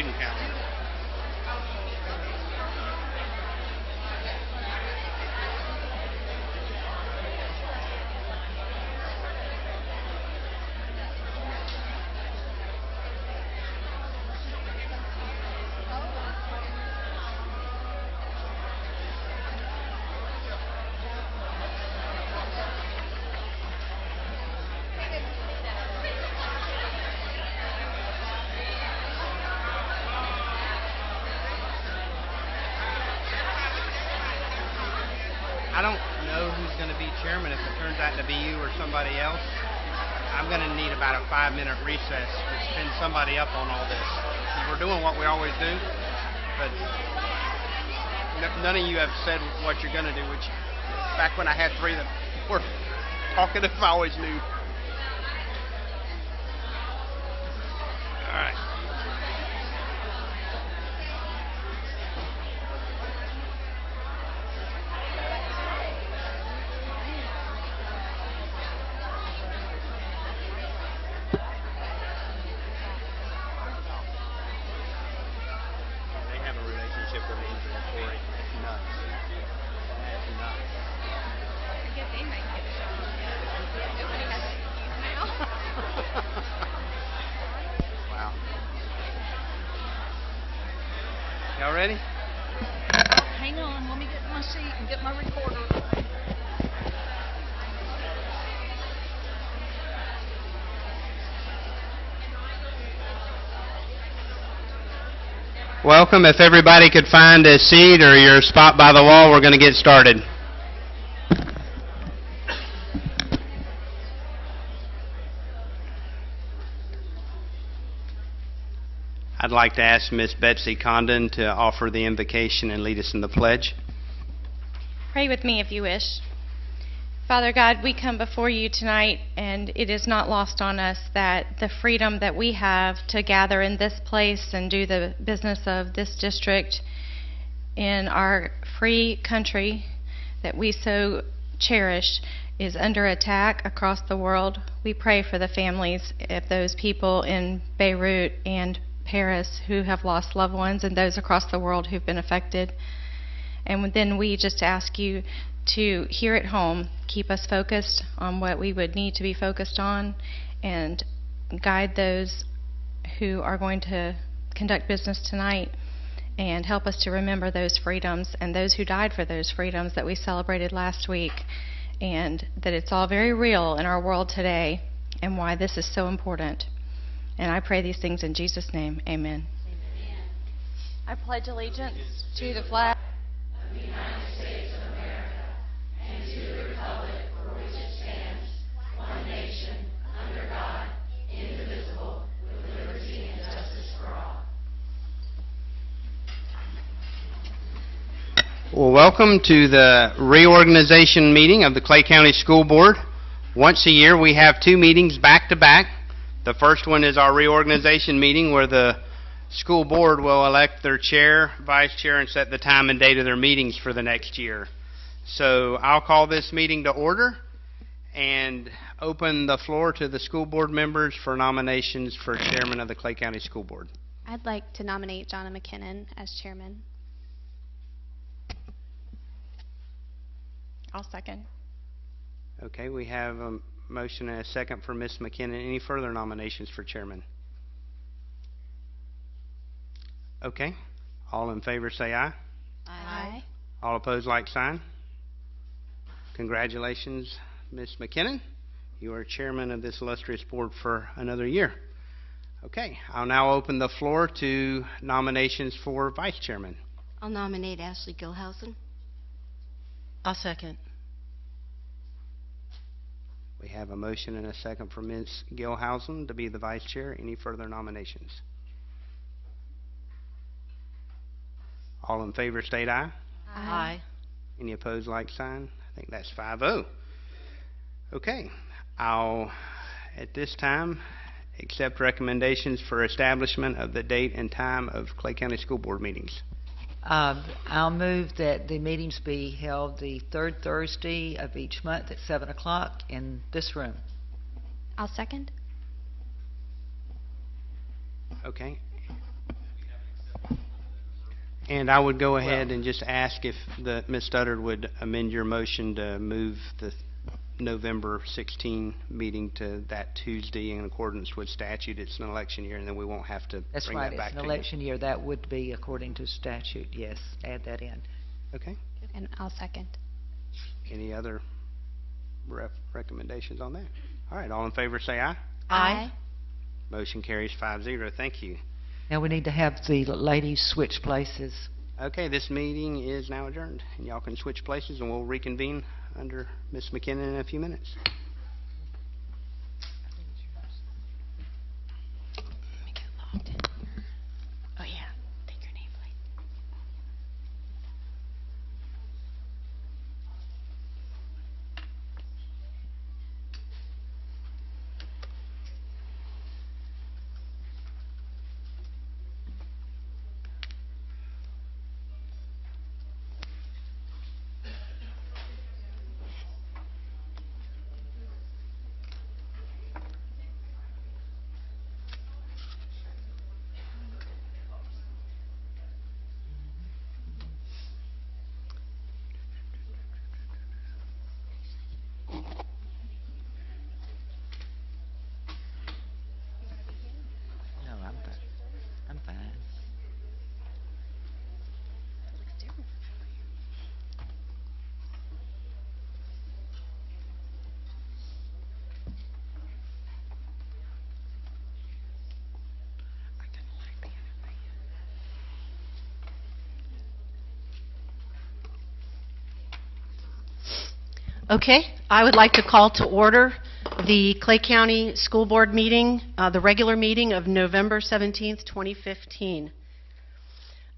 student calendar. I don't know who's going to be chairman. If it turns out to be you or somebody else, I'm going to need about a 5-minute recess to spin somebody up on all this. We're doing what we always do, but none of you have said what you're going to do, which back when I had 3 that were talkative, I always knew. All right. Wow. Y'all ready? Hang on, let me get my seat and get my recorder. Welcome. If everybody could find a seat or your spot by the wall, we're going to get started. I'd like to ask Miss Betsy Condon to offer the invocation and lead us in the pledge. Pray with me if you wish. Father God, we come before you tonight, and it is not lost on us that the freedom that we have to gather in this place and do the business of this district in our free country that we so cherish is under attack across the world. We pray for the families of those people in Beirut and Paris who have lost loved ones, and those across the world who've been affected. And then we just ask you to, here at home, keep us focused on what we would need to be focused on, and guide those who are going to conduct business tonight, and help us to remember those freedoms and those who died for those freedoms that we celebrated last week, and that it's all very real in our world today, and why this is so important. And I pray these things in Jesus' name. Amen. Amen. I pledge allegiance to the flag of the United States of America and to the republic for which it stands, one nation, under God, indivisible, with liberty and justice for all. Well, welcome to the reorganization meeting of the Clay County School Board. Once a year, we have 2 meetings back to back. The first one is our reorganization meeting, where the school board will elect their chair, vice chair, and set the time and date of their meetings for the next year. So I'll call this meeting to order and open the floor to the school board members for nominations for chairman of the Clay County School Board. I'd like to nominate Jonna McKinnon as chairman. I'll second. Okay, we have a motion and a second for Ms. McKinnon. Any further nominations for chairman? Okay. All in favor say aye. Aye. All opposed, like sign. Congratulations, Ms. McKinnon. You are chairman of this illustrious board for another year. Okay, I'll now open the floor to nominations for vice chairman. I'll nominate Ashley Gilhausen. I'll second. We have a motion and a second for Ms. Gilhausen to be the vice chair. Any further nominations? All in favor state aye. Aye. Any opposed, like sign? I think that's 5-0. Okay, I'll, at this time, accept recommendations for establishment of the date and time of Clay County School Board meetings. I'll move that the meetings be held the 3rd Thursday of each month at 7 o'clock in this room. I'll second. Okay. And I would go ahead and just ask if Ms. Studdard would amend your motion to move the November 16 meeting to that Tuesday in accordance with statute. It's an election year, and then we won't have to That's bring right, that back it's to an you. election year, that would be according to statute, yes, add that in. Okay. And I'll second. Any other recommendations on that? All right, all in favor say aye. Aye. Motion carries 5-0. Thank you. Now we need to have the ladies switch places. Okay, this meeting is now adjourned, and y'all can switch places, and we'll reconvene under Ms. McKinnon in a few minutes. Let me get logged in here. Oh, yeah. Take your name, please. No, I'm fine. I'm fine. Okay, I would like to call to order the Clay County School Board meeting, the regular meeting of November 17th, 2015.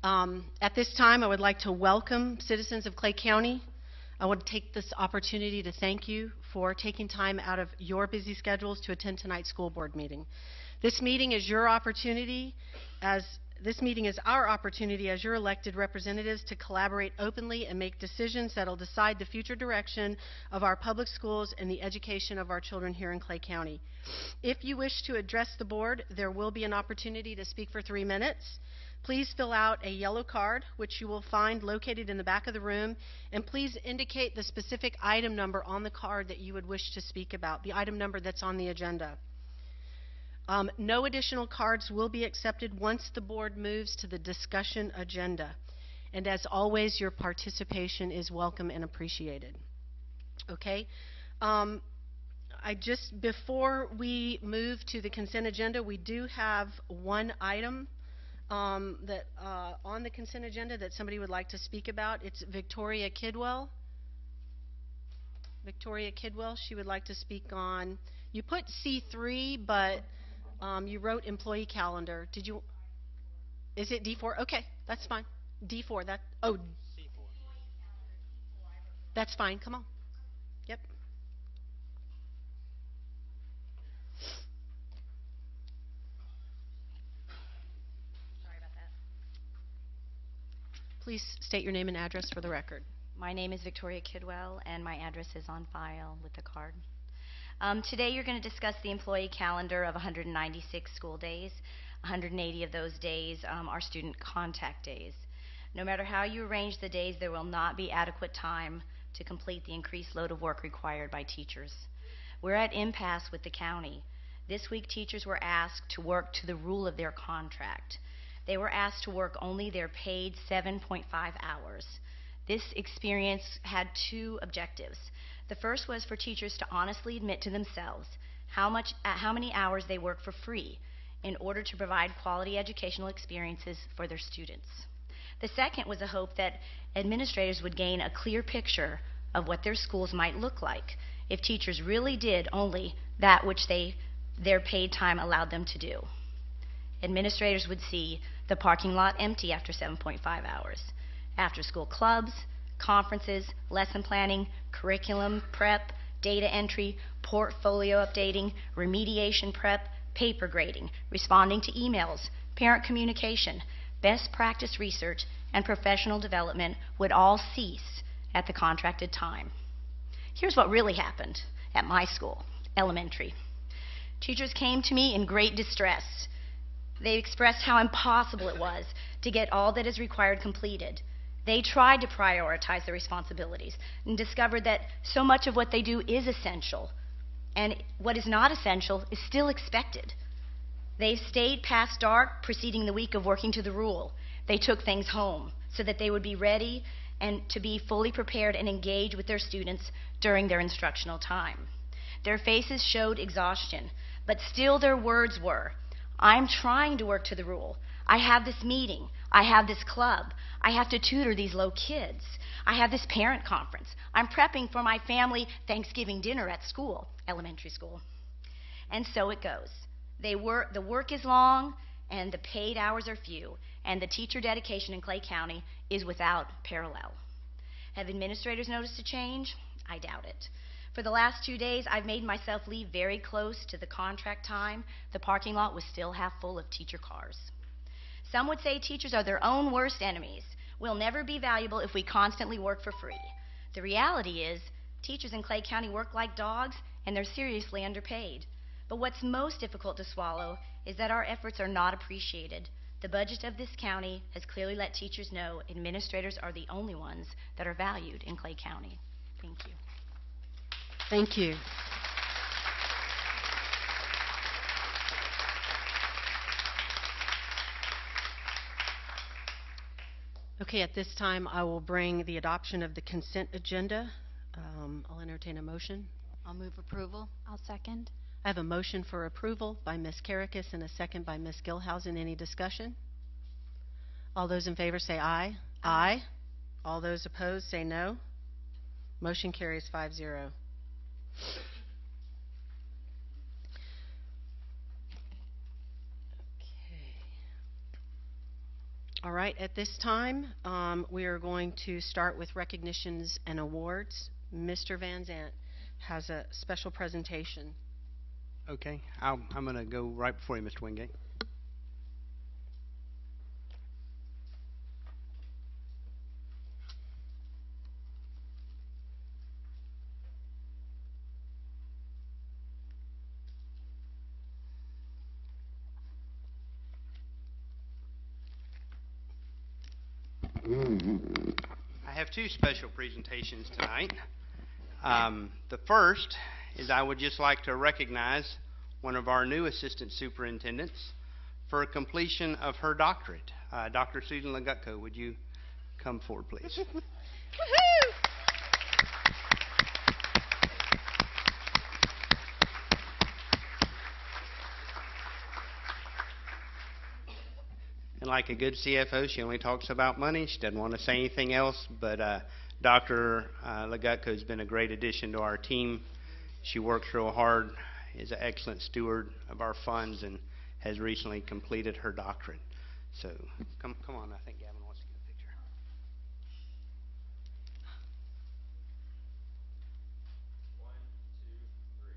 At this time, I would like to welcome citizens of Clay County. I want to take this opportunity to thank you for taking time out of your busy schedules to attend tonight's school board meeting. This meeting is your opportunity This meeting is our opportunity as your elected representatives to collaborate openly and make decisions that will decide the future direction of our public schools and the education of our children here in Clay County. If you wish to address the board, there will be an opportunity to speak for 3 minutes. Please fill out a yellow card, which you will find located in the back of the room, and please indicate the specific item number on the card that you would wish to speak about, the item number that's on the agenda. No additional cards will be accepted once the board moves to the discussion agenda. And as always, your participation is welcome and appreciated. Okay? Before we move to the consent agenda, we do have one item on the consent agenda that somebody would like to speak about. It's Victoria Kidwell. Victoria Kidwell, she would like to speak on, you put C3, but you wrote employee calendar. Did you? Is it D4? Okay, that's fine. D4. C4. That's fine. Come on. Yep. Sorry about that. Please state your name and address for the record. My name is Victoria Kidwell, and my address is on file with the card. Today you're going to discuss the employee calendar of 196 school days. 180 of those days are student contact days. No matter how you arrange the days, there will not be adequate time to complete the increased load of work required by teachers. We're at impasse with the county. This week teachers were asked to work to the rule of their contract. They were asked to work only their paid 7.5 hours. This experience had two objectives. The first was for teachers to honestly admit to themselves how many hours they work for free in order to provide quality educational experiences for their students. The second was a hope that administrators would gain a clear picture of what their schools might look like if teachers really did only that which their paid time allowed them to do. Administrators would see the parking lot empty after 7.5 hours, after-school clubs, conferences, lesson planning, curriculum prep, data entry, portfolio updating, remediation prep, paper grading, responding to emails, parent communication, best practice research, and professional development would all cease at the contracted time. Here's what really happened at my school, elementary. Teachers came to me in great distress. They expressed how impossible it was to get all that is required completed. They tried to prioritize their responsibilities and discovered that so much of what they do is essential, and what is not essential is still expected. They stayed past dark, preceding the week of working to the rule. They took things home so that they would be ready and to be fully prepared and engaged with their students during their instructional time. Their faces showed exhaustion, but still their words were, "I'm trying to work to the rule. I have this meeting. I have this club. I have to tutor these low kids. I have this parent conference. I'm prepping for my family Thanksgiving dinner at school," elementary school. And so it goes. The work is long, and the paid hours are few, and the teacher dedication in Clay County is without parallel. Have administrators noticed a change? I doubt it. For the last 2 days, I've made myself leave very close to the contract time. The parking lot was still half full of teacher cars. Some would say teachers are their own worst enemies. We'll never be valuable if we constantly work for free. The reality is, teachers in Clay County work like dogs, and they're seriously underpaid. But what's most difficult to swallow is that our efforts are not appreciated. The budget of this county has clearly let teachers know administrators are the only ones that are valued in Clay County. Thank you. Thank you. Okay, at this time, I will bring the adoption of the consent agenda. I'll entertain a motion. I'll move approval. I'll second. I have a motion for approval by Ms. Karakis and a second by Ms. Gilhousen. Any discussion? All those in favor say aye. Aye. All those opposed say no. Motion carries 5-0. All right, at this time, we are going to start with recognitions and awards. Mr. Van Zant has a special presentation. Okay, I'm going to go right before you, Mr. Wingate. I have two special presentations tonight. The first is I would just like to recognize one of our new assistant superintendents for completion of her doctorate. Dr. Susan Legutko, would you come forward, please? And like a good CFO, she only talks about money. She doesn't want to say anything else, but Dr. Legutko has been a great addition to our team. She works real hard, is an excellent steward of our funds, and has recently completed her doctorate. So come on, I think Gavin wants to get a picture. One, two, three.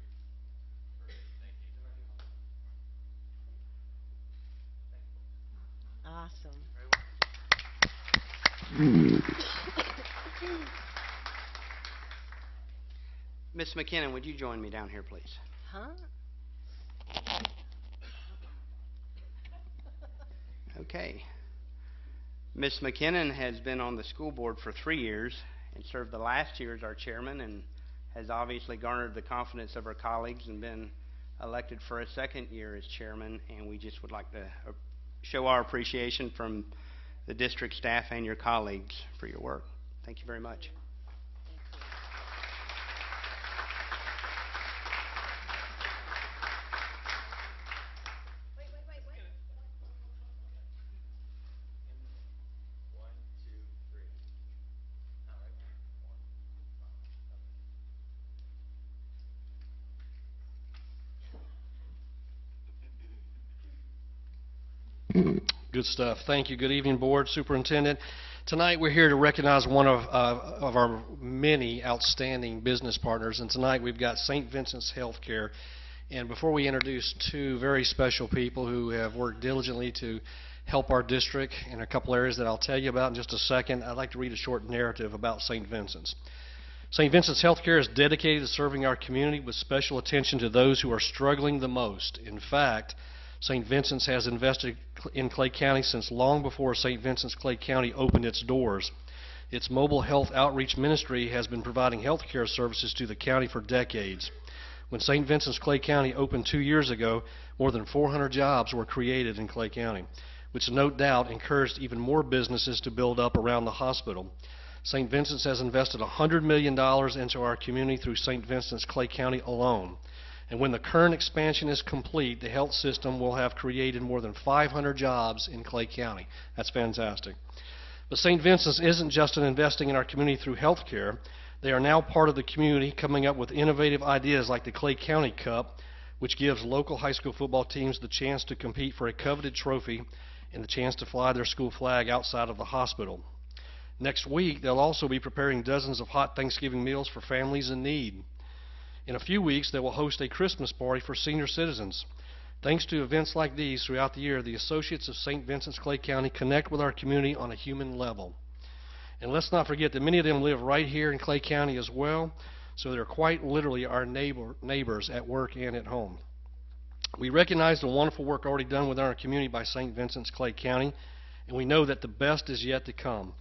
Perfect. Thank you. Awesome. Miss McKinnon, would you join me down here, please? Huh? Okay. Miss McKinnon has been on the school board for 3 years and served the last year as our chairman, and has obviously garnered the confidence of her colleagues and been elected for a second year as chairman, and we just would like to show our appreciation from the district staff and your colleagues for your work. Thank you very much. One, two, three. All right. Good stuff. Thank you. Good evening, Board, Superintendent. Tonight we're here to recognize one of our many outstanding business partners, and tonight we've got St. Vincent's Healthcare. And before we introduce two very special people who have worked diligently to help our district in a couple areas that I'll tell you about in just a second, I'd like to read a short narrative about St. Vincent's. St. Vincent's Healthcare is dedicated to serving our community with special attention to those who are struggling the most. In fact, St. Vincent's has invested in Clay County since long before St. Vincent's Clay County opened its doors. Its mobile health outreach ministry has been providing health care services to the county for decades. When St. Vincent's Clay County opened 2 years ago, more than 400 jobs were created in Clay County, which no doubt encouraged even more businesses to build up around the hospital. St. Vincent's has invested $100 million into our community through St. Vincent's Clay County alone. And when the current expansion is complete, the health system will have created more than 500 jobs in Clay County. That's fantastic. But St. Vincent's isn't just in investing in our community through health care. They are now part of the community, coming up with innovative ideas like the Clay County Cup, which gives local high school football teams the chance to compete for a coveted trophy and the chance to fly their school flag outside of the hospital. Next week, they'll also be preparing dozens of hot Thanksgiving meals for families in need. In a few weeks, they will host a Christmas party for senior citizens. Thanks to events like these throughout the year, the Associates of St. Vincent's Clay County connect with our community on a human level. And let's not forget that many of them live right here in Clay County as well, so they're quite literally our neighbors at work and at home. We recognize the wonderful work already done within our community by St. Vincent's Clay County, and we know that the best is yet to come.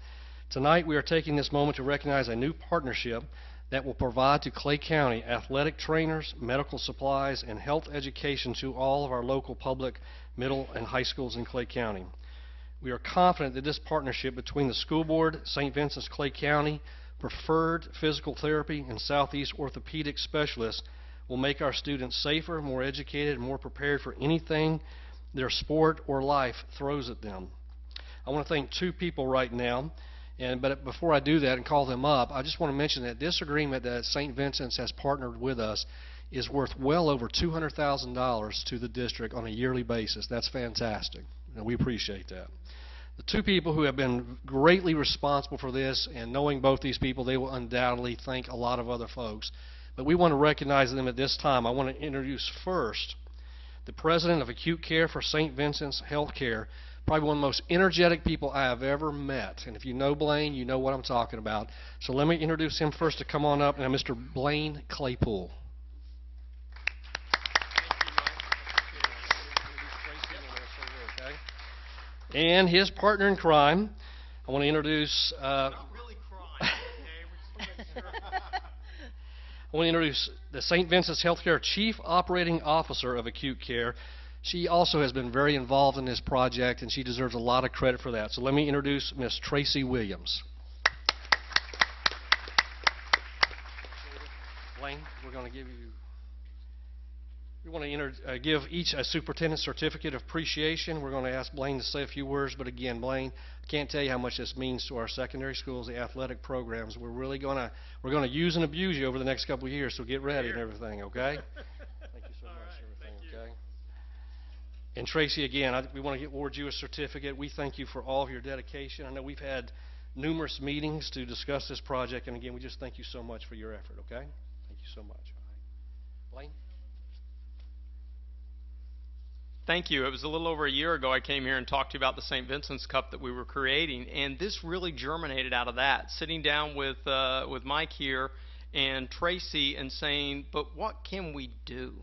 Tonight, we are taking this moment to recognize a new partnership that will provide to Clay County athletic trainers, medical supplies, and health education to all of our local public, middle, and high schools in Clay County. We are confident that this partnership between the school board, St. Vincent's Clay County, Preferred Physical Therapy, and Southeast Orthopedic Specialists will make our students safer, more educated, and more prepared for anything their sport or life throws at them. I want to thank two people right now. But before I do that and call them up, I just want to mention that this agreement that St. Vincent's has partnered with us is worth well over $200,000 to the district on a yearly basis. That's fantastic, and we appreciate that. The two people who have been greatly responsible for this, and knowing both these people, they will undoubtedly thank a lot of other folks. But we want to recognize them at this time. I want to introduce first the president of acute care for St. Vincent's Healthcare, probably one of the most energetic people I have ever met. And if you know Blaine, you know what I'm talking about. So let me introduce him first to come on up, and Mr. Blaine Claypool. And his partner in crime, I want to introduce... Not really crime, okay? I want to introduce the St. Vincent's Healthcare Chief Operating Officer of Acute Care. She also has been very involved in this project, and she deserves a lot of credit for that. So let me introduce Ms. Tracy Williams. Blaine, we're going to give you... We want to give each a superintendent certificate of appreciation. We're going to ask Blaine to say a few words, but again, Blaine, I can't tell you how much this means to our secondary schools, the athletic programs. We're going to use and abuse you over the next couple of years, so get ready and everything, okay? Thank you so much for everything, okay? And Tracy, again, we want to award you a certificate. We thank you for all of your dedication. I know we've had numerous meetings to discuss this project, and again, we just thank you so much for your effort, okay? Thank you so much. All right. Blaine? Thank you. It was a little over a year ago I came here and talked to you about the St. Vincent's Cup that we were creating, and this really germinated out of that. Sitting down with Mike here and Tracy and saying, but what can we do?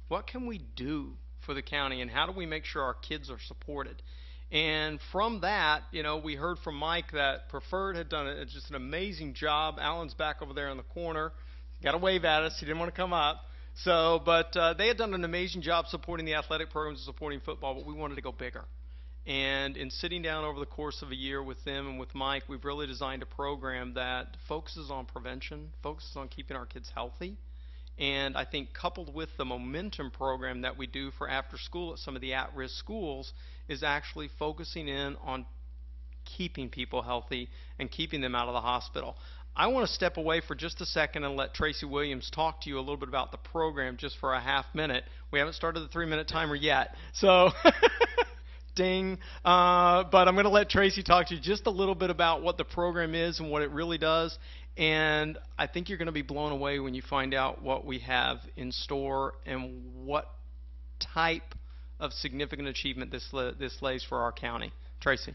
What can we do for the county, and how do we make sure our kids are supported? And from that, you know, we heard from Mike that Preferred had done just an amazing job. Alan's back over there in the corner. Got to wave at us. He didn't want to come up. So, but they had done an amazing job supporting the athletic programs and supporting football, but we wanted to go bigger. And in sitting down over the course of a year with them and with Mike, we've really designed a program that focuses on prevention, focuses on keeping our kids healthy. And I think coupled with the Momentum program that we do for after school at some of the at-risk schools is actually focusing in on keeping people healthy and keeping them out of the hospital. I want to step away for just a second and let Tracy Williams talk to you a little bit about the program just for a half minute. We haven't started the 3-minute timer yet, so ding. But I'm going to let Tracy talk to you just a little bit about what the program is and what it really does. And I think you're going to be blown away when you find out what we have in store and what type of significant achievement this lays for our county. Tracy.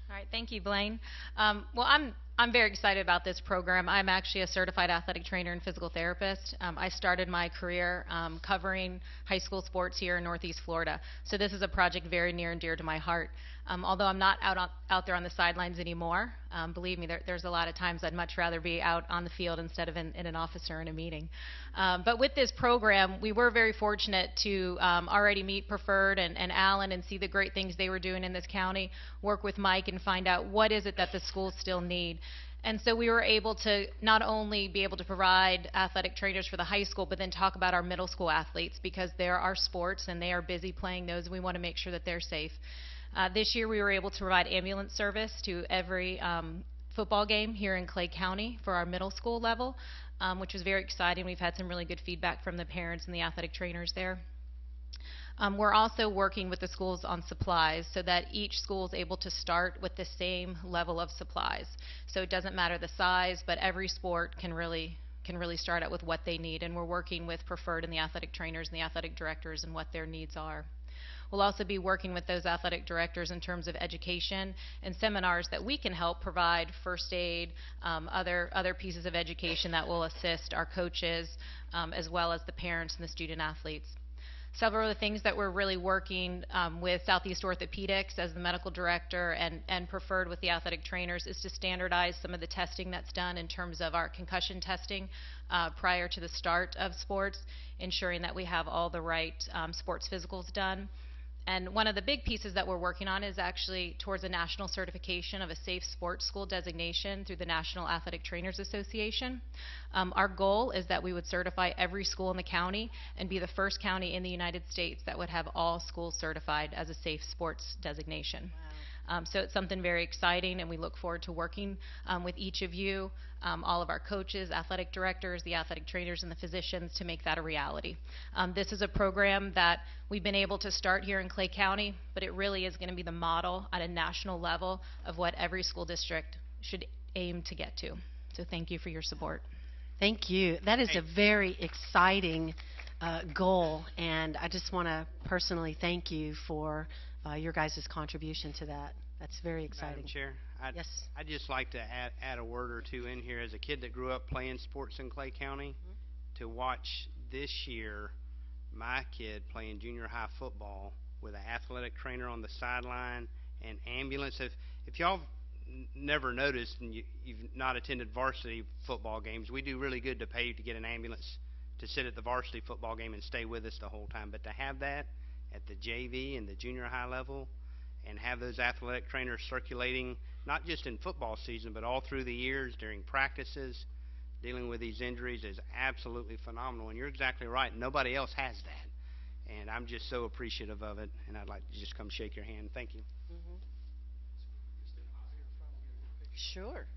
All right, thank you, Blaine. Well, I'm I'm very excited about this program. I'm actually a certified athletic trainer and physical therapist. I started my career covering high school sports here in Northeast Florida. So this is a project very near and dear to my heart. Although I'm not out there on the sidelines anymore, believe me, there's a lot of times I'd much rather be out on the field instead of in an office or in a meeting. But with this program, we were very fortunate to already meet Preferred and Allen and see the great things they were doing in this county, work with Mike and find out what is it that the schools still need. And so we were able to not only be able to provide athletic trainers for the high school, but then talk about our middle school athletes, because there are sports and they are busy playing those, and we want to make sure that they're safe. This year we were able to provide ambulance service to every football game here in Clay County for our middle school level, which was very exciting. We've had some really good feedback from the parents and the athletic trainers there. We're also working with the schools on supplies so that each school is able to start with the same level of supplies. So it doesn't matter the size, but every sport can really start out with what they need. And we're working with Preferred and the athletic trainers and the athletic directors and what their needs are. We'll also be working with those athletic directors in terms of education and seminars that we can help provide first aid, other pieces of education that will assist our coaches as well as the parents and the student athletes. Several of the things that we're really working with Southeast Orthopedics as the medical director and Preferred with the athletic trainers is to standardize some of the testing that's done in terms of our concussion testing prior to the start of sports, ensuring that we have all the right sports physicals done. And one of the big pieces that we're working on is actually towards a national certification of a safe sports school designation through the National Athletic Trainers Association. Our goal is that we would certify every school in the county and be the first county in the United States that would have all schools certified as a safe sports designation. So it's something very exciting, and we look forward to working with each of you, all of our coaches, athletic directors, the athletic trainers, and the physicians to make that a reality. This is a program that we've been able to start here in Clay County, but it really is going to be the model at a national level of what every school district should aim to get to. So thank you for your support. Thank you. That is a very exciting goal, and I just want to personally thank you for your guys' contribution to that. That's very exciting. Madam Chair, Yes. I'd just like to add a word or two in here. As a kid that grew up playing sports in Clay County, to watch this year my kid playing junior high football with an athletic trainer on the sideline and ambulance. If y'all never noticed and you've not attended varsity football games, we do really good to pay to get an ambulance to sit at the varsity football game and stay with us the whole time. But to have that at the JV and the junior high level, and have those athletic trainers circulating, not just in football season, but all through the years during practices, dealing with these injuries is absolutely phenomenal. And you're exactly right. Nobody else has that. And I'm just so appreciative of it, and I'd like to just come shake your hand. Thank you. Sure.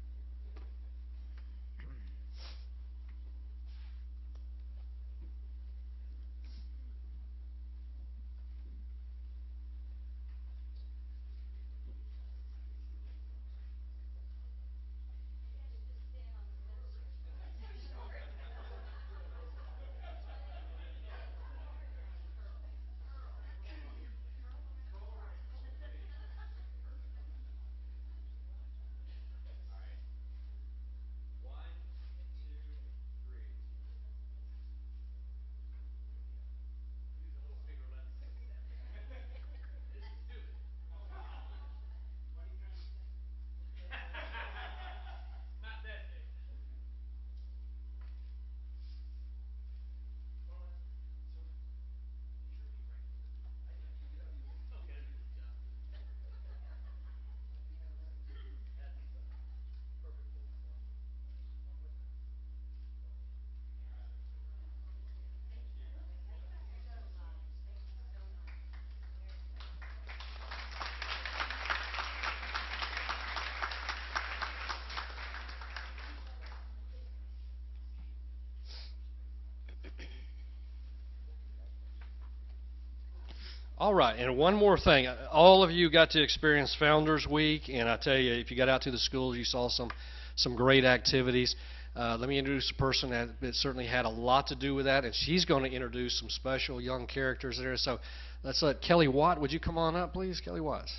All right, and one more thing. All of you got to experience Founders Week, and I tell you, if you got out to the schools, you saw some great activities. Let me introduce a person that certainly had a lot to do with that, and she's going to introduce some special young characters there. So let's let Kelly Watt, would you come on up, please? Kelly Watts.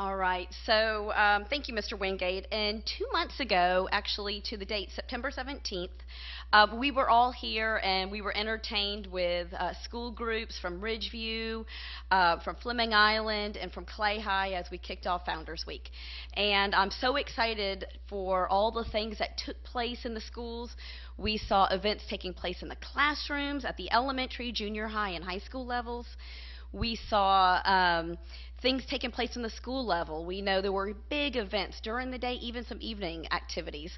All right, so thank you, Mr. Wingate. And 2 months ago, actually to the date, September 17th, we were all here and we were entertained with school groups from Ridgeview, from Fleming Island, and from Clay High as we kicked off Founders Week. And I'm so excited for all the things that took place in the schools. We saw events taking place in the classrooms at the elementary, junior high, and high school levels. We saw things taking place in the school level. We know there were big events during the day, even some evening activities.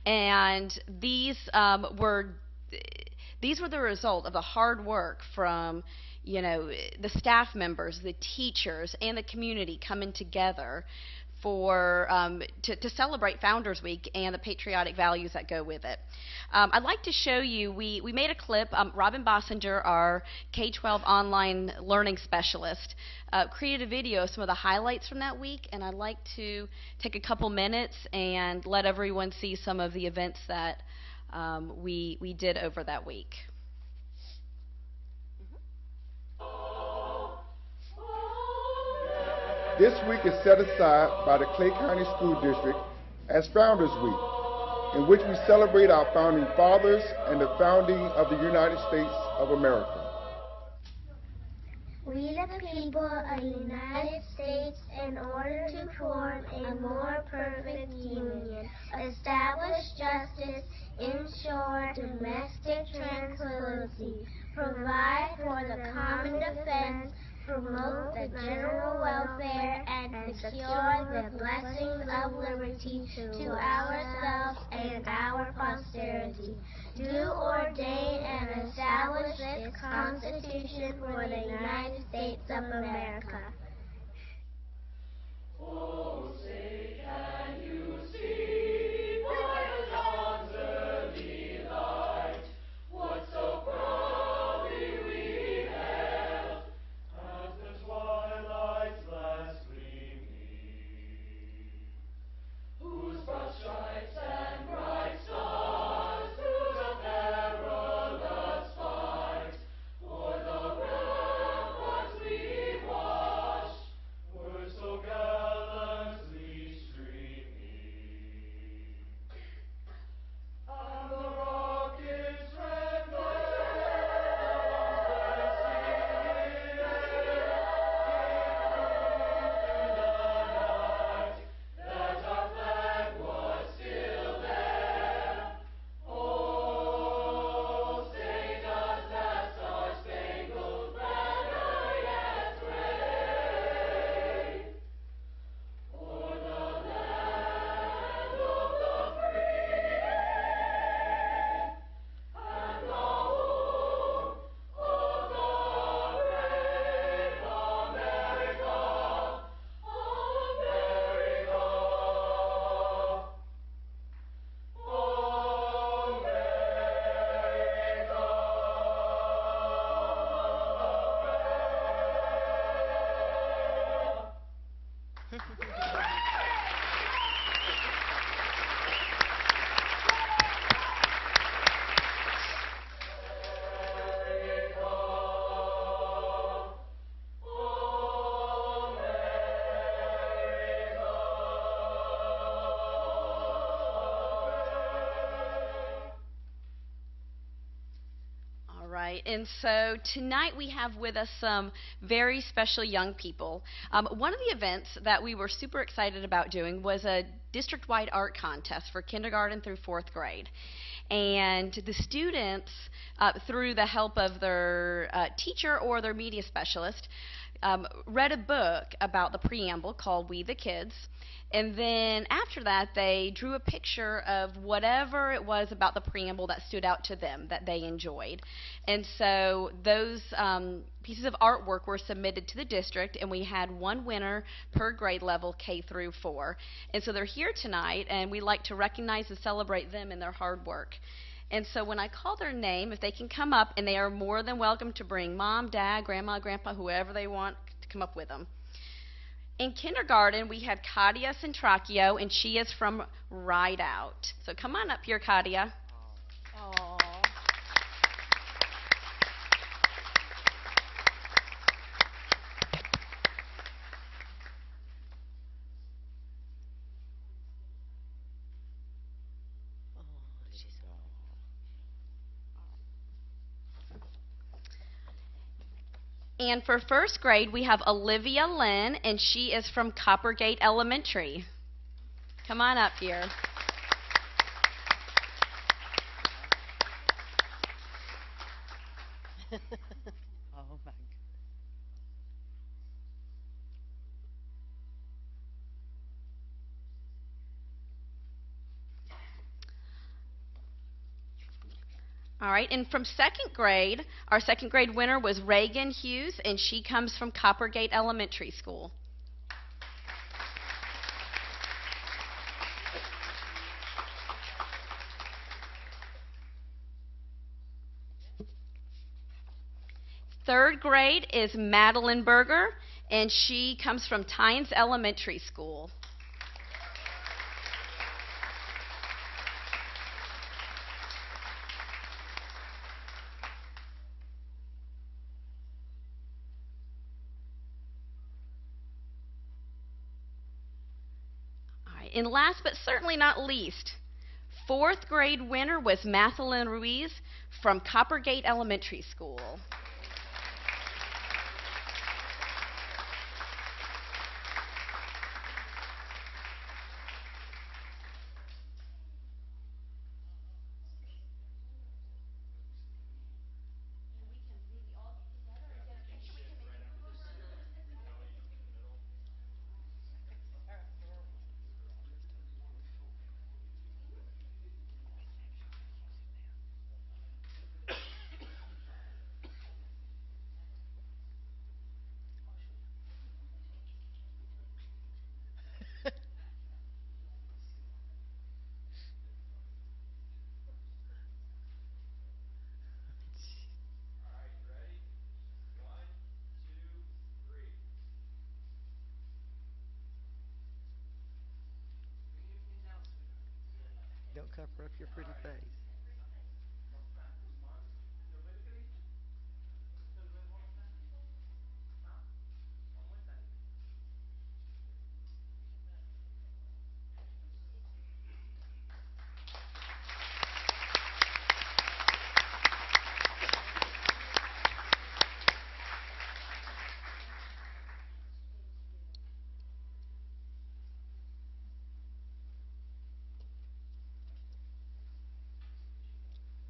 And these were the result of the hard work from, you know, the staff members, the teachers, and the community coming together for to celebrate Founders Week and the patriotic values that go with it. I'd like to show you, we made a clip. Robin Bossinger, our K-12 online learning specialist, created a video of some of the highlights from that week, and I'd like to take a couple minutes and let everyone see some of the events that we did over that week. This week is set aside by the Clay County School District as Founders Week, in which we celebrate our founding fathers and the founding of the United States of America. We the people of the United States, in order to form a more perfect union, establish justice, ensure domestic tranquility, provide for the common defense, promote the general welfare, and secure the blessings of liberty to ourselves and our posterity. Do ordain and establish this Constitution for the United States of America. Oh, say, can you see by the dawn's early light what so proudly we hailed as the twilight's last gleaming, whose broad stripes and bright stars through the perilous fight o'er the ramparts we watched were so gallantly streaming, and the rocket's red that our flag was still there. Oh, say does that star-spangled banner yet wave o'er the land of the free and the home of the brave America, All right, and so tonight we have with us some very special young people. One of the events that we were super excited about doing was a district-wide art contest for kindergarten through 4th grade. And the students, through the help of their teacher or their media specialist, read a book about the preamble called We the Kids. And then after that, they drew a picture of whatever it was about the preamble that stood out to them that they enjoyed. And so those pieces of artwork were submitted to the district, and we had one winner per grade level, K through 4. And so they're here tonight, and we like to recognize and celebrate them and their hard work. And so when I call their name, if they can come up, and they are more than welcome to bring mom, dad, grandma, grandpa, whoever they want to come up with them. In kindergarten, we had Katia Centracchio, and she is from Rideout. So come on up here, Katia. Aww. And for first grade, we have Olivia Lynn, and she is from Coppergate Elementary. Come on up here. Oh, my. All right, and from second grade, our second grade winner was Reagan Hughes, and she comes from Coppergate Elementary School. Third grade is Madeline Berger, and she comes from Tynes Elementary School. All right, and last but certainly not least, fourth grade winner was Mathelyn Ruiz from Coppergate Elementary School. Don't cover up your pretty face.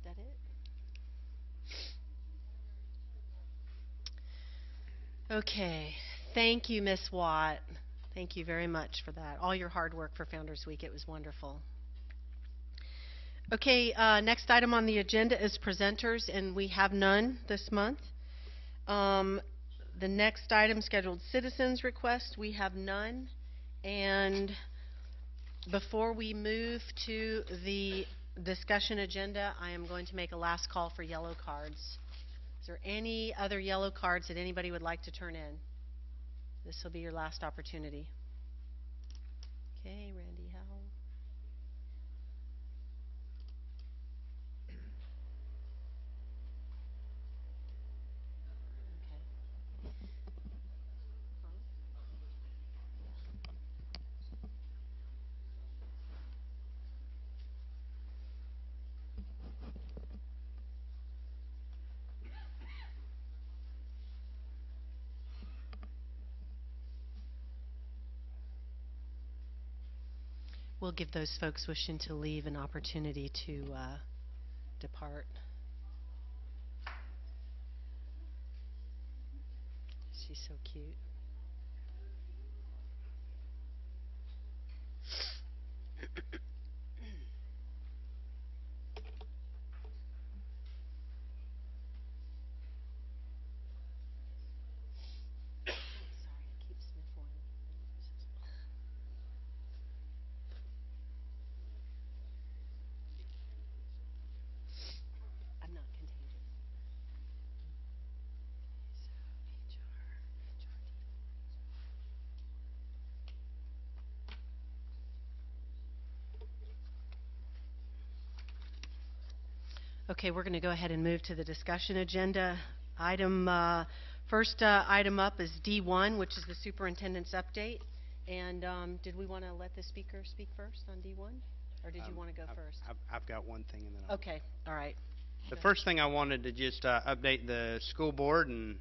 That it? Okay. Thank you, Miss Watt. Thank you very much for that. All your hard work for Founders Week. It was wonderful. Okay, next item on the agenda is presenters, and we have none this month. The next item, scheduled citizens request, we have none. And before we move to the discussion agenda, I am going to make a last call for yellow cards. Is there any other yellow cards that anybody would like to turn in? This will be your last opportunity. Okay, Randy Howell. We'll give those folks wishing to leave an opportunity to depart. She's so cute. Okay, we're going to go ahead and move to the discussion agenda. First item up is D1, which is the superintendent's update. And did we want to let the speaker speak first on D1? Or did you want to go first? I've got one thing, and then Okay, all right. The first thing I wanted to just update the school board and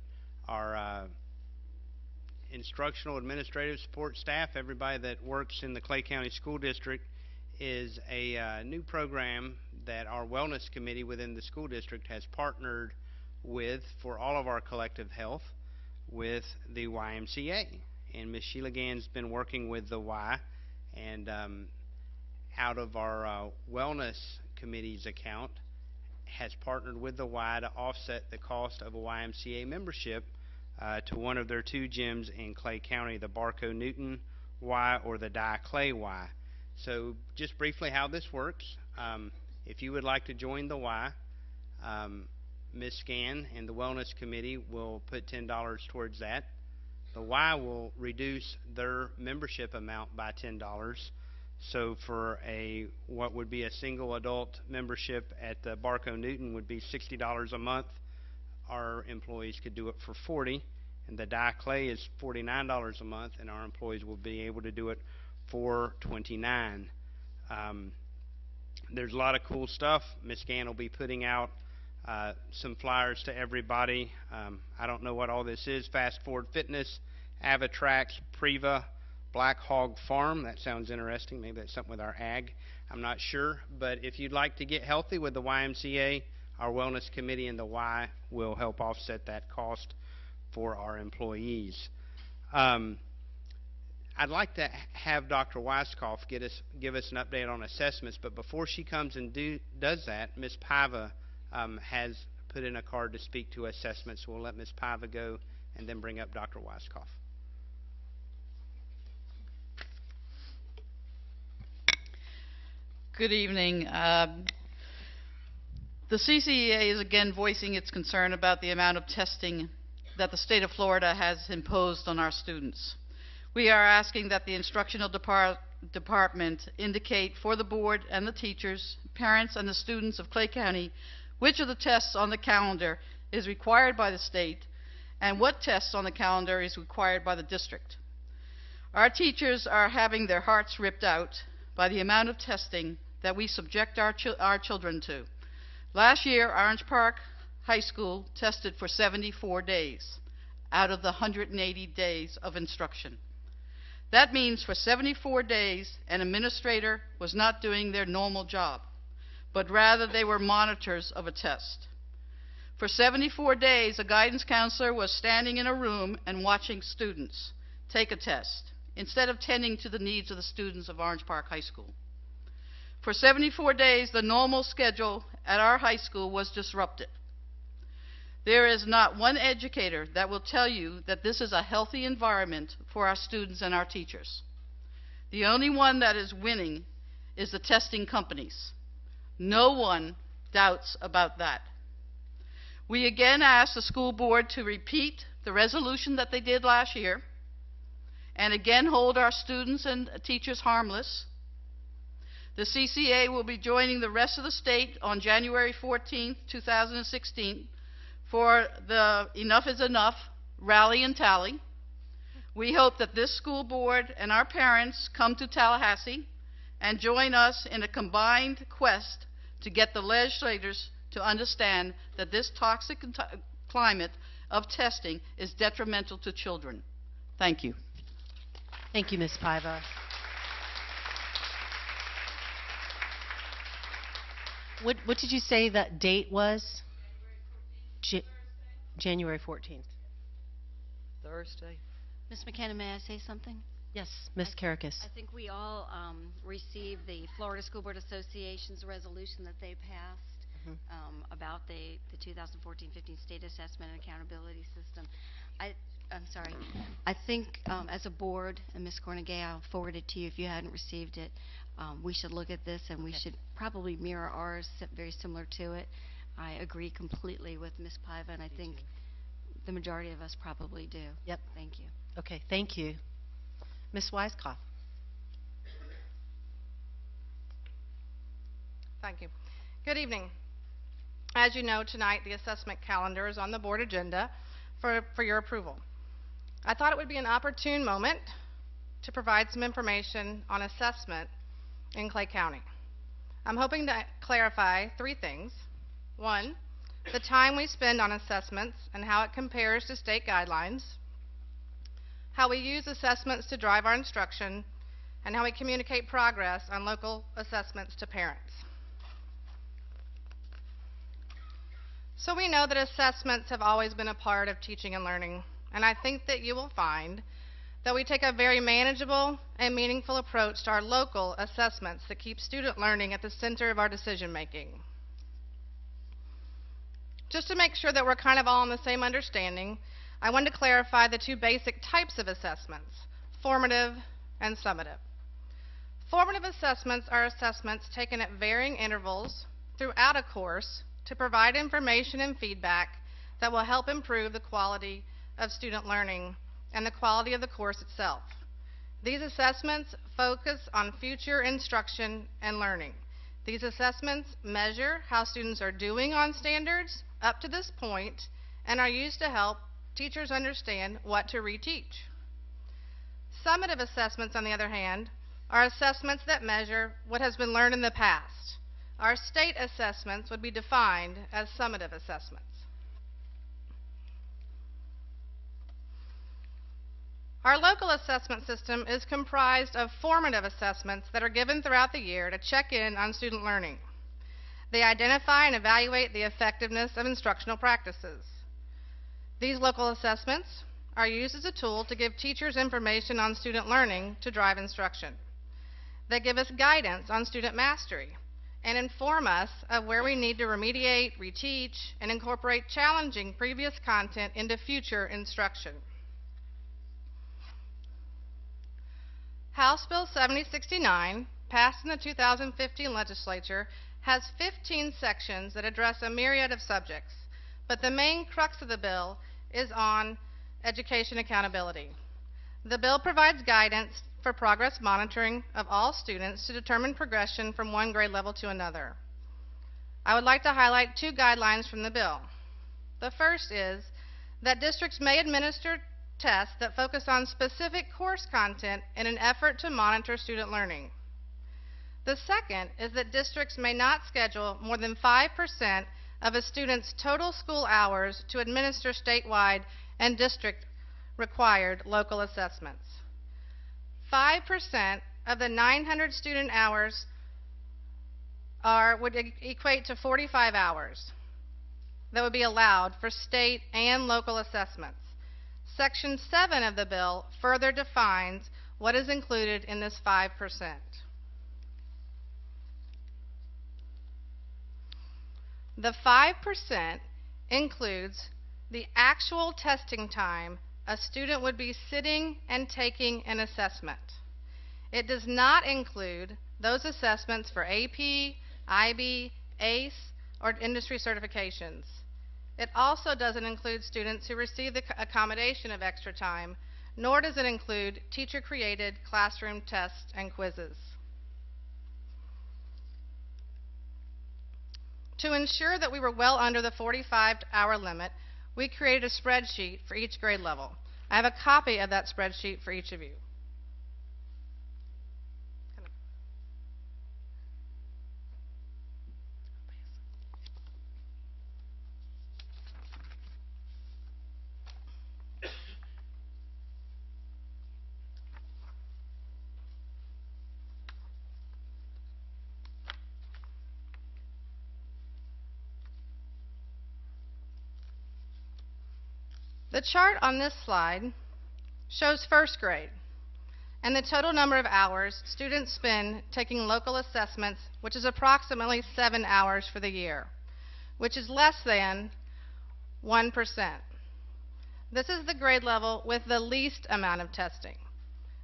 our instructional administrative support staff, everybody that works in the Clay County School District, is a new program that our wellness committee within the school district has partnered with for all of our collective health with the YMCA. And Ms. Sheila Gann's been working with the Y, and out of our wellness committee's account has partnered with the Y to offset the cost of a YMCA membership to one of their two gyms in Clay County, the Barco Newton Y or the Di Clay Y. So just briefly how this works, if you would like to join the Y, Ms. Gann and the Wellness Committee will put $10 towards that. The Y will reduce their membership amount by $10. So for what would be a single adult membership at the Barco Newton would be $60 a month. Our employees could do it for $40, and the Di Clay is $49 a month, and our employees will be able to do it for $29. There's a lot of cool stuff. Ms. Gann will be putting out some flyers to everybody. I don't know what all this is. Fast Forward Fitness, Avatrax, Priva, Black Hog Farm. That sounds interesting. Maybe that's something with our ag. I'm not sure. But if you'd like to get healthy with the YMCA, our Wellness Committee and the Y will help offset that cost for our employees. I'd like to have Dr. Weiskopf give us an update on assessments, but before she comes and does that, Ms. Paiva has put in a card to speak to assessments, so we'll let Ms. Paiva go and then bring up Dr. Weiskopf. Good evening. The CCEA is again voicing its concern about the amount of testing that the state of Florida has imposed on our students. We are asking that the instructional department indicate for the board and the teachers, parents, and the students of Clay County which of the tests on the calendar is required by the state and what tests on the calendar is required by the district. Our teachers are having their hearts ripped out by the amount of testing that we subject our children to. Last year, Orange Park High School tested for 74 days out of the 180 days of instruction. That means for 74 days, an administrator was not doing their normal job, but rather they were monitors of a test. For 74 days, a guidance counselor was standing in a room and watching students take a test, instead of tending to the needs of the students of Orange Park High School. For 74 days, the normal schedule at our high school was disrupted. There is not one educator that will tell you that this is a healthy environment for our students and our teachers. The only one that is winning is the testing companies. No one doubts about that. We again ask the school board to repeat the resolution that they did last year and again hold our students and teachers harmless. The CCA will be joining the rest of the state on January 14th, 2016 for the Enough is Enough rally and tally. We hope that this school board and our parents come to Tallahassee and join us in a combined quest to get the legislators to understand that this toxic climate of testing is detrimental to children. Thank you. Thank you, Ms. Paiva. What did you say that date was? January 14th. Thursday. Ms. McKenna, may I say something? Yes, Ms. Karakis. I think we all received the Florida School Board Association's resolution that they passed about the 2014-15 State Assessment and Accountability System. I'm sorry. I think as a board, and Ms. Cornegay, I'll forward it to you if you hadn't received it, we should look at this and we should probably mirror ours, very similar to it. I agree completely with Ms. Paiva, and I think the majority of us probably do. Yep. Thank you. Okay, thank you. Ms. Weiskopf. Thank you. Good evening. As you know, tonight the assessment calendar is on the board agenda for your approval. I thought it would be an opportune moment to provide some information on assessment in Clay County. I'm hoping to clarify three things. One, the time we spend on assessments and how it compares to state guidelines, how we use assessments to drive our instruction, and how we communicate progress on local assessments to parents. So we know that assessments have always been a part of teaching and learning, and I think that you will find that we take a very manageable and meaningful approach to our local assessments that keep student learning at the center of our decision making. Just to make sure that we're kind of all on the same understanding, I want to clarify the two basic types of assessments, formative and summative. Formative assessments are assessments taken at varying intervals throughout a course to provide information and feedback that will help improve the quality of student learning and the quality of the course itself. These assessments focus on future instruction and learning. These assessments measure how students are doing on standards up to this point and are used to help teachers understand what to reteach. Summative assessments, on the other hand, are assessments that measure what has been learned in the past. Our state assessments would be defined as summative assessments. Our local assessment system is comprised of formative assessments that are given throughout the year to check in on student learning. They identify and evaluate the effectiveness of instructional practices. These local assessments are used as a tool to give teachers information on student learning to drive instruction. They give us guidance on student mastery and inform us of where we need to remediate, reteach, and incorporate challenging previous content into future instruction. House Bill 7069, passed in the 2015 legislature, has 15 sections that address a myriad of subjects, but the main crux of the bill is on education accountability. The bill provides guidance for progress monitoring of all students to determine progression from one grade level to another. I would like to highlight two guidelines from the bill. The first is that districts may administer tests that focus on specific course content in an effort to monitor student learning. The second is that districts may not schedule more than 5% of a student's total school hours to administer statewide and district-required local assessments. 5% of the 900 student hours would equate to 45 hours that would be allowed for state and local assessments. Section 7 of the bill further defines what is included in this 5%. The 5% includes the actual testing time a student would be sitting and taking an assessment. It does not include those assessments for AP, IB, ACE, or industry certifications. It also doesn't include students who receive the accommodation of extra time, nor does it include teacher-created classroom tests and quizzes. To ensure that we were well under the 45-hour limit, we created a spreadsheet for each grade level. I have a copy of that spreadsheet for each of you. The chart on this slide shows first grade and the total number of hours students spend taking local assessments, which is approximately 7 hours for the year, which is less than 1%. This is the grade level with the least amount of testing.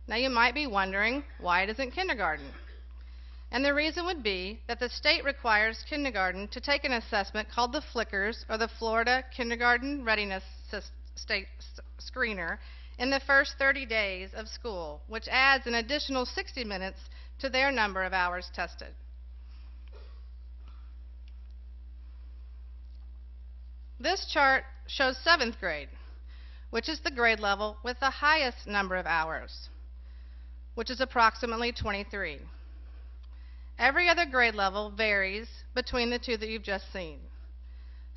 Now you might be wondering why it isn't kindergarten. And the reason would be that the state requires kindergarten to take an assessment called the FLICRS, or the Florida Kindergarten Readiness State Screener, in the first 30 days of school, which adds an additional 60 minutes to their number of hours tested. This chart shows 7th grade, which is the grade level with the highest number of hours, which is approximately 23. Every other grade level varies between the two that you've just seen.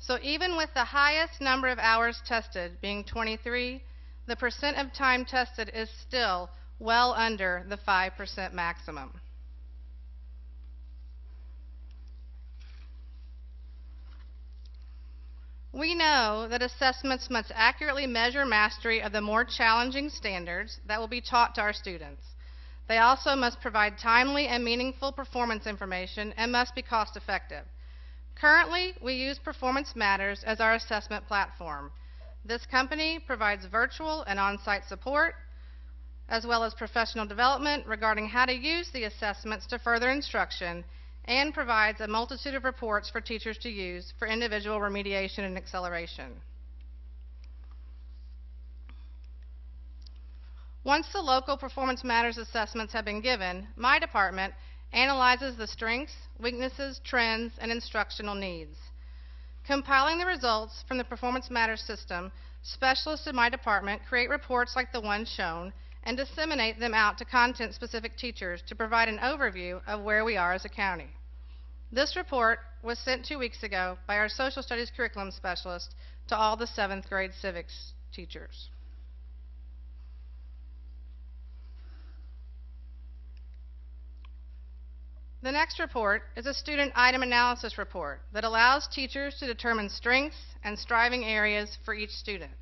So even with the highest number of hours tested, being 23, the percent of time tested is still well under the 5% maximum. We know that assessments must accurately measure mastery of the more challenging standards that will be taught to our students. They also must provide timely and meaningful performance information and must be cost-effective. Currently, we use Performance Matters as our assessment platform. This company provides virtual and on-site support, as well as professional development regarding how to use the assessments to further instruction, and provides a multitude of reports for teachers to use for individual remediation and acceleration. Once the local Performance Matters assessments have been given, my department analyzes the strengths, weaknesses, trends, and instructional needs. Compiling the results from the Performance Matters system, specialists in my department create reports like the one shown and disseminate them out to content-specific teachers to provide an overview of where we are as a county. This report was sent 2 weeks ago by our social studies curriculum specialist to all the 7th grade civics teachers. The next report is a student item analysis report that allows teachers to determine strengths and striving areas for each student.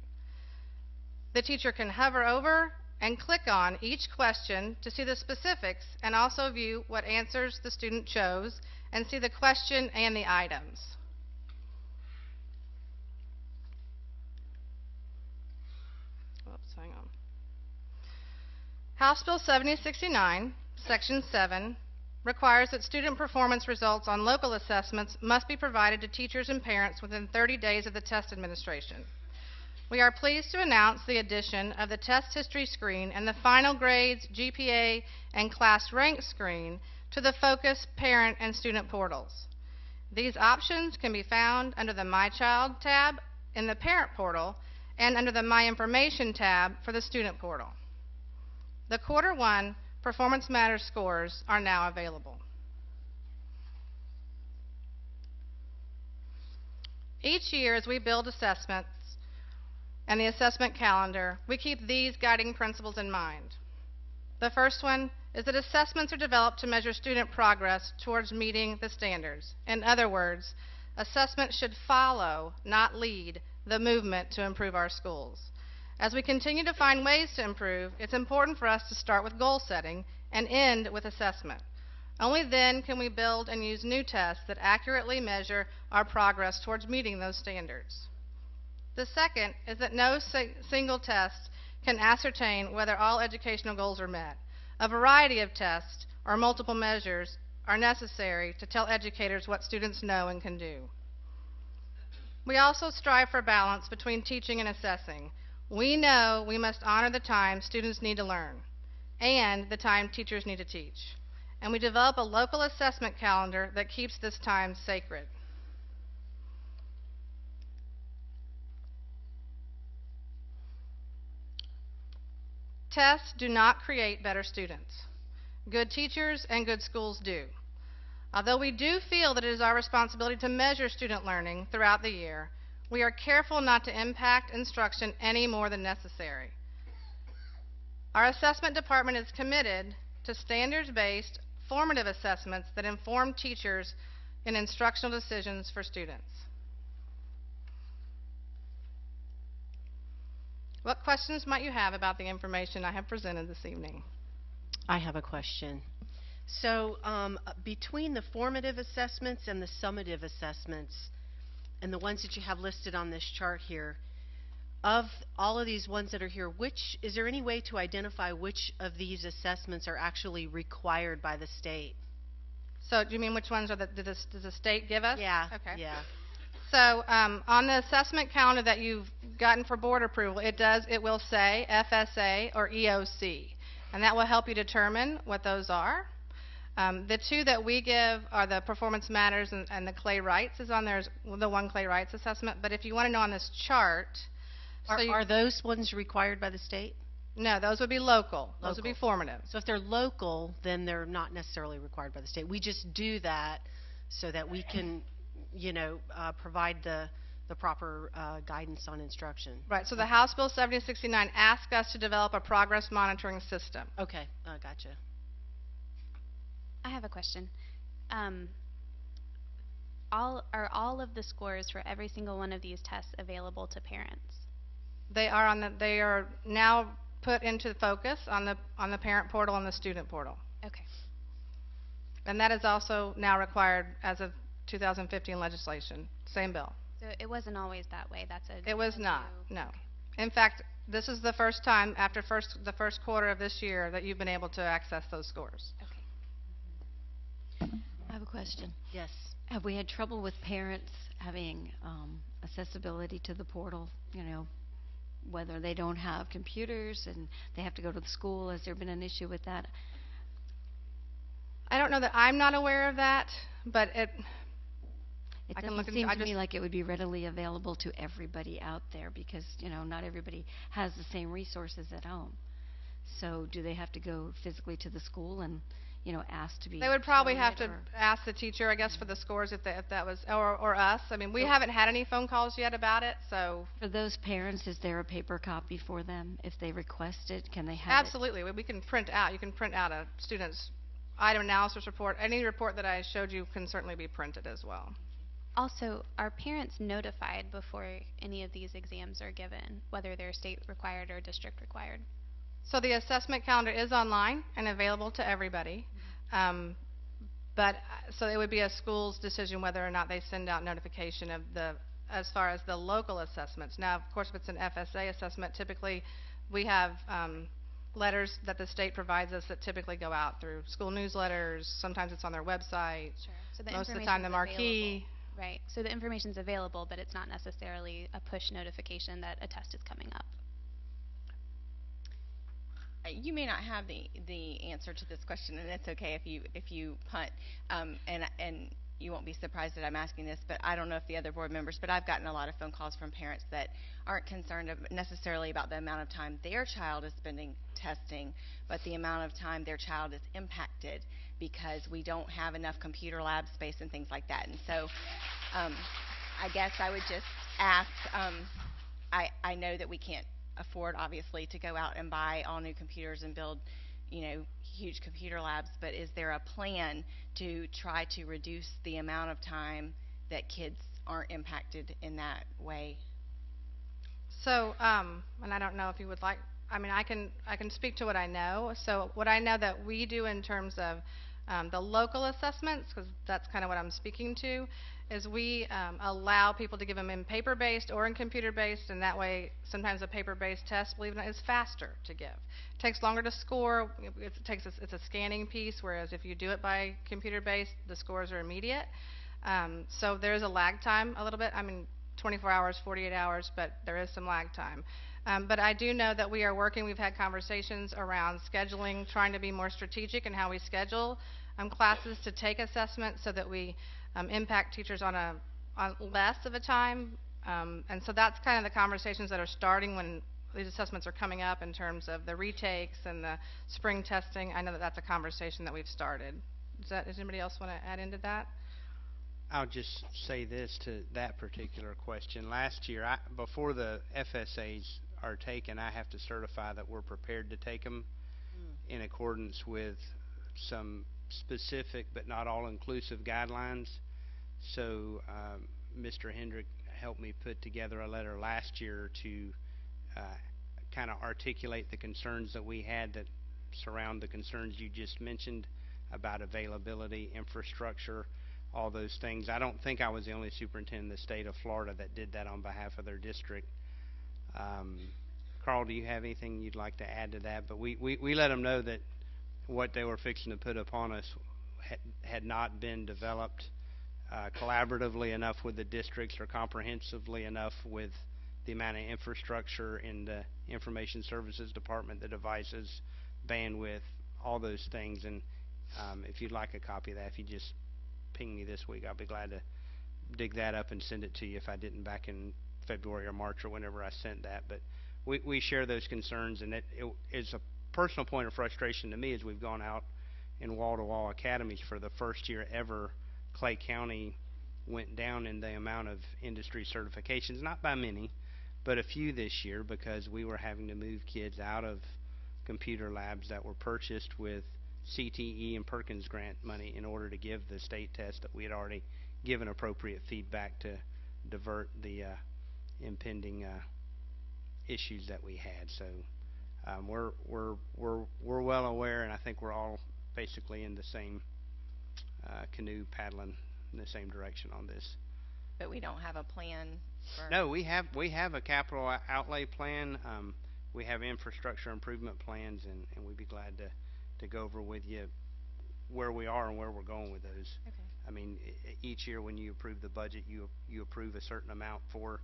The teacher can hover over and click on each question to see the specifics and also view what answers the student chose and see the question and the items. Oops, hang on. House Bill 7069, Section 7, requires that student performance results on local assessments must be provided to teachers and parents within 30 days of the test administration. We are pleased to announce the addition of the test history screen and the final grades, GPA, and class rank screen to the Focus parent and student portals. These options can be found under the My Child tab in the parent portal and under the My Information tab for the student portal. The Quarter 1 Performance Matters scores are now available. Each year as we build assessments and the assessment calendar, we keep these guiding principles in mind. The first one is that assessments are developed to measure student progress towards meeting the standards. In other words, assessment should follow, not lead, the movement to improve our schools. As we continue to find ways to improve, it's important for us to start with goal setting and end with assessment. Only then can we build and use new tests that accurately measure our progress towards meeting those standards. The second is that no single test can ascertain whether all educational goals are met. A variety of tests or multiple measures are necessary to tell educators what students know and can do. We also strive for balance between teaching and assessing. We know we must honor the time students need to learn and the time teachers need to teach. And we develop a local assessment calendar that keeps this time sacred. Tests do not create better students. Good teachers and good schools do. Although we do feel that it is our responsibility to measure student learning throughout the year, we are careful not to impact instruction any more than necessary. Our assessment department is committed to standards-based, formative assessments that inform teachers in instructional decisions for students. What questions might you have about the information I have presented this evening? I have a question. So between the formative assessments and the summative assessments and the ones that you have listed on this chart here, of all of these ones that are here, is there any way to identify which of these assessments are actually required by the state? So do you mean which ones does the state give us? Yeah. Okay. Yeah. So on the assessment calendar that you've gotten for board approval, it will say FSA or EOC, and that will help you determine what those are. The two that we give are the Performance Matters and the Clay Wrights is on there, the one Clay Wrights assessment. But if you want to know on this chart, are those ones required by the state? No, those would be local. Those would be formative. So if they're local, then they're not necessarily required by the state. We just do that so that we can, provide the the proper guidance on instruction. Right, so the House Bill 7069 asked us to develop a progress monitoring system. Okay, gotcha. I have a question. Are all of the scores for every single one of these tests available to parents? They are now put into focus on the parent portal and the student portal. Okay. And that is also now required as of 2015 legislation, same bill. So it wasn't always that way. It was not, no. In fact, this is the first time after the first quarter of this year that you've been able to access those scores. I have a question. Yes. Have we had trouble with parents having accessibility to the portal, whether they don't have computers and they have to go to the school? Has there been an issue with that? I don't know that I'm not aware of that, but It I can doesn't look seem into, to me like it would be readily available to everybody out there because, not everybody has the same resources at home. So do they have to go physically to the school and, ask to be they would probably shown have it, to or- ask the teacher, I guess, for the scores if that was, or us. I mean, we haven't had any phone calls yet about it, so. For those parents, is there a paper copy for them? If they request it, can they have Absolutely, we can print out, you can print out a student's item analysis report. Any report that I showed you can certainly be printed as well. Also, are parents notified before any of these exams are given, whether they're state required or district required? So the assessment calendar is online and available to everybody. So it would be a school's decision whether or not they send out notification of as far as the local assessments. Now, of course, if it's an FSA assessment, typically we have letters that the state provides us that typically go out through school newsletters. Sometimes it's on their website. Sure. So Most of the time, the marquee. Right. So the information's available, but it's not necessarily a push notification that a test is coming up. You may not have the answer to this question, and it's okay if you punt. And you won't be surprised that I'm asking this, but I don't know if the other board members, but I've gotten a lot of phone calls from parents that aren't concerned necessarily about the amount of time their child is spending testing, but the amount of time their child is impacted because we don't have enough computer lab space and things like that. And so I guess I would just ask, I know that we can't afford, obviously, to go out and buy all new computers and build, huge computer labs, but is there a plan to try to reduce the amount of time that kids aren't impacted in that way? So, and I don't know if you would like, I mean, I can speak to what I know. So what I know that we do in terms of the local assessments, because that's kind of what I'm speaking to, is we allow people to give them in paper-based or in computer-based, and that way sometimes a paper-based test, believe it or not, is faster to give. It takes longer to score. It's a scanning piece, whereas if you do it by computer-based, the scores are immediate. So there is a lag time a little bit. I mean, 24 hours, 48 hours, but there is some lag time. But I do know that we are working. We've had conversations around scheduling, trying to be more strategic in how we schedule classes to take assessment so that we impact teachers on less of a time. And so that's kind of the conversations that are starting when these assessments are coming up in terms of the retakes and the spring testing. I know that that's a conversation that we've started. Does anybody else want to add into that? I'll just say this to that particular question. Last year, before the FSAs are taken, I have to certify that we're prepared to take them in accordance with some specific but not all-inclusive guidelines. So Mr. Hendrick helped me put together a letter last year to kind of articulate the concerns that we had that surround the concerns you just mentioned about availability, infrastructure, all those things. I don't think I was the only superintendent in the state of Florida that did that on behalf of their district. Carl, do you have anything you'd like to add to that? But we let them know that what they were fixing to put upon us had not been developed collaboratively enough with the districts or comprehensively enough with the amount of infrastructure in the Information Services Department, the devices, bandwidth, all those things. And if you'd like a copy of that, if you just ping me this week, I'll be glad to dig that up and send it to you if I didn't back in February or March or whenever I sent that. But we share those concerns, and it is a personal point of frustration to me as we've gone out in wall-to-wall academies for the first year ever. Clay County went down in the amount of industry certifications, not by many, but a few this year, because we were having to move kids out of computer labs that were purchased with CTE and Perkins grant money in order to give the state test that we had already given appropriate feedback to divert the impending issues that we had. So we're well aware, and I think we're all basically in the same canoe paddling in the same direction on this. But we don't have a plan for... No, we have a capital outlay plan. We have infrastructure improvement plans, and we'd be glad to go over with you where we are and where we're going with those. Okay. I mean, each year when you approve the budget, you approve a certain amount for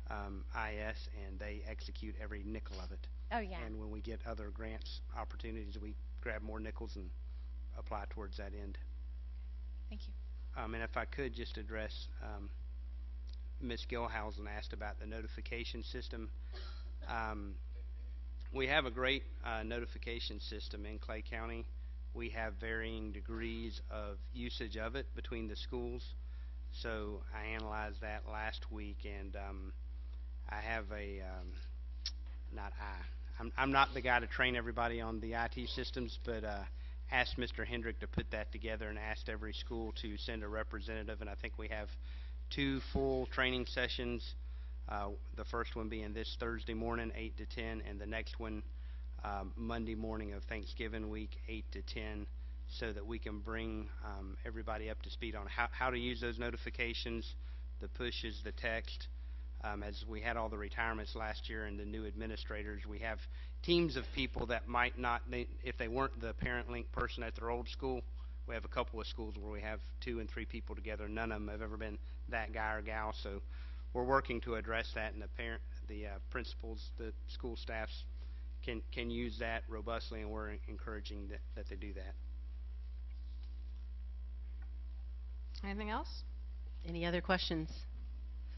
IS, and they execute every nickel of it. Oh, yeah. And when we get other grants opportunities, we grab more nickels and apply towards that end. Thank you. And if I could just address, Ms. Gilhousen asked about the notification system. We have a great notification system in Clay County. We have varying degrees of usage of it between the schools. So I analyzed that last week, and I have I'm not the guy to train everybody on the IT systems, but asked Mr. Hendrick to put that together and asked every school to send a representative, and I think we have 2 full training sessions. The first one being this Thursday morning, 8 to 10, and the next one Monday morning of Thanksgiving week, 8 to 10, so that we can bring everybody up to speed on how to use those notifications, the pushes, the text. As we had all the retirements last year and the new administrators, we have teams of people that might not, if they weren't the parent link person at their old school, we have a couple of schools where we have 2 and 3 people together. None of them have ever been that guy or gal, so we're working to address that, and the principals, the school staffs can use that robustly, and we're encouraging that they do that. Anything else? Any other questions?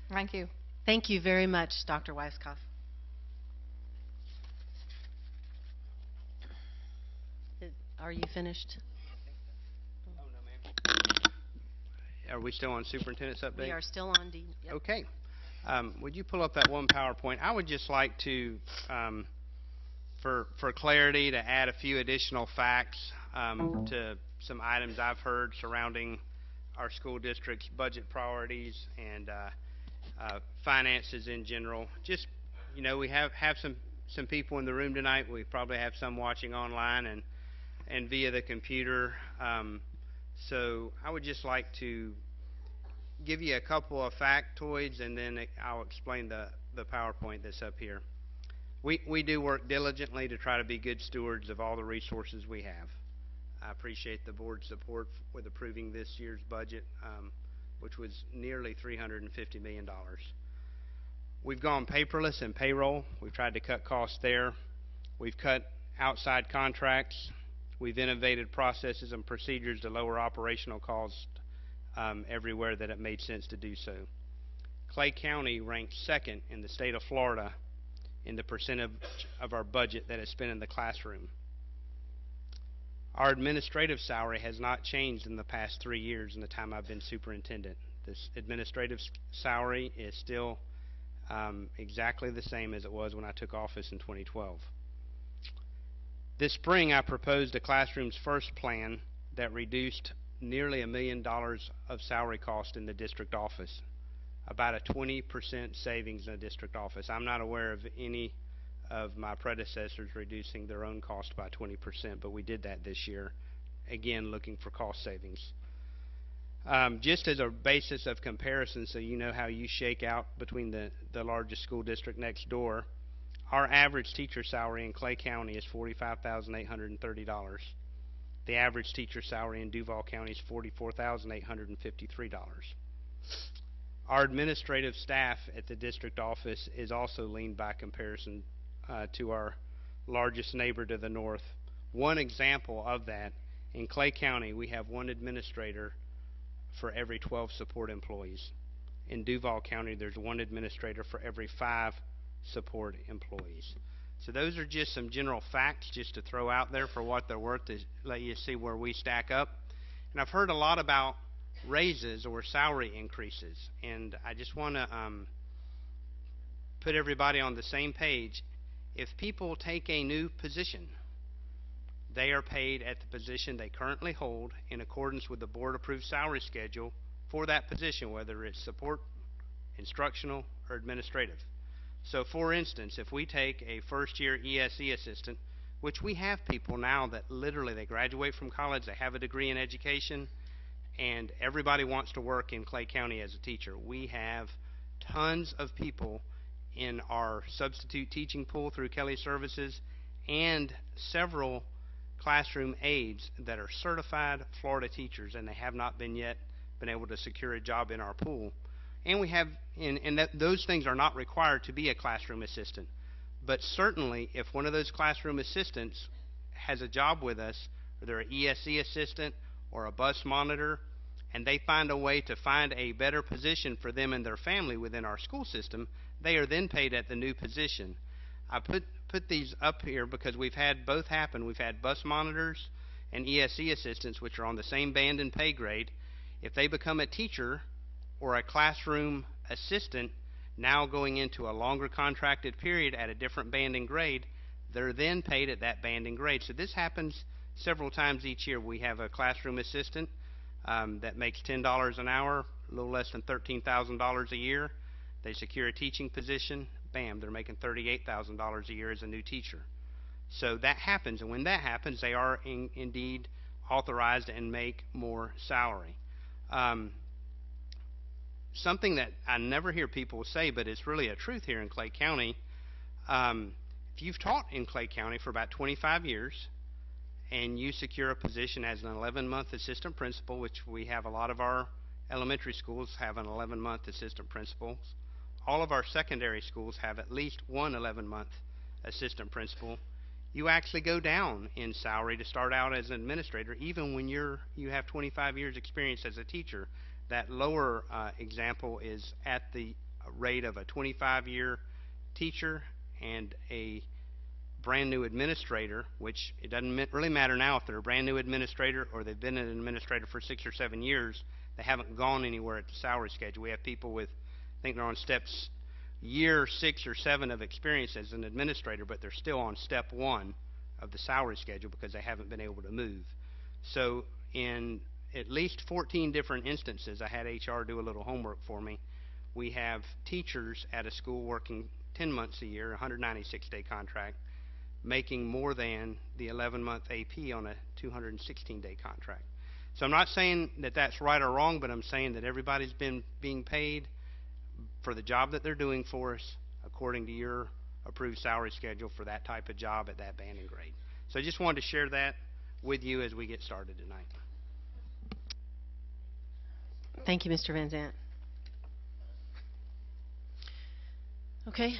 Thank you. Thank you very much, Dr. Weiskopf. Are you finished? Are we still on superintendent's update? We are still on D. Yep. Okay. Would you pull up that one PowerPoint? I would just like to, for clarity, to add a few additional facts to some items I've heard surrounding our school district's budget priorities and finances in general. Just, we have some people in the room tonight. We probably have some watching online and via the computer. So I would just like to give you a couple of factoids, and then I'll explain the PowerPoint that's up here. We do work diligently to try to be good stewards of all the resources we have. I appreciate the board's support with approving this year's budget, which was nearly $350 million. We've gone paperless in payroll. We've tried to cut costs there. We've cut outside contracts. We've innovated processes and procedures to lower operational costs everywhere that it made sense to do so. Clay County ranked 2nd in the state of Florida in the percentage of our budget that is spent in the classroom. Our administrative salary has not changed in the past 3 years in the time I've been superintendent. This administrative salary is still exactly the same as it was when I took office in 2012. This spring, I proposed a Classrooms First plan that reduced nearly $1 million of salary cost in the district office, about a 20% savings in the district office. I'm not aware of any of my predecessors reducing their own cost by 20%, but we did that this year, again looking for cost savings. Just as a basis of comparison, so you know how you shake out between the largest school district next door, our average teacher salary in Clay County is $45,830. The average teacher salary in Duval County is $44,853. Our administrative staff at the district office is also lean by comparison to our largest neighbor to the north. One example of that, in Clay County, we have 1 administrator for every 12 support employees. In Duval County, there's 1 administrator for every 5 support employees. So those are just some general facts just to throw out there for what they're worth, to let you see where we stack up. And I've heard a lot about raises or salary increases. And I just want to put everybody on the same page. If people take a new position, they are paid at the position they currently hold in accordance with the board-approved salary schedule for that position, whether it's support, instructional, or administrative. So, for instance, if we take a first-year ESE assistant, which we have people now that literally they graduate from college, they have a degree in education, and everybody wants to work in Clay County as a teacher. We have tons of people in our substitute teaching pool through Kelly Services and several classroom aides that are certified Florida teachers, and they have not been yet been able to secure a job in our pool. And we have, those things are not required to be a classroom assistant. But certainly, if one of those classroom assistants has a job with us, or they're an ESE assistant or a bus monitor, and they find a way to find a better position for them and their family within our school system, they are then paid at the new position. I put these up here because we've had both happen. We've had bus monitors and ESE assistants, which are on the same band and pay grade. If they become a teacher or a classroom assistant, now going into a longer contracted period at a different band and grade, they're then paid at that band and grade. So this happens several times each year. We have a classroom assistant that makes $10 an hour, a little less than $13,000 a year. They secure a teaching position, bam, they're making $38,000 a year as a new teacher. So that happens, and when that happens, they are indeed authorized and make more salary. Something that I never hear people say, but it's really a truth here in Clay County, if you've taught in Clay County for about 25 years and you secure a position as an 11-month assistant principal, which we have a lot of our elementary schools have an 11-month assistant principal. All of our secondary schools have at least one 11-month assistant principal. You actually go down in salary to start out as an administrator, even when you have 25 years experience as a teacher. That lower example is at the rate of a 25-year teacher and a brand new administrator, which it doesn't really matter now if they're a brand new administrator or they've been an administrator for 6 or 7 years. They haven't gone anywhere at the salary schedule. We have people with, I think they're on steps year 6 or 7 of experience as an administrator, but they're still on step 1 of the salary schedule because they haven't been able to move. So in at least 14 different instances, I had HR do a little homework for me. We have teachers at a school working 10 months a year, 196-day contract, making more than the 11-month AP on a 216-day contract. So I'm not saying that that's right or wrong, but I'm saying that everybody's been being paid for the job that they're doing for us according to your approved salary schedule for that type of job at that band and grade. So I just wanted to share that with you as we get started tonight. Thank you, Mr. Van Zant. Okay,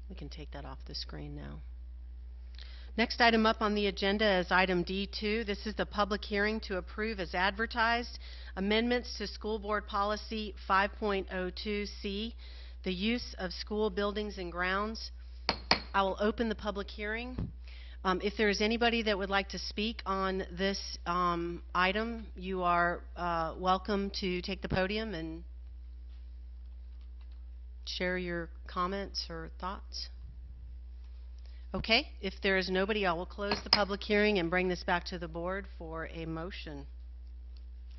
we can take that off the screen now. Next item up on the agenda is item D2. This is the public hearing to approve as advertised amendments to School Board Policy 5.02C, the use of school buildings and grounds. I will open the public hearing. If there is anybody that would like to speak on this item, you are welcome to take the podium and share your comments or thoughts. Okay, if there is nobody, I will close the public hearing and bring this back to the board for a motion.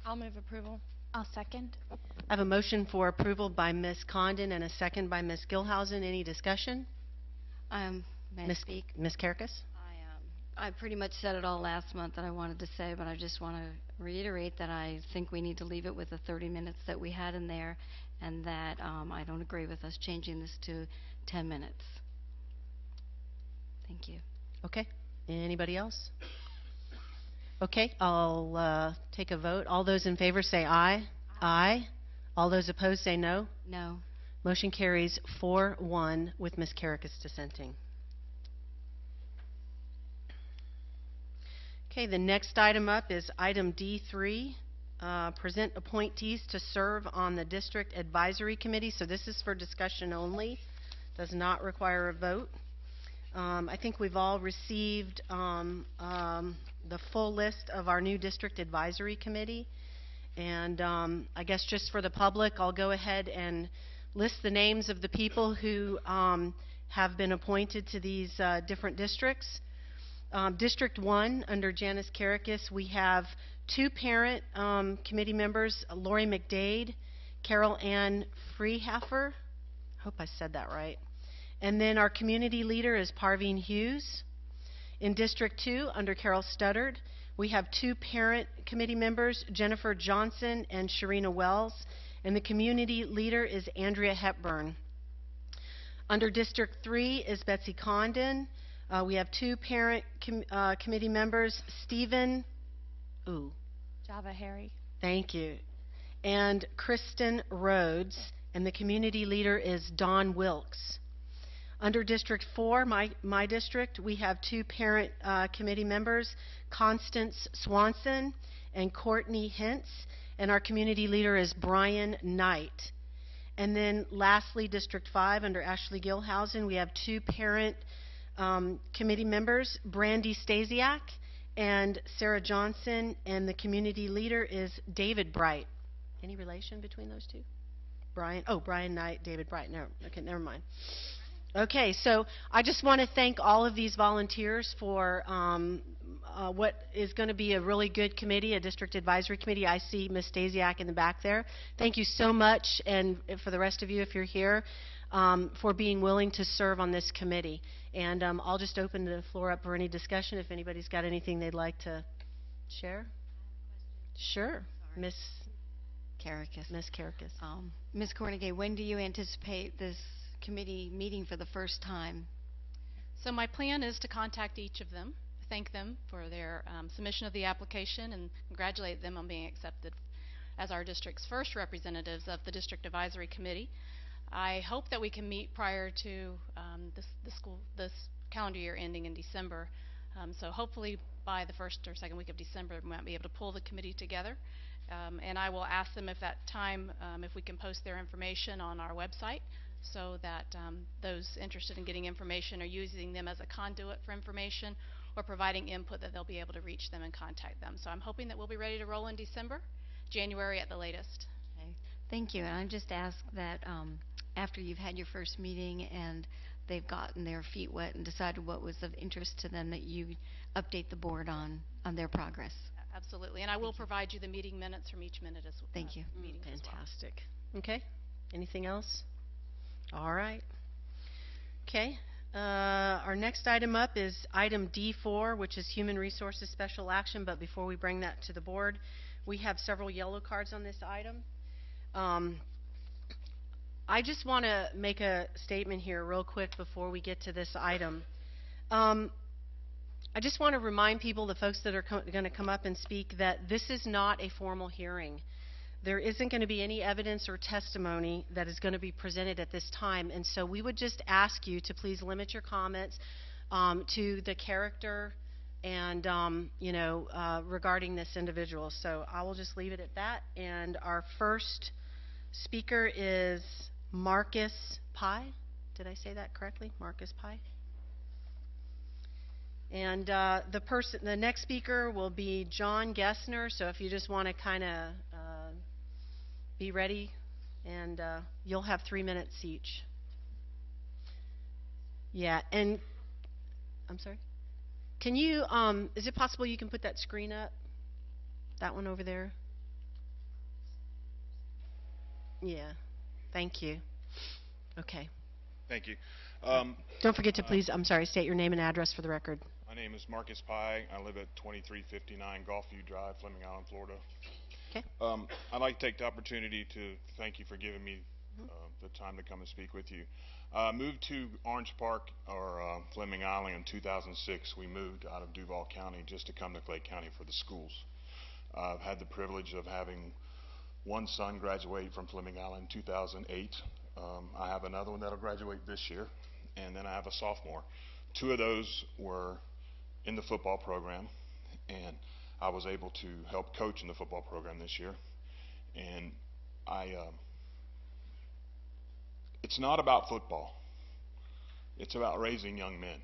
I'll move approval. I'll second. I have a motion for approval by Ms. Condon and a second by Ms. Gilhousen. Any discussion? May I speak? Ms. Karakis? I pretty much said it all last month that I wanted to say, but I just want to reiterate that I think we need to leave it with the 30 minutes that we had in there, and that I don't agree with us changing this to 10 minutes. Thank you. Okay. Anybody else? Okay, I'll take a vote. All those in favor say aye. Aye. All those opposed say no. No. Motion carries 4-1 with Ms. Karakis dissenting. Okay, the next item up is item D3, present appointees to serve on the District Advisory Committee. So this is for discussion only, does not require a vote. I think we've all received the full list of our new District Advisory Committee, And I guess just for the public, I'll go ahead and list the names of the people who have been appointed to these different districts. District 1, under Janice Karakis, we have 2 parent committee members, Lori McDade, Carol Ann Freehafer. I hope I said that right. And then our community leader is Parveen Hughes. In District 2, under Carol Studdard, we have 2 parent committee members, Jennifer Johnson and Sharina Wells. And the community leader is Andrea Hepburn. Under District 3 is Betsy Condon. We have 2 parent committee members, Stephen Java Harry. Thank you. And Kristen Rhodes, and the community leader is Dawn Wilkes. Under District 4, my district, we have 2 parent committee members, Constance Swanson and Courtney Hintz, and our community leader is Brian Knight. And then lastly, District 5, under Ashley Gilhousen, we have 2 parent committee members, Brandy Stasiak and Sarah Johnson, and the community leader is David Bright. Any relation between those two? Brian Knight, David Bright. No, okay, never mind. Okay, so I just want to thank all of these volunteers for what is going to be a really good committee, a district advisory committee. I see Ms. Stasiak in the back there. Thank you so much, and for the rest of you, if you're here, for being willing to serve on this committee. And I'll just open the floor up for any discussion if anybody's got anything they'd like to share. Sure, Ms. Karakis. Ms. Karakis. Ms. Cornegay, when do you anticipate this committee meeting for the first time? So my plan is to contact each of them, thank them for their submission of the application, and congratulate them on being accepted as our district's first representatives of the District Advisory Committee. I hope that we can meet prior to this calendar year ending in December. So hopefully by the first or second week of December, we might be able to pull the committee together. And I will ask them if that time, if we can post their information on our website, so that those interested in getting information or using them as a conduit for information or providing input, that they'll be able to reach them and contact them. So I'm hoping that we'll be ready to roll in December, January at the latest. Okay. Thank you. And I just ask that after you've had your first meeting and they've gotten their feet wet and decided what was of interest to them, that you update the board on their progress. Absolutely. And I will provide you the meeting minutes from each minute as well. Thank you. Fantastic. Okay. Anything else? All right. Okay. Our next item up is item D4, which is Human Resources Special Action. But before we bring that to the board, we have several yellow cards on this item. I just want to make a statement here real quick before we get to this item. I just want to remind people, the folks that are going to come up and speak, that this is not a formal hearing. There isn't going to be any evidence or testimony that is going to be presented at this time, and so we would just ask you to please limit your comments to the character and regarding this individual. So I will just leave it at that. And our first speaker is Marcus Pye. Did I say that correctly? Marcus Pye. And the next speaker will be John Gessner. So if you just want to kind of be ready, and you'll have 3 minutes each. Yeah, and I'm sorry. Can you? Is it possible you can put that screen up? That one over there. Yeah. Thank you. Okay. Thank you. Don't forget to please, I'm sorry, state your name and address for the record. My name is Marcus Pye. I live at 2359 Gulfview Drive, Fleming Island, Florida. Okay. I'd like to take the opportunity to thank you for giving me the time to come and speak with you. Moved to Orange Park, or Fleming Island, in 2006. We moved out of Duval County just to come to Clay County for the schools. I've had the privilege of having one son graduate from Fleming Island in 2008. I have another one that'll graduate this year, and then I have a sophomore. 2 of those were in the football program, and I was able to help coach in the football program this year. And it's not about football. It's about raising young men.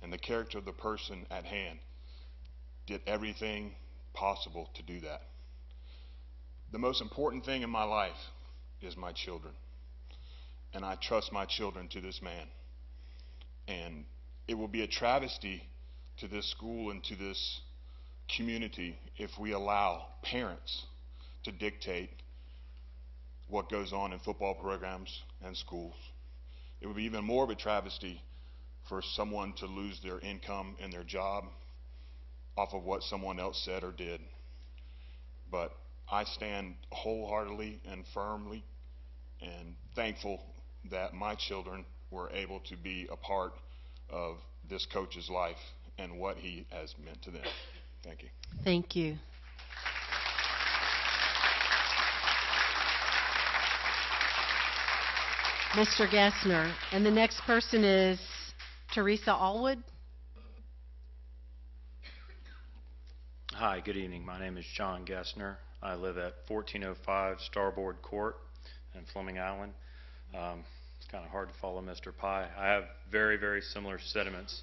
And the character of the person at hand did everything possible to do that. The most important thing in my life is my children. And I trust my children to this man. And it will be a travesty to this school and to this community if we allow parents to dictate what goes on in football programs and schools. It would be even more of a travesty for someone to lose their income and their job off of what someone else said or did. But I stand wholeheartedly and firmly and thankful that my children were able to be a part of this coach's life and what he has meant to them. Thank you. Thank you. Mr. Gessner. And the next person is Teresa Allwood. Hi, good evening. My name is John Gessner. I live at 1405 Starboard Court in Fleming Island. It's kind of hard to follow Mr. Pye. I have very, very similar sentiments.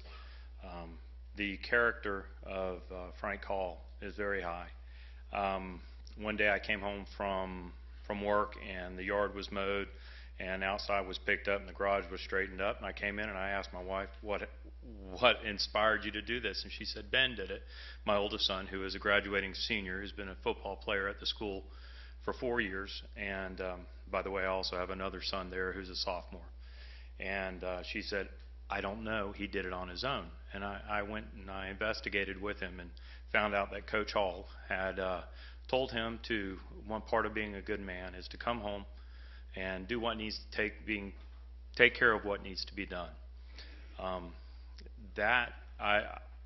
The character of Frank Hall is very high. One day I came home from work and the yard was mowed and outside was picked up and the garage was straightened up, and I came in and I asked my wife what inspired you to do this, and she said Ben did it. My oldest son, who is a graduating senior, who's been a football player at the school for 4 years, and by the way, I also have another son there who's a sophomore. And she said, I don't know, he did it on his own. And I went and I investigated with him and found out that Coach Hall had told him to, one part of being a good man is to come home and do what needs to take care of what needs to be done.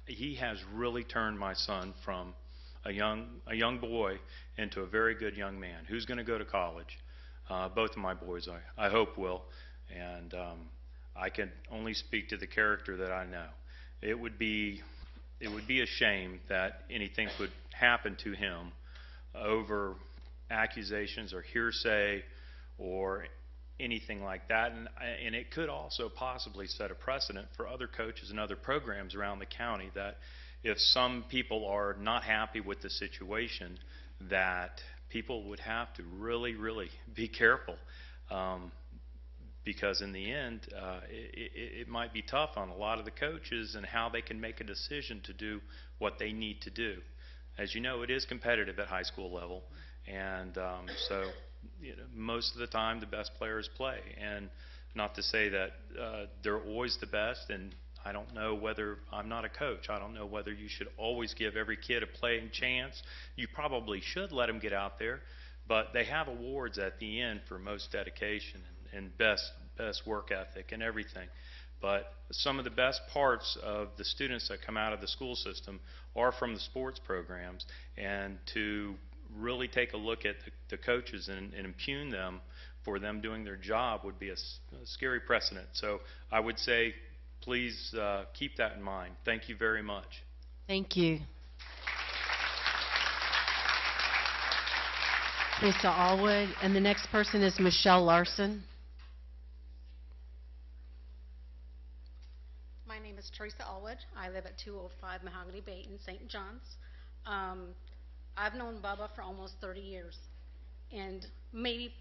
He has really turned my son from a young boy into a very good young man who's going to go to college. Both of my boys, I hope, will. And I can only speak to the character that I know. It would be a shame that anything could happen to him over accusations or hearsay or anything like that, and it could also possibly set a precedent for other coaches and other programs around the county that if some people are not happy with the situation, that people would have to really, really be careful, because in the end, it might be tough on a lot of the coaches and how they can make a decision to do what they need to do. As you know, it is competitive at high school level, and so most of the time the best players play. And not to say that they're always the best, and I don't know whether, I'm not a coach, I don't know whether you should always give every kid a playing chance. You probably should let them get out there, but they have awards at the end for most dedication and best work ethic and everything. But some of the best parts of the students that come out of the school system are from the sports programs, and to really take a look at the coaches and impugn them for them doing their job would be a scary precedent. So I would say please keep that in mind. Thank you very much. Thank you. Teresa Allwood. And the next person is Michelle Larson. My name is Teresa Allwood. I live at 205 Mahogany Bay in St. John's. I've known Bubba for almost 30 years, and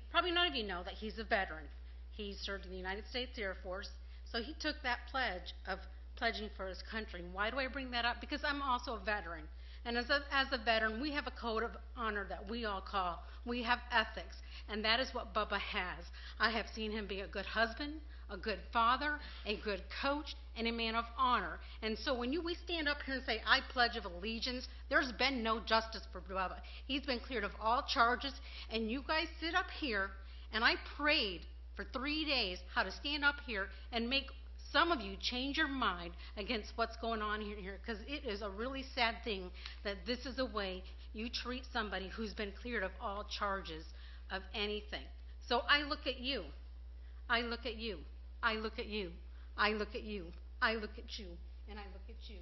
probably none of you know that he's a veteran. He served in the United States Air Force, so he took that pledge of pledging for his country. And why do I bring that up? Because I'm also a veteran, and as a veteran, we have a code of honor that we all call, we have ethics, and that is what Bubba has. I have seen him be a good husband, a good father, a good coach, and a man of honor. And so when we stand up here and say, I pledge of allegiance, there's been no justice for Bubba. He's been cleared of all charges, and you guys sit up here, and I prayed for 3 days how to stand up here and make some of you change your mind against what's going on here, because it is a really sad thing that this is a way you treat somebody who's been cleared of all charges of anything. So I look at you. I look at you. I look at you. I look at you. I look at you. And I look at you.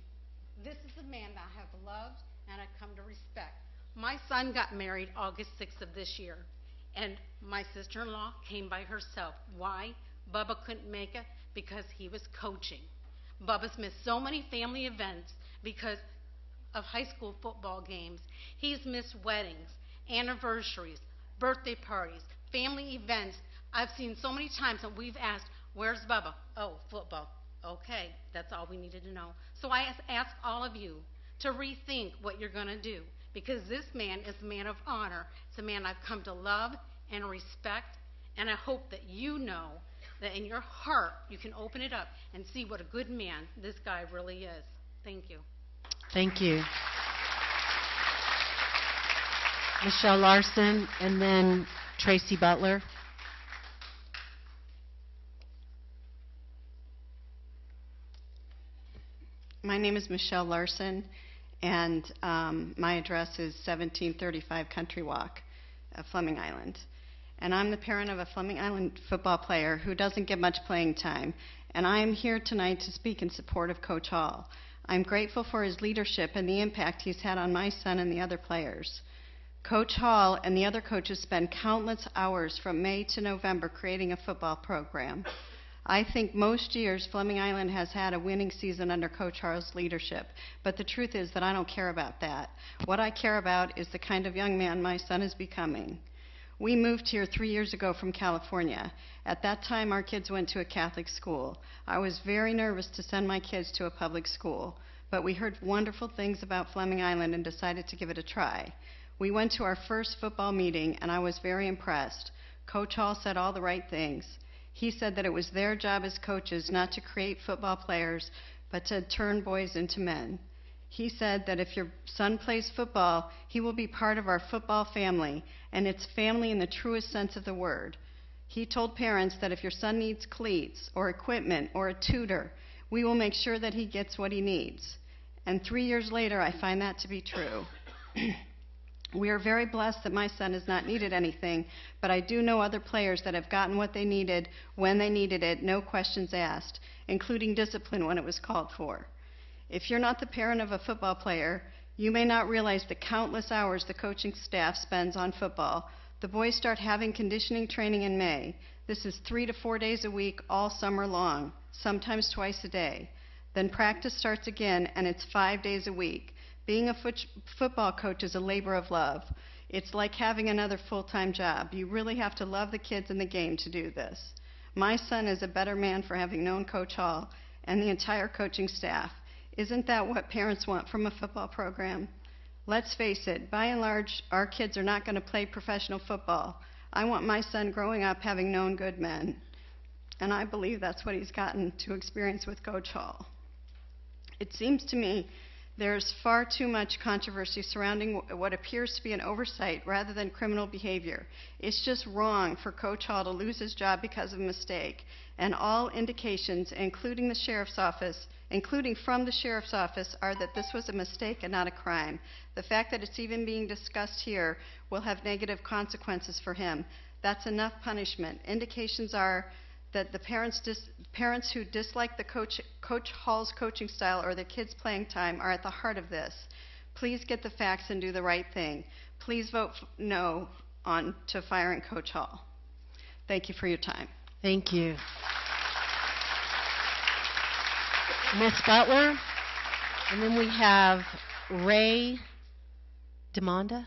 This is a man that I have loved and I've come to respect. My son got married August 6th of this year, and my sister-in-law came by herself. Why? Bubba couldn't make it because he was coaching. Bubba's missed so many family events because of high school football games. He's missed weddings, anniversaries, birthday parties, family events. I've seen so many times that we've asked, where's Bubba? Oh, football. Okay, that's all we needed to know. So I ask all of you to rethink what you're going to do, because this man is a man of honor. It's a man I've come to love and respect, and I hope that you know that in your heart you can open it up and see what a good man this guy really is. Thank you. Thank you. Michelle Larson, and then Tracy Butler. My name is Michelle Larson, and my address is 1735 Country Walk, Fleming Island. And I'm the parent of a Fleming Island football player who doesn't get much playing time. And I'm here tonight to speak in support of Coach Hall. I'm grateful for his leadership and the impact he's had on my son and the other players. Coach Hall and the other coaches spend countless hours from May to November creating a football program. I think most years Fleming Island has had a winning season under Coach Hall's leadership, but the truth is that I don't care about that. What I care about is the kind of young man my son is becoming. We moved here 3 years ago from California. At that time, our kids went to a Catholic school. I was very nervous to send my kids to a public school, but we heard wonderful things about Fleming Island and decided to give it a try. We went to our first football meeting, and I was very impressed. Coach Hall said all the right things. He said that it was their job as coaches not to create football players, but to turn boys into men. He said that if your son plays football, he will be part of our football family, and it's family in the truest sense of the word. He told parents that if your son needs cleats or equipment or a tutor, we will make sure that he gets what he needs. And 3 years later, I find that to be true. We are very blessed that my son has not needed anything, but I do know other players that have gotten what they needed when they needed it, no questions asked, including discipline when it was called for. If you're not the parent of a football player, you may not realize the countless hours the coaching staff spends on football. The boys start having conditioning training in May. This is 3 to 4 days a week all summer long, sometimes twice a day. Then practice starts again, and it's 5 days a week. Being a football coach is a labor of love. It's like having another full-time job. You really have to love the kids in the game to do this. My son is a better man for having known Coach Hall and the entire coaching staff. Isn't that what parents want from a football program? Let's face it, by and large, our kids are not going to play professional football. I want my son growing up having known good men. And I believe that's what he's gotten to experience with Coach Hall. It seems to me there's far too much controversy surrounding what appears to be an oversight rather than criminal behavior. It's just wrong for Coach Hall to lose his job because of a mistake. And all indications, including from the sheriff's office, are that this was a mistake and not a crime. The fact that it's even being discussed here will have negative consequences for him. That's enough punishment. Indications are that the parents who dislike the Coach Hall's coaching style or their kids' playing time are at the heart of this. Please get the facts and do the right thing. Please vote no to firing Coach Hall. Thank you for your time. Thank you. Ms. Butler, and then we have Ray Demanda?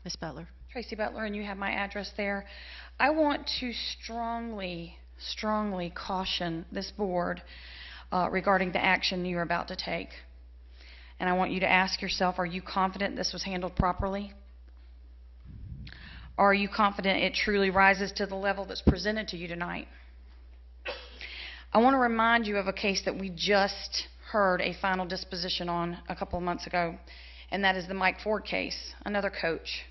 Ms. Butler. Tracy Butler, and you have my address there. I want to strongly caution this board regarding the action you're about to take. And I want you to ask yourself, are you confident this was handled properly? Or are you confident it truly rises to the level that's presented to you tonight? I want to remind you of a case that we just heard a final disposition on a couple of months ago, and that is the Mike Ford case, another coach.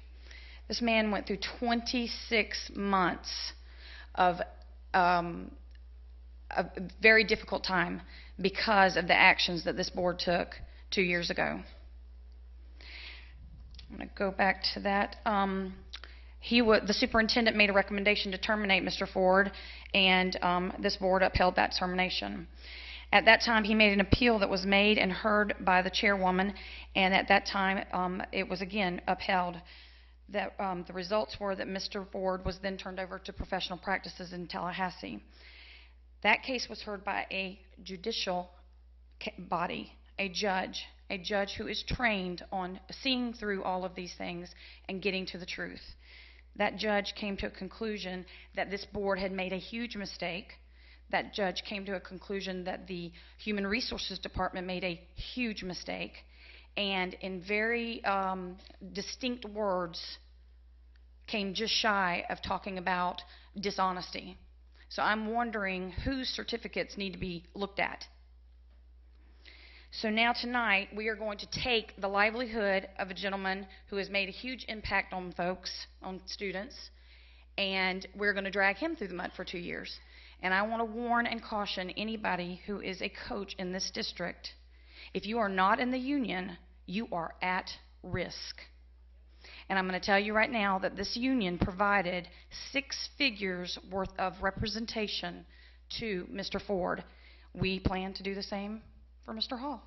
This man went through 26 months of a very difficult time because of the actions that this board took 2 years ago. I'm going to go back to that. The superintendent made a recommendation to terminate Mr. Ford, and this board upheld that termination. At that time, he made an appeal that was made and heard by the chairwoman, and at that time, it was again upheld. That the results were that Mr. Ford was then turned over to professional practices in Tallahassee. That case was heard by a judicial body, a judge, a judge who is trained on seeing through all of these things and getting to the truth. That judge came to a conclusion that this board had made a huge mistake. That judge came to a conclusion that the Human Resources Department made a huge mistake, and in very distinct words came just shy of talking about dishonesty. So I'm wondering whose certificates need to be looked at. So now tonight we are going to take the livelihood of a gentleman who has made a huge impact on folks, on students, and we're going to drag him through the mud for 2 years. And I want to warn and caution anybody who is a coach in this district, if you are not in the union, you are at risk. And I'm going to tell you right now that this union provided 6 figures worth of representation to Mr. Ford. We plan to do the same for Mr. Hall.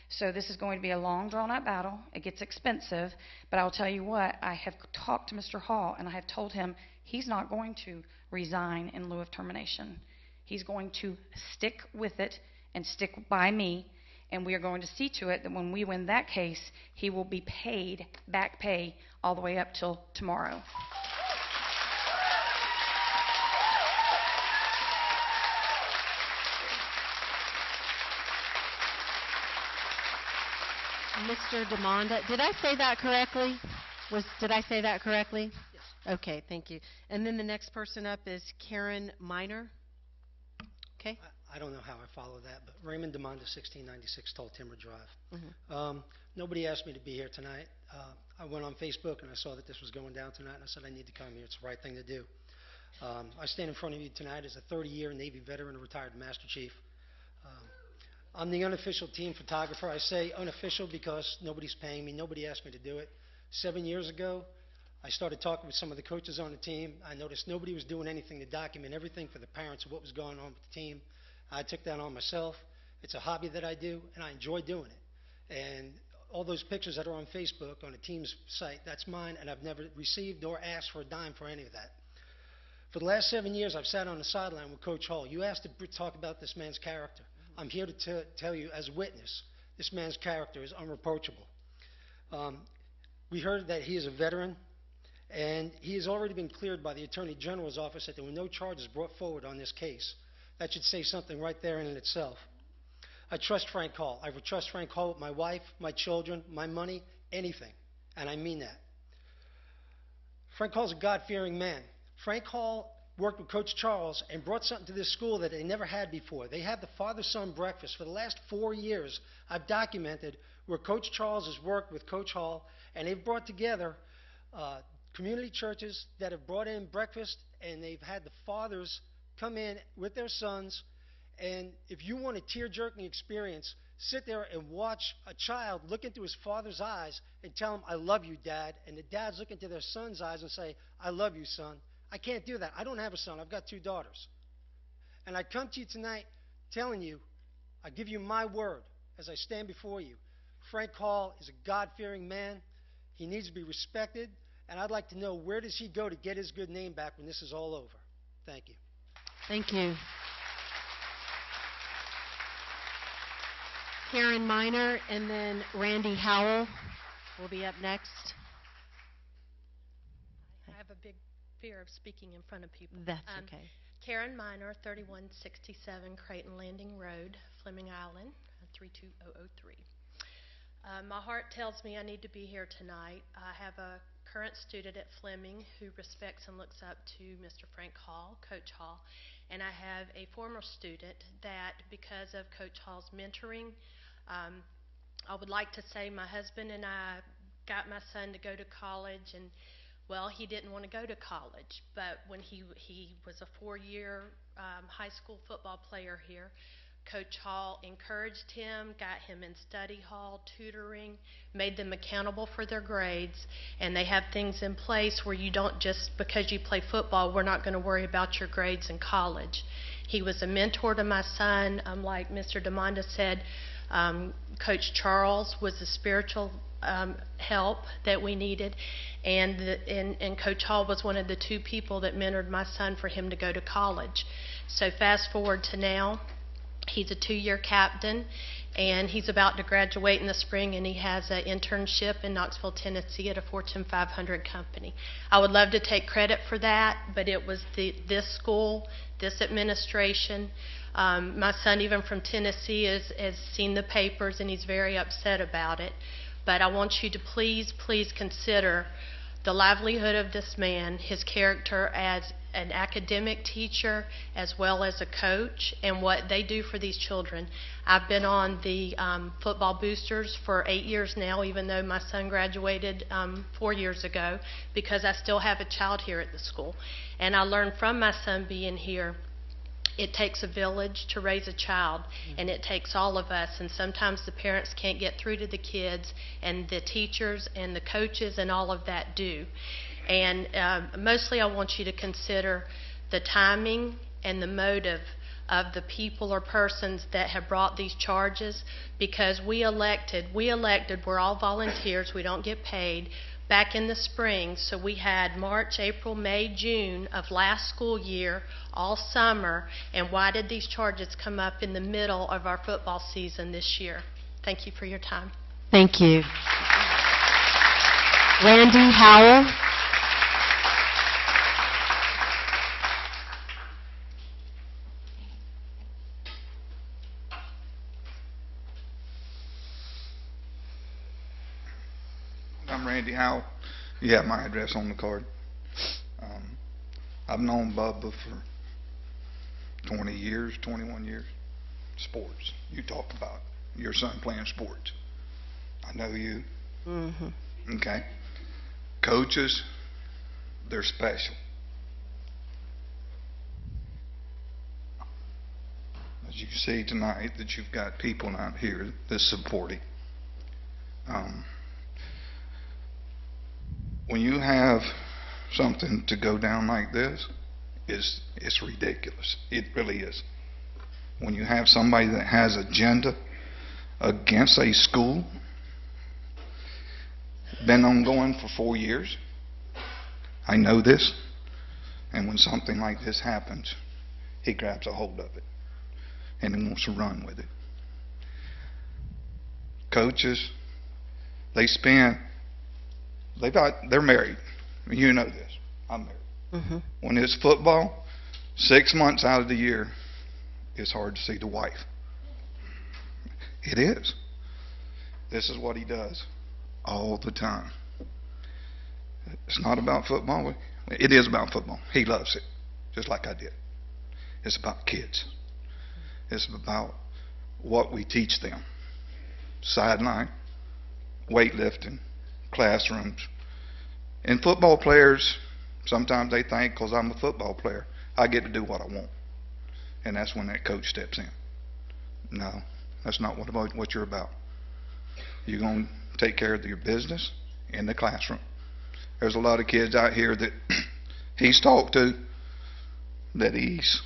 So this is going to be a long, drawn-out battle. It gets expensive, but I'll tell you what, I have talked to Mr. Hall, and I have told him he's not going to resign in lieu of termination. He's going to stick with it and stick by me, and we are going to see to it that when we win that case, he will be paid back pay all the way up till tomorrow. Mr. DeMonda, did I say that correctly? Did I say that correctly? Yes. Okay, thank you. And then the next person up is Karen Miner. Okay. I don't know how I follow that, but Raymond DeMonda, 1696 Tall Timber Drive. Mhm. Nobody asked me to be here tonight. I went on Facebook and I saw that this was going down tonight, and I said I need to come here. It's the right thing to do. I stand in front of you tonight as a 30-year Navy veteran and retired Master Chief. I'm the unofficial team photographer. I say unofficial because nobody's paying me. Nobody asked me to do it. 7 years ago, I started talking with some of the coaches on the team. I noticed nobody was doing anything to document everything for the parents of what was going on with the team. I took that on myself. It's a hobby that I do, and I enjoy doing it. And all those pictures that are on Facebook, on the team's site, that's mine, and I've never received or asked for a dime for any of that. For the last 7 years, I've sat on the sideline with Coach Hall. You asked to talk about this man's character. I'm here to tell you as a witness, this man's character is unreproachable. We heard that he is a veteran, and he has already been cleared by the Attorney General's office that there were no charges brought forward on this case. That should say something right there in itself. I trust Frank Hall. I would trust Frank Hall with my wife, my children, my money, anything, and I mean that. Frank Hall's a God-fearing man. Frank Hall worked with Coach Charles and brought something to this school that they never had before. They have the father-son breakfast. For the last 4 years, I've documented where Coach Charles has worked with Coach Hall, and they've brought together community churches that have brought in breakfast, and they've had the fathers come in with their sons. And if you want a tear-jerking experience, sit there and watch a child look into his father's eyes and tell him, "I love you, Dad," and the dads look into their son's eyes and say, "I love you, son." I can't do that. I don't have a son. I've got 2 daughters. And I come to you tonight telling you, I give you my word as I stand before you. Frank Hall is a God-fearing man. He needs to be respected. And I'd like to know, where does he go to get his good name back when this is all over? Thank you. Thank you. Karen Miner, and then Randy Howell will be up next. I have a big fear of speaking in front of people. That's okay. Karen Miner, 3167 Creighton Landing Road, Fleming Island, 32003. My heart tells me I need to be here tonight. I have a current student at Fleming who respects and looks up to Mr. Frank Hall, Coach Hall, and I have a former student that, because of Coach Hall's mentoring, I would like to say my husband and I got my son to go to college, and well, he didn't want to go to college, but when he was a 4-year high school football player here, Coach Hall encouraged him, got him in study hall, tutoring, made them accountable for their grades, and they have things in place where you don't just, because you play football, we're not going to worry about your grades in college. He was a mentor to my son. Like Mr. DeMonda said, Coach Charles was the spiritual help that we needed, and Coach Hall was one of the 2 people that mentored my son for him to go to college. So fast forward to now, he's a 2-year captain, and he's about to graduate in the spring, and he has an internship in Knoxville, Tennessee at a Fortune 500 company. I would love to take credit for that, but it was this school, this administration. My son, even from Tennessee, has seen the papers, and he's very upset about it. But I want you to please, please consider the livelihood of this man, his character as an academic teacher as well as a coach, and what they do for these children. I've been on the football boosters for 8 years now, even though my son graduated 4 years ago, because I still have a child here at the school. And I learned from my son being here, it takes a village to raise a child, and it takes all of us, and sometimes the parents can't get through to the kids, and the teachers and the coaches and all of that do. And mostly I want you to consider the timing and the motive of the people or persons that have brought these charges, because we're all volunteers, we don't get paid, back in the spring. So we had March, April, May, June of last school year, all summer. And why did these charges come up in the middle of our football season this year? Thank you for your time. Thank you. Randy Howell. I'm Randy Howell. You have my address on the card. I've known Bubba for 20 years, 21 years. Sports. You talk about your son playing sports. I know you. Mm-hmm. Okay. Coaches, they're special. As you see tonight, that you've got people out here that's supporting. When you have something to go down like this, it's ridiculous. It really is. When you have somebody that has agenda against a school, been ongoing for 4 years, I know this, and when something like this happens, he grabs a hold of it, and he wants to run with it. Coaches, they're married. You know this. I'm married. Mm-hmm. When it's football, 6 months out of the year, it's hard to see the wife. It is. This is what he does all the time. It's not about football. It is about football. He loves it, just like I did. It's about kids. It's about what we teach them. Sideline, weightlifting, classrooms. And football players, sometimes they think because I'm a football player, I get to do what I want. And that's when that coach steps in. No, that's not what you're about. You're going to take care of your business in the classroom. There's a lot of kids out here that he's talked to that he's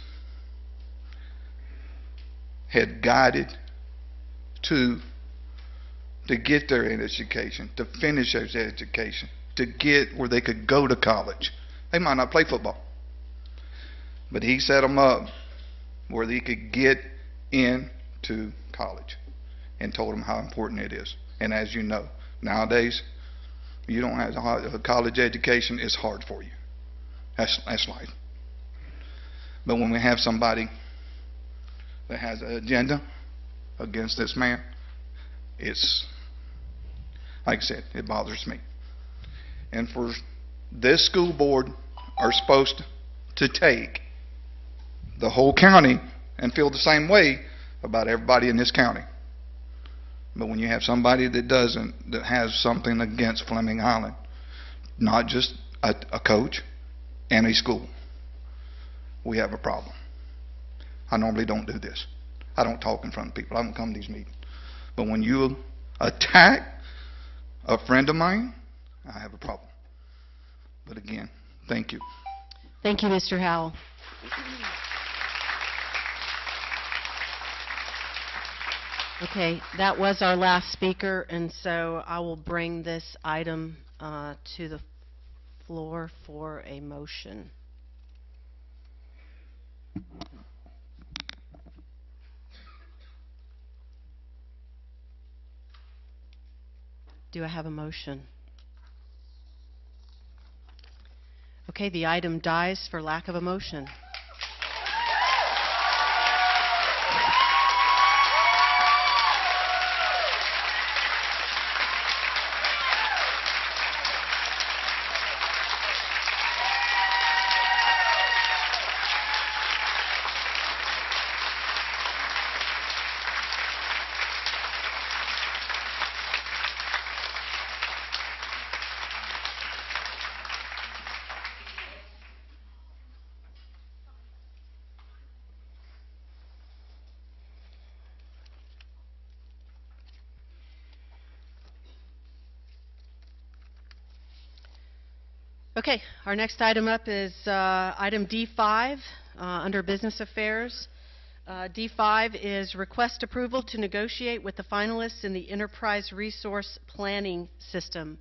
had guided to get their education, to finish their education, to get where they could go to college. They might not play football, but he set them up where they could get into college and told them how important it is. And as you know, nowadays, you don't have a college education, it's hard for you. That's life. But when we have somebody that has an agenda against this man, it's, like I said, it bothers me. And for this school board are supposed to take the whole county and feel the same way about everybody in this county. But when you have somebody that doesn't, that has something against Fleming Island, not just a coach and a school, we have a problem. I normally don't do this. I don't talk in front of people. I don't come to these meetings. But when you attack a friend of mine, I have a problem. But again, thank you. Thank you, Mr. Howell. Okay, that was our last speaker, and so I will bring this item to the floor for a motion. Do I have a motion? Okay, the item dies for lack of a motion. Okay, our next item up is item D5 under Business Affairs. D5 is request approval to negotiate with the finalists in the Enterprise Resource Planning System.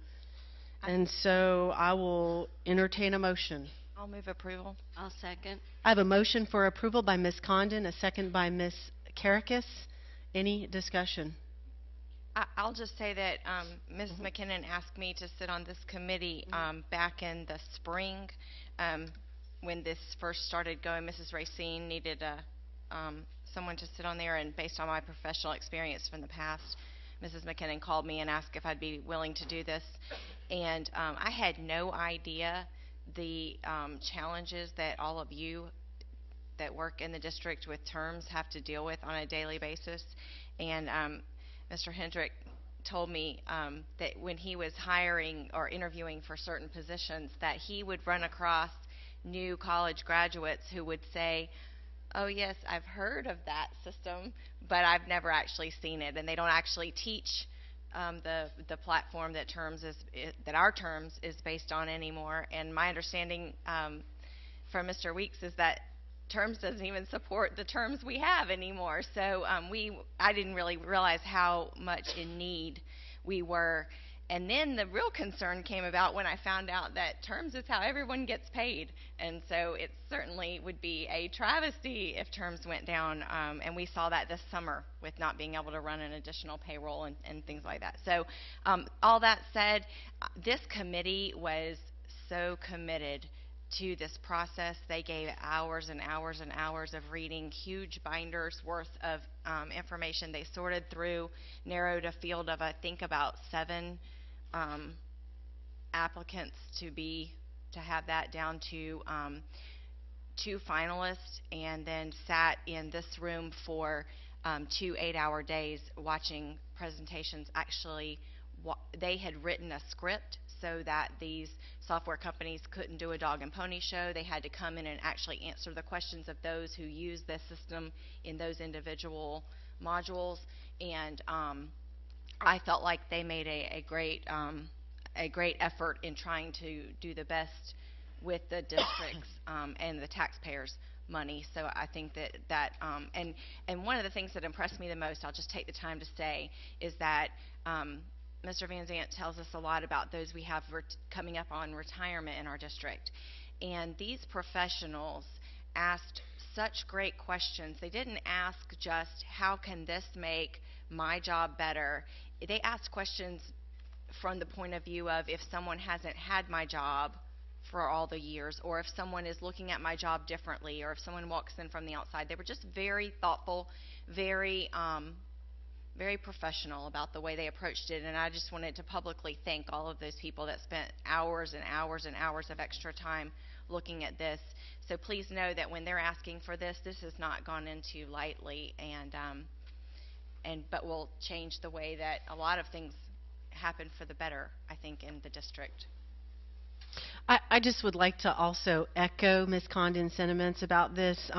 And so I will entertain a motion. I'll move approval. I'll second. I have a motion for approval by Ms. Condon, a second by Ms. Karakis. Any discussion? I'll just say that Ms. McKinnon asked me to sit on this committee back in the spring when this first started going. Mrs. Racine needed someone to sit on there, and based on my professional experience from the past, Mrs. McKinnon called me and asked if I'd be willing to do this. And I had no idea the challenges that all of you that work in the district with terms have to deal with on a daily basis. And Mr. Hendrick told me that when he was hiring or interviewing for certain positions, that he would run across new college graduates who would say, "Oh yes, I've heard of that system, but I've never actually seen it," and they don't actually teach the platform that our terms is based on anymore. And my understanding from Mr. Weeks is that terms doesn't even support the terms we have anymore. So I didn't really realize how much in need we were. And then the real concern came about when I found out that terms is how everyone gets paid. And so it certainly would be a travesty if terms went down. And we saw that this summer with not being able to run an additional payroll and things like that. So all that said, this committee was so committed to this process. They gave hours and hours and hours of reading, huge binders worth of information. They sorted through, narrowed a field of I think about 7 applicants to have that down to 2 finalists, and then sat in this room for 2 8-hour days watching presentations. Actually, they had written a script so that these software companies couldn't do a dog and pony show. They had to come in and actually answer the questions of those who use this system in those individual modules. And I felt like they made a great effort in trying to do the best with the districts and the taxpayers' money. So I think that and one of the things that impressed me the most, I'll just take the time to say, is that Mr. Van Zant tells us a lot about those we have coming up on retirement in our district. And these professionals asked such great questions. They didn't ask just, how can this make my job better? They asked questions from the point of view of, if someone hasn't had my job for all the years, or if someone is looking at my job differently, or if someone walks in from the outside. They were just very thoughtful, very professional about the way they approached it, and I just wanted to publicly thank all of those people that spent hours and hours and hours of extra time looking at this. So please know that when they're asking for this has not gone into lightly, but will change the way that a lot of things happen for the better, I think, in the district. I just would like to also echo Ms. Condon's sentiments about this.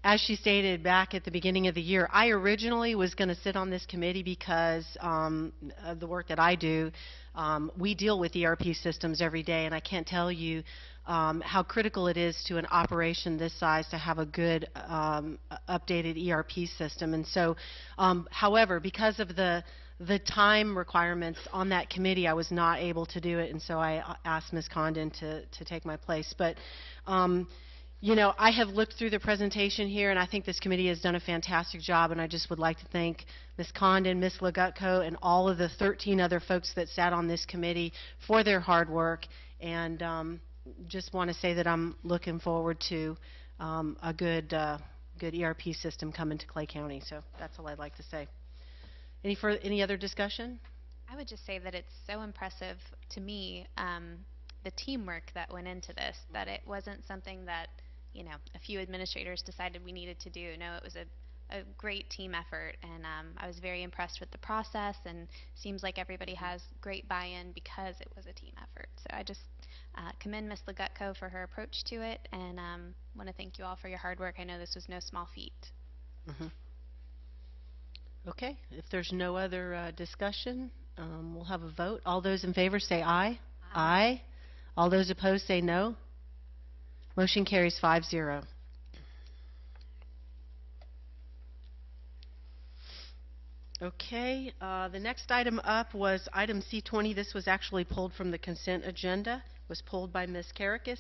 As she stated back at the beginning of the year, I originally was going to sit on this committee because of the work that I do. We deal with ERP systems every day, and I can't tell you how critical it is to an operation this size to have a good updated ERP system. And so, however, because of the time requirements on that committee, I was not able to do it, and so I asked Ms. Condon to take my place. But You know, I have looked through the presentation here, and I think this committee has done a fantastic job, and I just would like to thank Ms. Condon, Ms. Legutko, and all of the 13 other folks that sat on this committee for their hard work, and just want to say that I'm looking forward to a good ERP system coming to Clay County. So that's all I'd like to say. Any other discussion? I would just say that it's so impressive to me, the teamwork that went into this, that it wasn't something that, you know, a few administrators decided we needed to do. No, it was a great team effort, and I was very impressed with the process, and seems like everybody has great buy-in because it was a team effort. So I just commend Ms. Legutko for her approach to it, and want to thank you all for your hard work. I know this was no small feat. Okay, if there's no other discussion, we'll have a vote. All those in favor say aye. Aye. All those opposed say no. Motion carries 5-0. Okay, the next item up was item C20. This was actually pulled from the consent agenda. It was pulled by Ms. Karakis.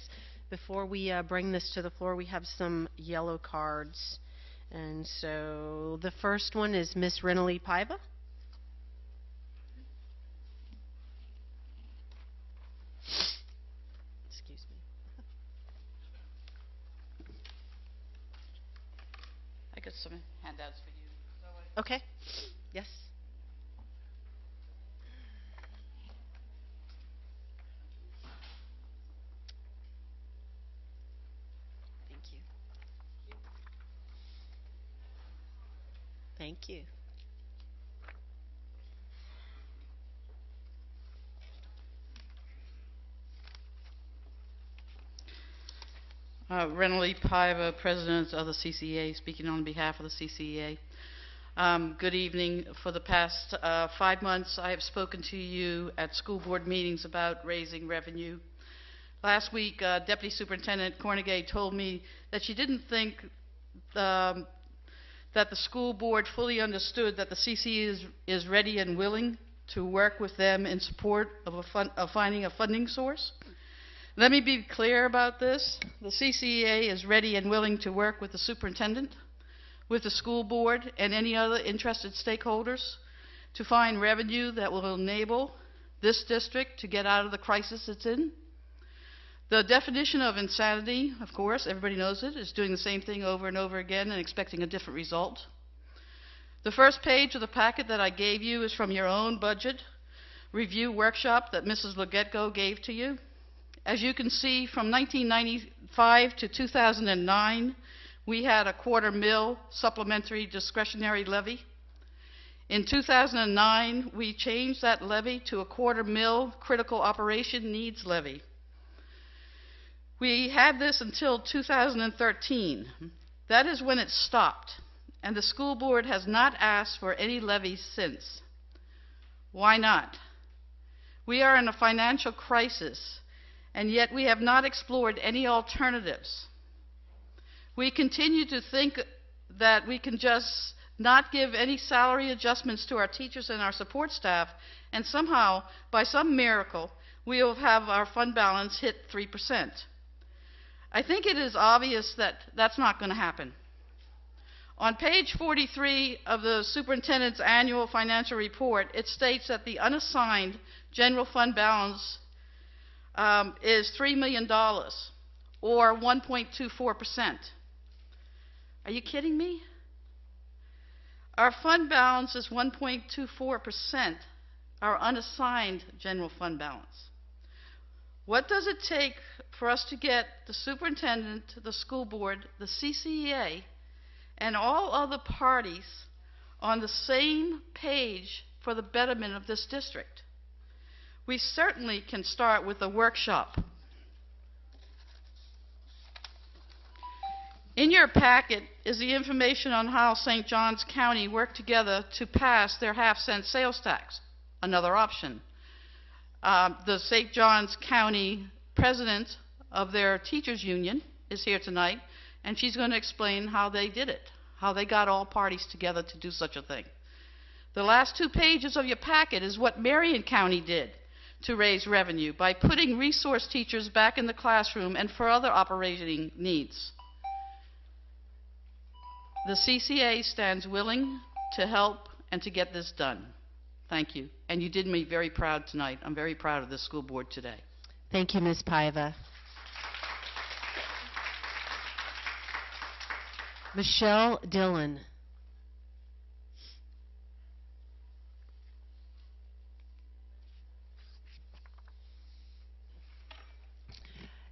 Before we bring this to the floor, we have some yellow cards. And so the first one is Ms. Renali Paiva. Excuse me. I got some handouts for you. Okay. Yes. Thank you. Thank you. Renali Paiva, President of the CCA, speaking on behalf of the CCA. Good evening. For the past 5 months, I have spoken to you at school board meetings about raising revenue. Last week, Deputy Superintendent Cornegay told me that she didn't think that the school board fully understood that the CCA is ready and willing to work with them in support of finding a funding source. Let me be clear about this. The CCA is ready and willing to work with the superintendent, with the school board, and any other interested stakeholders to find revenue that will enable this district to get out of the crisis it's in. The definition of insanity, of course, everybody knows it, is doing the same thing over and over again and expecting a different result. The first page of the packet that I gave you is from your own budget review workshop that Mrs. Legutko gave to you. As you can see, from 1995 to 2009, we had a $250,000 supplementary discretionary levy. In 2009, we changed that levy to a $250,000 critical operation needs levy. We had this until 2013. That is when it stopped, and the school board has not asked for any levies since. Why not? We are in a financial crisis, and yet we have not explored any alternatives. We continue to think that we can just not give any salary adjustments to our teachers and our support staff, and somehow, by some miracle, we will have our fund balance hit 3%. I think it is obvious that that's not going to happen. On page 43 of the superintendent's annual financial report, it states that the unassigned general fund balance is $3 million, or 1.24%. Are you kidding me? Our fund balance is 1.24%, our unassigned general fund balance. What does it take for us to get the superintendent, the school board, the CCA, and all other parties on the same page for the betterment of this district? We certainly can start with a workshop. In your packet is the information on how St. Johns County worked together to pass their half-cent sales tax, another option. The St. Johns County president of their teachers union is here tonight, and she's going to explain how they did it, how they got all parties together to do such a thing. The last 2 pages of your packet is what Marion County did to raise revenue by putting resource teachers back in the classroom and for other operating needs. The CCA stands willing to help and to get this done. Thank you. And you did me very proud tonight. I'm very proud of this school board today. Thank you, Ms. Paiva. Michelle Dillon.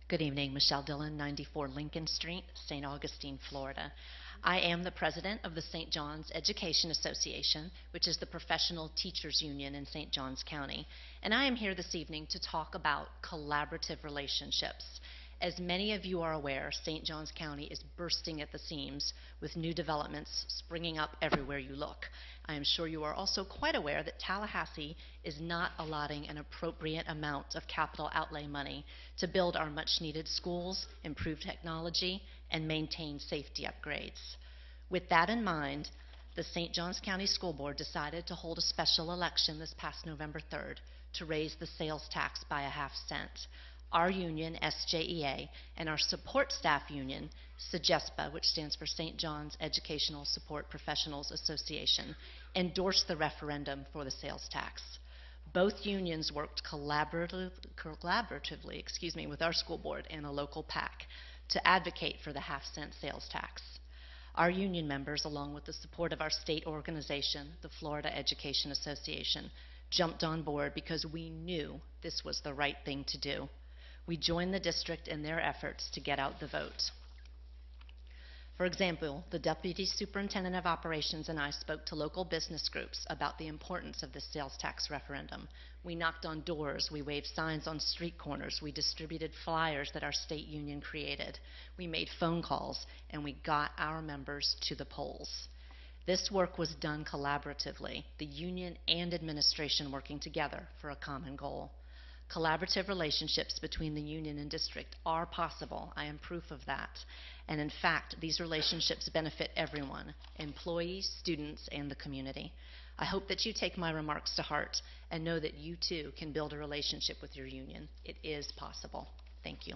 Good evening, Michelle Dillon, 94 Lincoln Street, St. Augustine, Florida. I am the president of the St. John's Education Association, which is the professional teachers union in St. Johns County. And I am here this evening to talk about collaborative relationships. As many of you are aware, St. Johns County is bursting at the seams with new developments springing up everywhere you look. I am sure you are also quite aware that Tallahassee is not allotting an appropriate amount of capital outlay money to build our much-needed schools, improve technology, and maintain safety upgrades. With that in mind, the St. Johns County School Board decided to hold a special election this past November 3rd to raise the sales tax by a half-cent. Our union, SJEA, and our support staff union, SEGESPA, which stands for St. John's Educational Support Professionals Association, endorsed the referendum for the sales tax. Both unions worked collaboratively with our school board and a local PAC to advocate for the half-cent sales tax. Our union members, along with the support of our state organization, the Florida Education Association, jumped on board because we knew this was the right thing to do. We joined the district in their efforts to get out the vote. For example, the Deputy Superintendent of Operations and I spoke to local business groups about the importance of the sales tax referendum. We knocked on doors, we waved signs on street corners, we distributed flyers that our state union created. We made phone calls, and we got our members to the polls. This work was done collaboratively, the union and administration working together for a common goal. Collaborative relationships between the union and district are possible. I am proof of that. And in fact, these relationships benefit everyone, employees, students, and the community. I hope that you take my remarks to heart and know that you too can build a relationship with your union. It is possible. Thank you.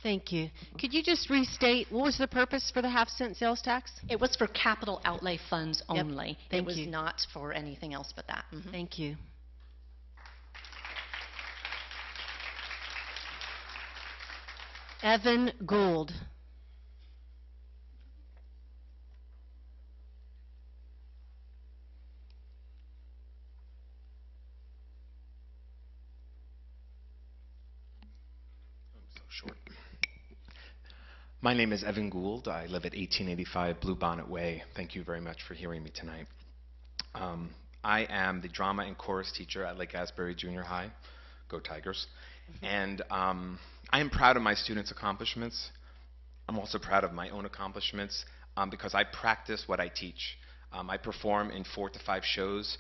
Thank you. Could you just restate, what was the purpose for the half-cent sales tax? It was for capital outlay funds only. Thank it was you. not for anything else but that. Thank you. Evan Gould. My name is Evan Gould. I live at 1885 Bluebonnet Way. Thank you very much for hearing me tonight. I am the drama and chorus teacher at Lake Asbury Junior High. Go Tigers. And I am proud of my students' accomplishments. I'm also proud of my own accomplishments because I practice what I teach. I perform in 4 to 5 shows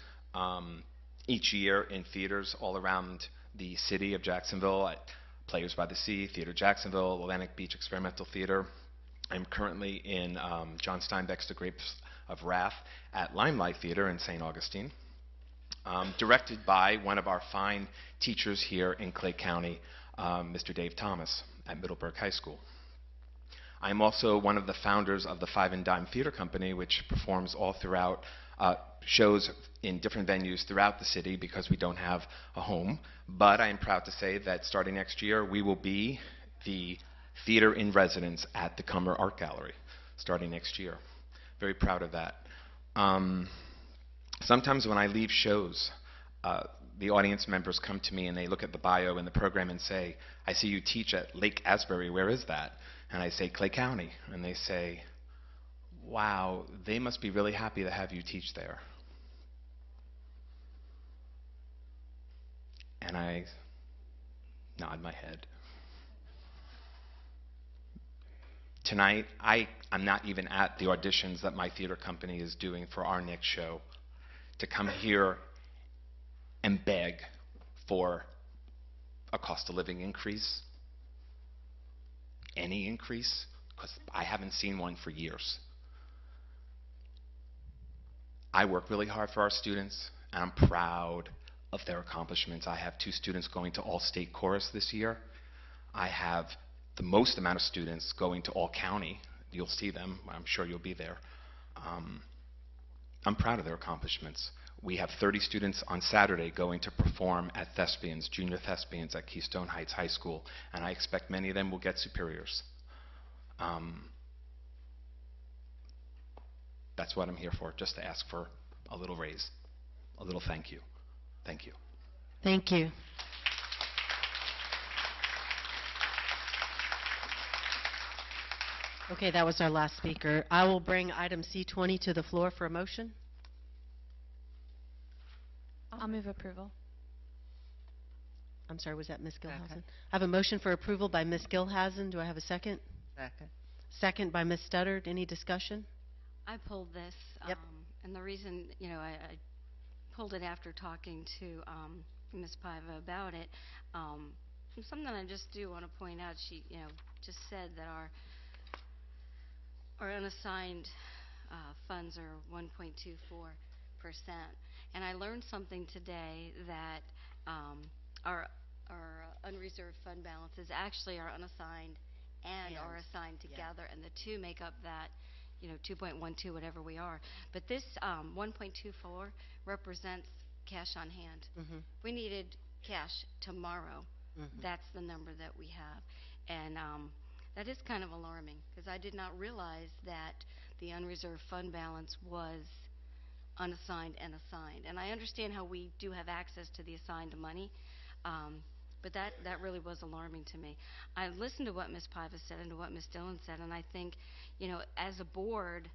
each year in theaters all around the city of Jacksonville, at Players by the Sea, Theater Jacksonville, Atlantic Beach Experimental Theater. I'm currently in John Steinbeck's The Grapes of Wrath at Limelight Theater in St. Augustine, directed by one of our fine teachers here in Clay County, Mr. Dave Thomas at Middleburg High School. I'm also one of the founders of the Five and Dime Theater Company, which performs all throughout shows in different venues throughout the city because we don't have a home. But I am proud to say that starting next year, we will be the theater in residence at the Cummer Art Gallery starting next year. Very proud of that. Sometimes when I leave shows, the audience members come to me and they look at the bio in the program and say, I see you teach at Lake Asbury, where is that? And I say, Clay County. And they say, wow, they must be really happy to have you teach there. And I nod my head. Tonight, I'm not even at the auditions that my theater company is doing for our next show to come here and beg for a cost of living increase, any increase, because I haven't seen one for years. I work really hard for our students, and I'm proud of their accomplishments. I have 2 students going to all-state chorus this year. I have the most amount of students going to all-county. You'll see them. I'm sure you'll be there. I'm proud of their accomplishments. We have 30 students on Saturday going to perform at Thespians, Junior Thespians at Keystone Heights High School, and I expect many of them will get superiors. That's what I'm here for, just to ask for a little raise, a little thank you. Thank you. Thank you. Okay, that was our last speaker. I will bring item C20 to the floor for a motion. I'll move approval. I'm sorry, was that Ms. Gilhausen? I have a motion for approval by Ms. Gilhausen. Do I have a second? Second. Second by Ms. Studdard. Any discussion? I pulled this, and the reason, I pulled it after talking to Ms. Paiva about it. Something I just do want to point out, she, just said that our unassigned funds are 1.24%. And I learned something today that our unreserved fund balances actually are unassigned and are assigned together, and the two make up that 2.12, whatever we are. But this 1.24 represents cash on hand. If we needed cash tomorrow, that's the number that we have. And that is kind of alarming, because I did not realize that the unreserved fund balance was unassigned and assigned. And I understand how we do have access to the assigned money, but that really was alarming to me. I listened to what Ms. Paiva said and to what Ms. Dillon said, and I think, as a board,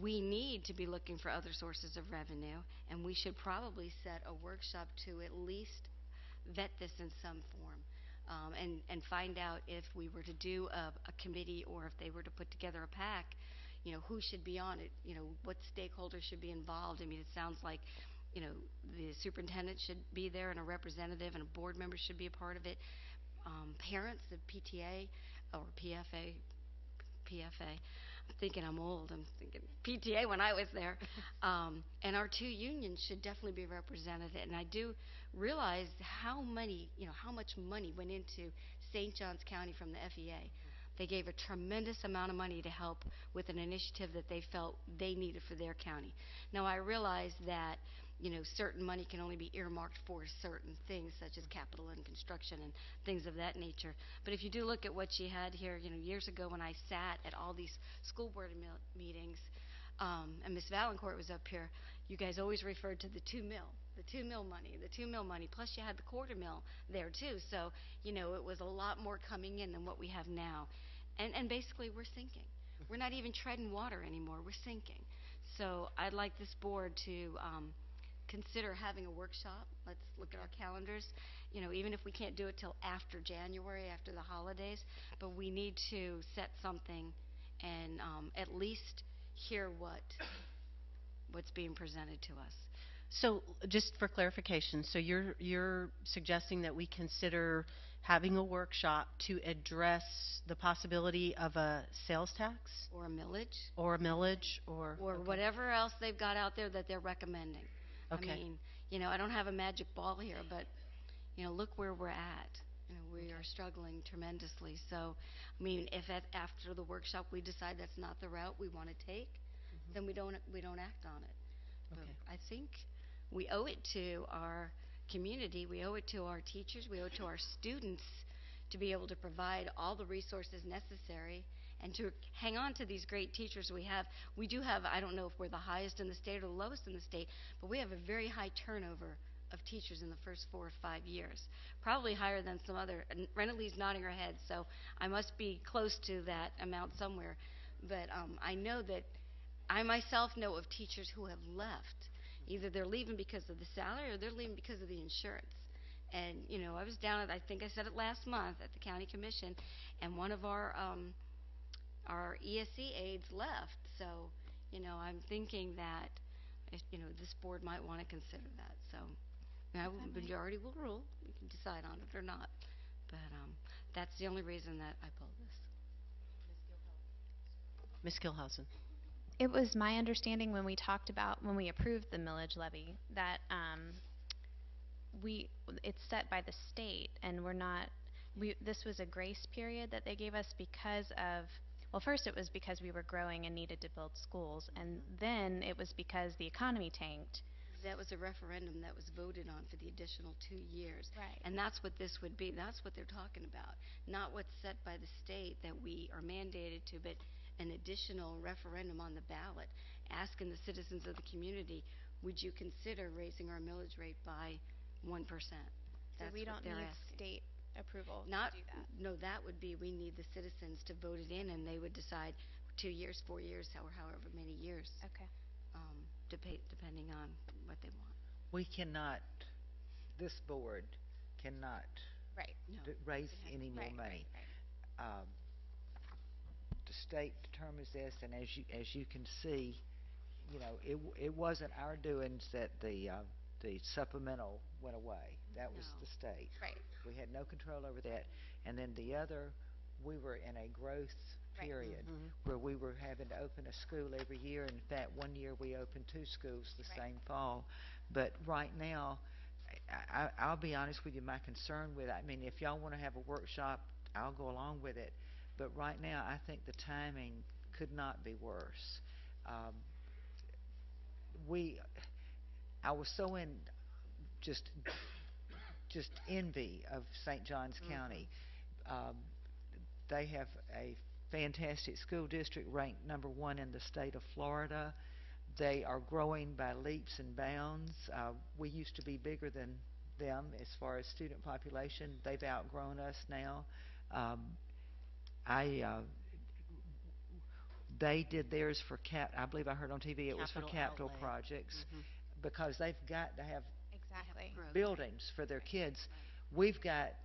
we need to be looking for other sources of revenue, and we should probably set a workshop to at least vet this in some form, and find out if we were to do a committee, or if they were to put together a PAC, who should be on it, what stakeholders should be involved. I mean, it sounds like, the superintendent should be there, and a representative and a board member should be a part of it. Parents, the PTA or PFA. I'm thinking I'm old. I'm thinking PTA when I was there. And our 2 unions should definitely be represented. And I do realize how much money went into St. Johns County from the FEA. They gave a tremendous amount of money to help with an initiative that they felt they needed for their county. Now, I realize that certain money can only be earmarked for certain things, such as capital and construction and things of that nature. But if you do look at what she had here, years ago when I sat at all these school board meetings, and Ms. Valancourt was up here, you guys always referred to the 2 mil money, plus you had the $250,000 there too. So, it was a lot more coming in than what we have now. And basically we're sinking. We're not even treading water anymore, we're sinking. So I'd like this board to consider having a workshop. Let's look at our calendars, even if we can't do it till after January, after the holidays, but we need to set something and at least hear what's being presented to us. So, just for clarification, so you're suggesting that we consider having a workshop to address the possibility of a sales tax? Or a millage. Or okay. Whatever else they've got out there that they're recommending. Okay. I mean, I don't have a magic ball here, but, look where we're at. We are struggling tremendously. So, I mean, if after the workshop we decide that's not the route we want to take, then we don't act on it. Okay. But I think we owe it to our community, we owe it to our teachers, we owe it to our students to be able to provide all the resources necessary and to hang on to these great teachers we have. We do have, I don't know if we're the highest in the state or the lowest in the state, but we have a very high turnover of teachers in the first 4 or 5 years, probably higher than some other. And Renalee's nodding her head, so I must be close to that amount somewhere. But I know that I myself know of teachers who have left. Either they're leaving because of the salary or they're leaving because of the insurance. And, I was down at, I think I said it last month, at the county commission, and one of our ESC aides left. So, I'm thinking that, this board might want to consider that. So, majority will rule. We can decide on it or not. But that's the only reason that I pulled this. Ms. Gilhausen. It was my understanding when we approved the millage levy, that it's set by the state, and this was a grace period that they gave us because of, well, first it was because we were growing and needed to build schools, and then it was because the economy tanked. That was a referendum that was voted on for the additional 2 years. Right. And that's what this would be. That's what they're talking about. Not what's set by the state that we are mandated to, but an additional referendum on the ballot asking the citizens of the community, would you consider raising our millage rate by 1%? So we don't need state approval Not, to do that. No, that would be, we need the citizens to vote it in, and they would decide 2 years, 4 years, or however many years. Okay. Depending on what they want. We cannot, this board cannot Right. raise any more Right, money. right. The state determines this, and as you can see, you know, it wasn't our doings that the supplemental went away. That was the state. Right. We had no control over that. And then the other, we were in a growth Right. period where we were having to open a school every year. In fact, one year we opened 2 schools the same fall. But right now, I'll be honest with you, my concern with it, I mean, if y'all want to have a workshop, I'll go along with it. But right now, I think the timing could not be worse. I was so in just envy of St. Johns County. They have a fantastic school district, ranked #1 in the state of Florida. They are growing by leaps and bounds. We used to be bigger than them as far as student population. They've outgrown us now. They did theirs for I believe I heard on TV it was for capital outlay. projects, because they've got to have Exactly. buildings for their kids. We've got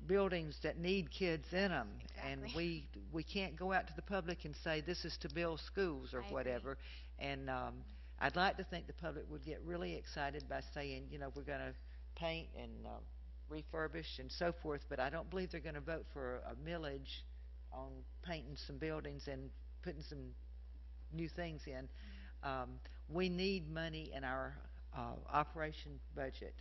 buildings that need kids in them, and we can't go out to the public and say this is to build schools or I agree. whatever. And I'd like to think the public would get really excited by saying, you know, we're going to paint and refurbish and so forth, but I don't believe they're going to vote for a millage on painting some buildings and putting some new things in. We need money in our operation budget.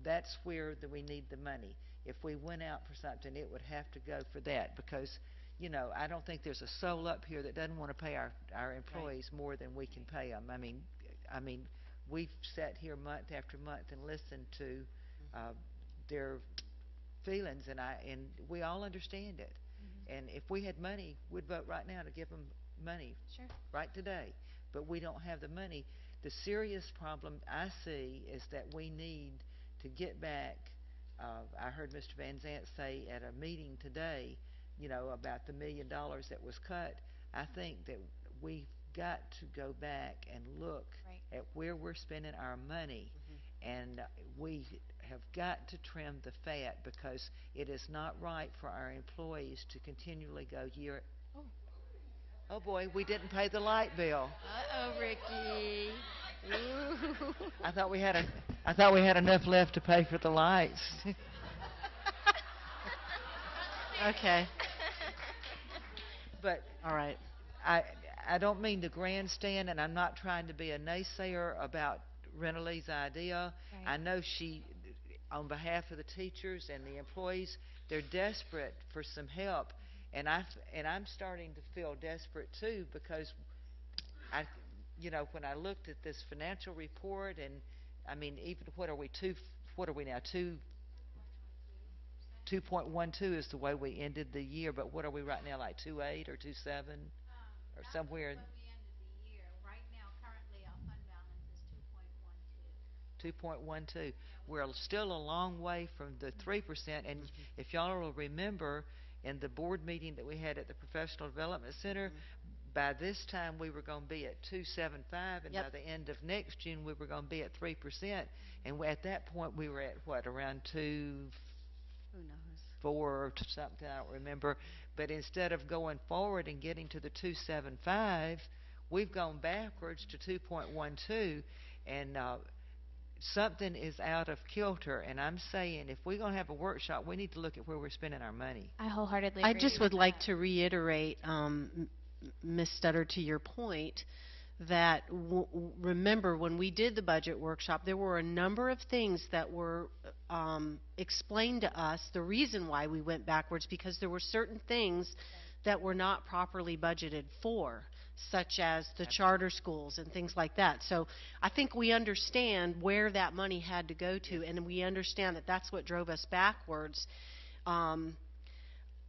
That's where we need the money. If we went out for something, it would have to go for that, because, you know, I don't think there's a soul up here that doesn't want to pay our employees more than we can pay them. I mean, we've sat here month after month and listened to their feelings, and we all understand it. And if we had money, we'd vote right now to give them money. Sure. Right today. But we don't have the money. The serious problem I see is that we need to get back. I heard Mr. Van Zant say at a meeting today, you know, about the $1 million that was cut. I think that we've got to go back and look at where we're spending our money, and we have got to trim the fat, because it is not right for our employees to continually go year. Oh boy, we didn't pay the light bill. Uh-oh, Ricky. Ooh. I thought we had enough left to pay for the lights. Okay. But all right. I don't mean to grandstand, and I'm not trying to be a naysayer about Renalee's idea. Right. I know she, on behalf of the teachers and the employees, they're desperate for some help, and I'm starting to feel desperate too, because you know, when I looked at this financial report, and I mean, even what are we now? 2.12 is the way we ended the year, but what are we right now, like 2.8 or 2.7 or somewhere? 2.12. We're still a long way from the 3%, and if y'all will remember, in the board meeting that we had at the Professional Development Center, by this time we were going to be at 2.75, and by the end of next June we were going to be at 3%, and at that point we were at what, around 2.4 or something, I don't remember. But instead of going forward and getting to the 2.75, we've gone backwards to 2.12, and something is out of kilter. And I'm saying, if we're going to have a workshop, we need to look at where we're spending our money. I wholeheartedly I agree just with would like to reiterate, Ms. Stutter, to your point, that, remember, when we did the budget workshop, there were a number of things that were explained to us. The reason why we went backwards, because there were certain things that were not properly budgeted for, such as the charter schools and things like that. So I think we understand where that money had to go to, and we understand that that's what drove us backwards.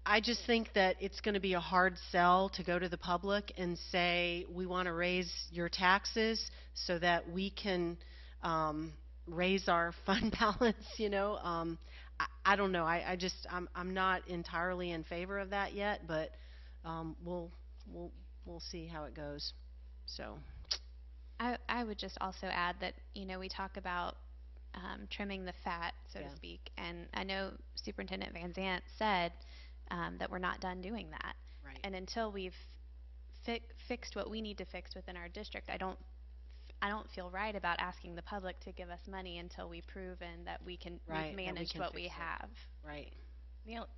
I just think that it's going to be a hard sell to go to the public and say, we want to raise your taxes so that we can raise our fund balance, you know. I don't know. I'm not entirely in favor of that yet, but we'll see how it goes. So I would just also add that, you know, we talk about trimming the fat, so to speak, and I know Superintendent Van Zant said that we're not done doing that. Right. And until we've fixed what we need to fix within our district, I don't feel right about asking the public to give us money until we've proven that we can we've managed what we have. Right.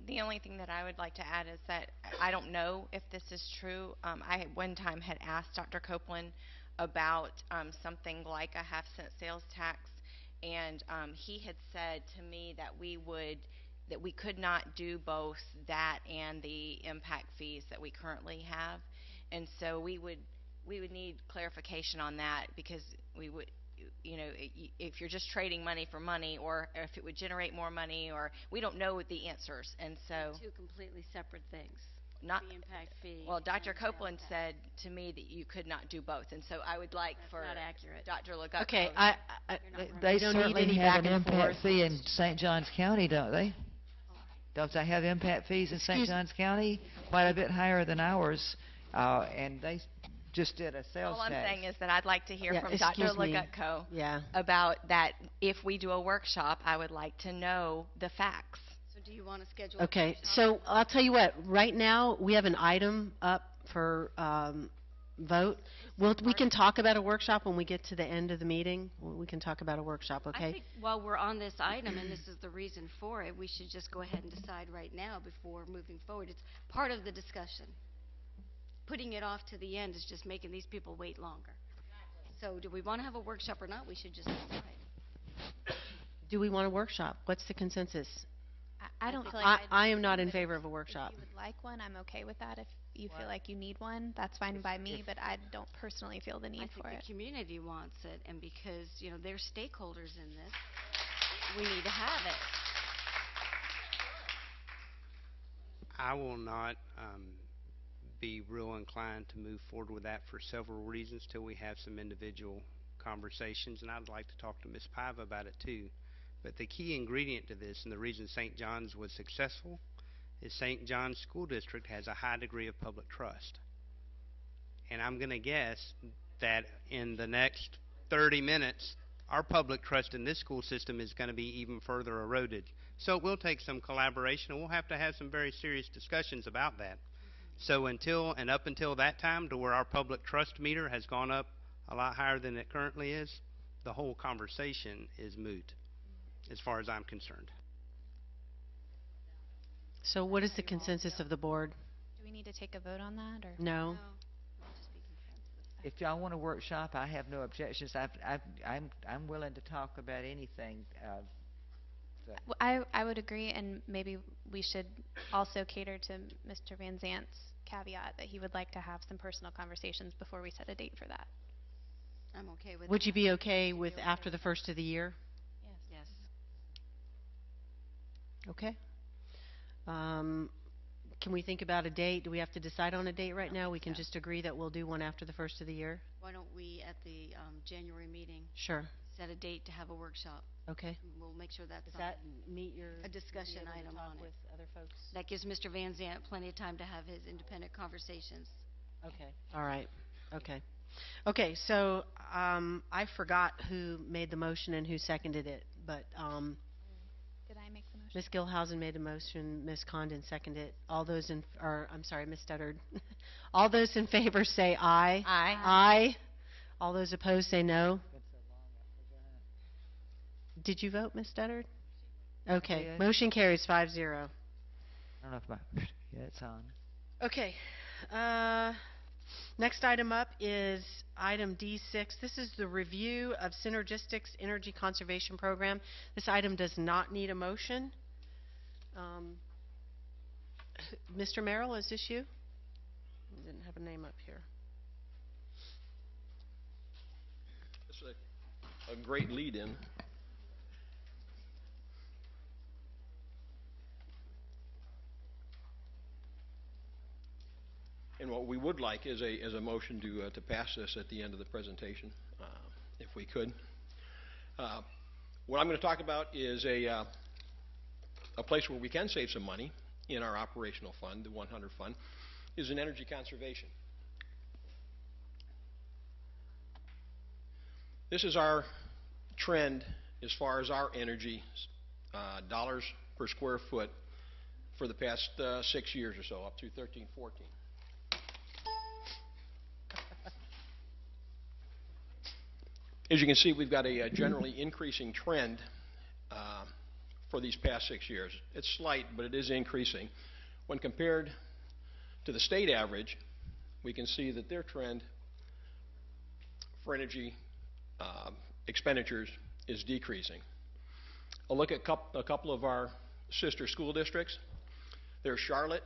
The only thing that I would like to add is that I don't know if this is true. I at one time had asked Dr. Copeland about something like a half-cent sales tax, and he had said to me that we could not do both that and the impact fees that we currently have, and so we would need clarification on that, because we would, you know, if you're just trading money for money, or if it would generate more money, or we don't know the answers, and so Two completely separate things. not The impact fee. well, Dr. and sales Copeland tax. said to me that you could not do both, and so I would like for not accurate. Dr. Lugutko. Okay, They don't need certainly any have back an and impact forth. fee in St. Johns County, don't they? Don't they have impact fees in St. Excuse- Johns County? Quite a bit higher than ours, and they just did a sales All I'm tax. saying is that I'd like to hear Yeah, from Dr. excuse me. Lugutko Yeah. about that. If we do a workshop, I would like to know the facts. So do you want to schedule? a Okay, workshop? so I'll tell you what, right now, we have an item up for vote. We can talk about a workshop when we get to the end of the meeting. We can talk about a workshop, I okay? think while we're on this item, and this is the reason for it, we should just go ahead and decide right now before moving forward. It's part of the discussion. Putting it off to the end is just making these people wait longer. So do we want to have a workshop or not? We should just decide. Do we want a workshop? What's the consensus? I don't feel like I am not in but favor of a workshop. If you would like one, I'm okay with that. If you feel like you need one, that's fine by me, but I don't personally feel the I need think for the it. community wants it, and because, you know, they're stakeholders in this, we need to have it. I will not be real inclined to move forward with that for several reasons till we have some individual conversations, and I'd like to talk to Ms. Paiva about it too. But the key ingredient to this, and the reason St. John's was successful, is St. John's School District has a high degree of public trust. And I'm going to guess that in the next 30 minutes, our public trust in this school system is going to be even further eroded. So it will take some collaboration, and we'll have to have some very serious discussions about that. So up until that time, to where our public trust meter has gone up a lot higher than it currently is, the whole conversation is moot, as far as I'm concerned. So what is the consensus of the board? Do we need to take a vote on that, or? No? If y'all want a workshop, I have no objections. I'm willing to talk about anything. I would agree, and maybe we should also cater to Mr. Van Zant's caveat that he would like to have some personal conversations before we set a date for that. I'm okay with that. Would you be okay with after the first of the year? Yes. Okay. Can we think about a date? Do we have to decide on a date right now? We can just agree that we'll do one after the first of the year? Why don't we, at the January meeting, Sure. set a date to have a workshop? Okay. We'll make sure that's Does on that meet your... a discussion be able to item talk on it. with other folks? That gives Mr. Van Zant plenty of time to have his independent conversations. Okay. All right. Okay. Okay, so I forgot who made the motion and who seconded it, but Did I make the motion? Ms. Gilhousen made the motion, Ms. Condon seconded it. All those I'm sorry, Ms. Studdard. All those in favor say aye. Aye. Aye. All those opposed say no. Did you vote, Ms. Studdard? Okay, did. motion carries 5-0. I don't know if my... Yeah, it's on. Okay. Next item up is item D6. This is the review of Synergistics Energy Conservation Program. This item does not need a motion. Mr. Merrill, is this you? I didn't have a name up here. It's a great lead-in. And what we would like is a motion to pass this at the end of the presentation, if we could. What I'm going to talk about is a place where we can save some money in our operational fund, the 100 fund, is in energy conservation. This is our trend as far as our energy dollars per square foot for the past 6 years or so, up through 13, 14. As you can see, we've got a generally increasing trend for these past 6 years. It's slight, but it is increasing. When compared to the state average, we can see that their trend for energy expenditures is decreasing. A look at a couple of our sister school districts. There's Charlotte.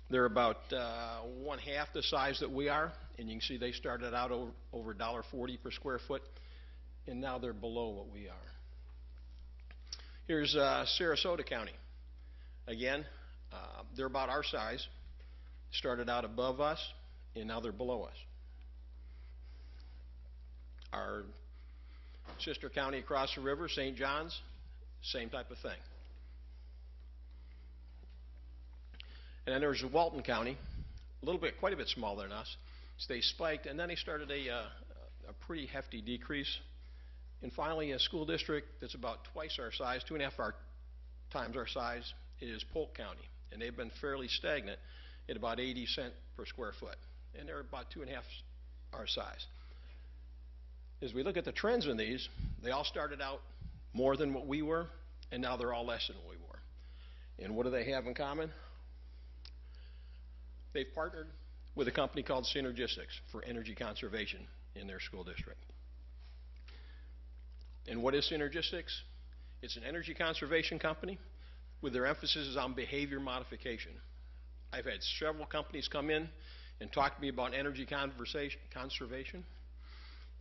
They're about 1/2 the size that we are, and you can see they started out over $1.40 per square foot, and now they're below what we are. Here's Sarasota County. Again, they're about our size, started out above us, and now they're below us. Our sister county across the river, St. John's, same type of thing. And then there's Walton County, quite a bit smaller than us. So they spiked, and then they started a pretty hefty decrease. And finally, a school district that's about twice our size, 2.5 times our size, is Polk County. And they've been fairly stagnant at about 80 cents per square foot. And they're about 2.5 our size. As we look at the trends in these, they all started out more than what we were, and now they're all less than what we were. And what do they have in common? They've partnered with a company called Synergistics for energy conservation in their school district. And what is Synergistics? It's an energy conservation company with their emphasis on behavior modification. I've had several companies come in and talk to me about energy conservation,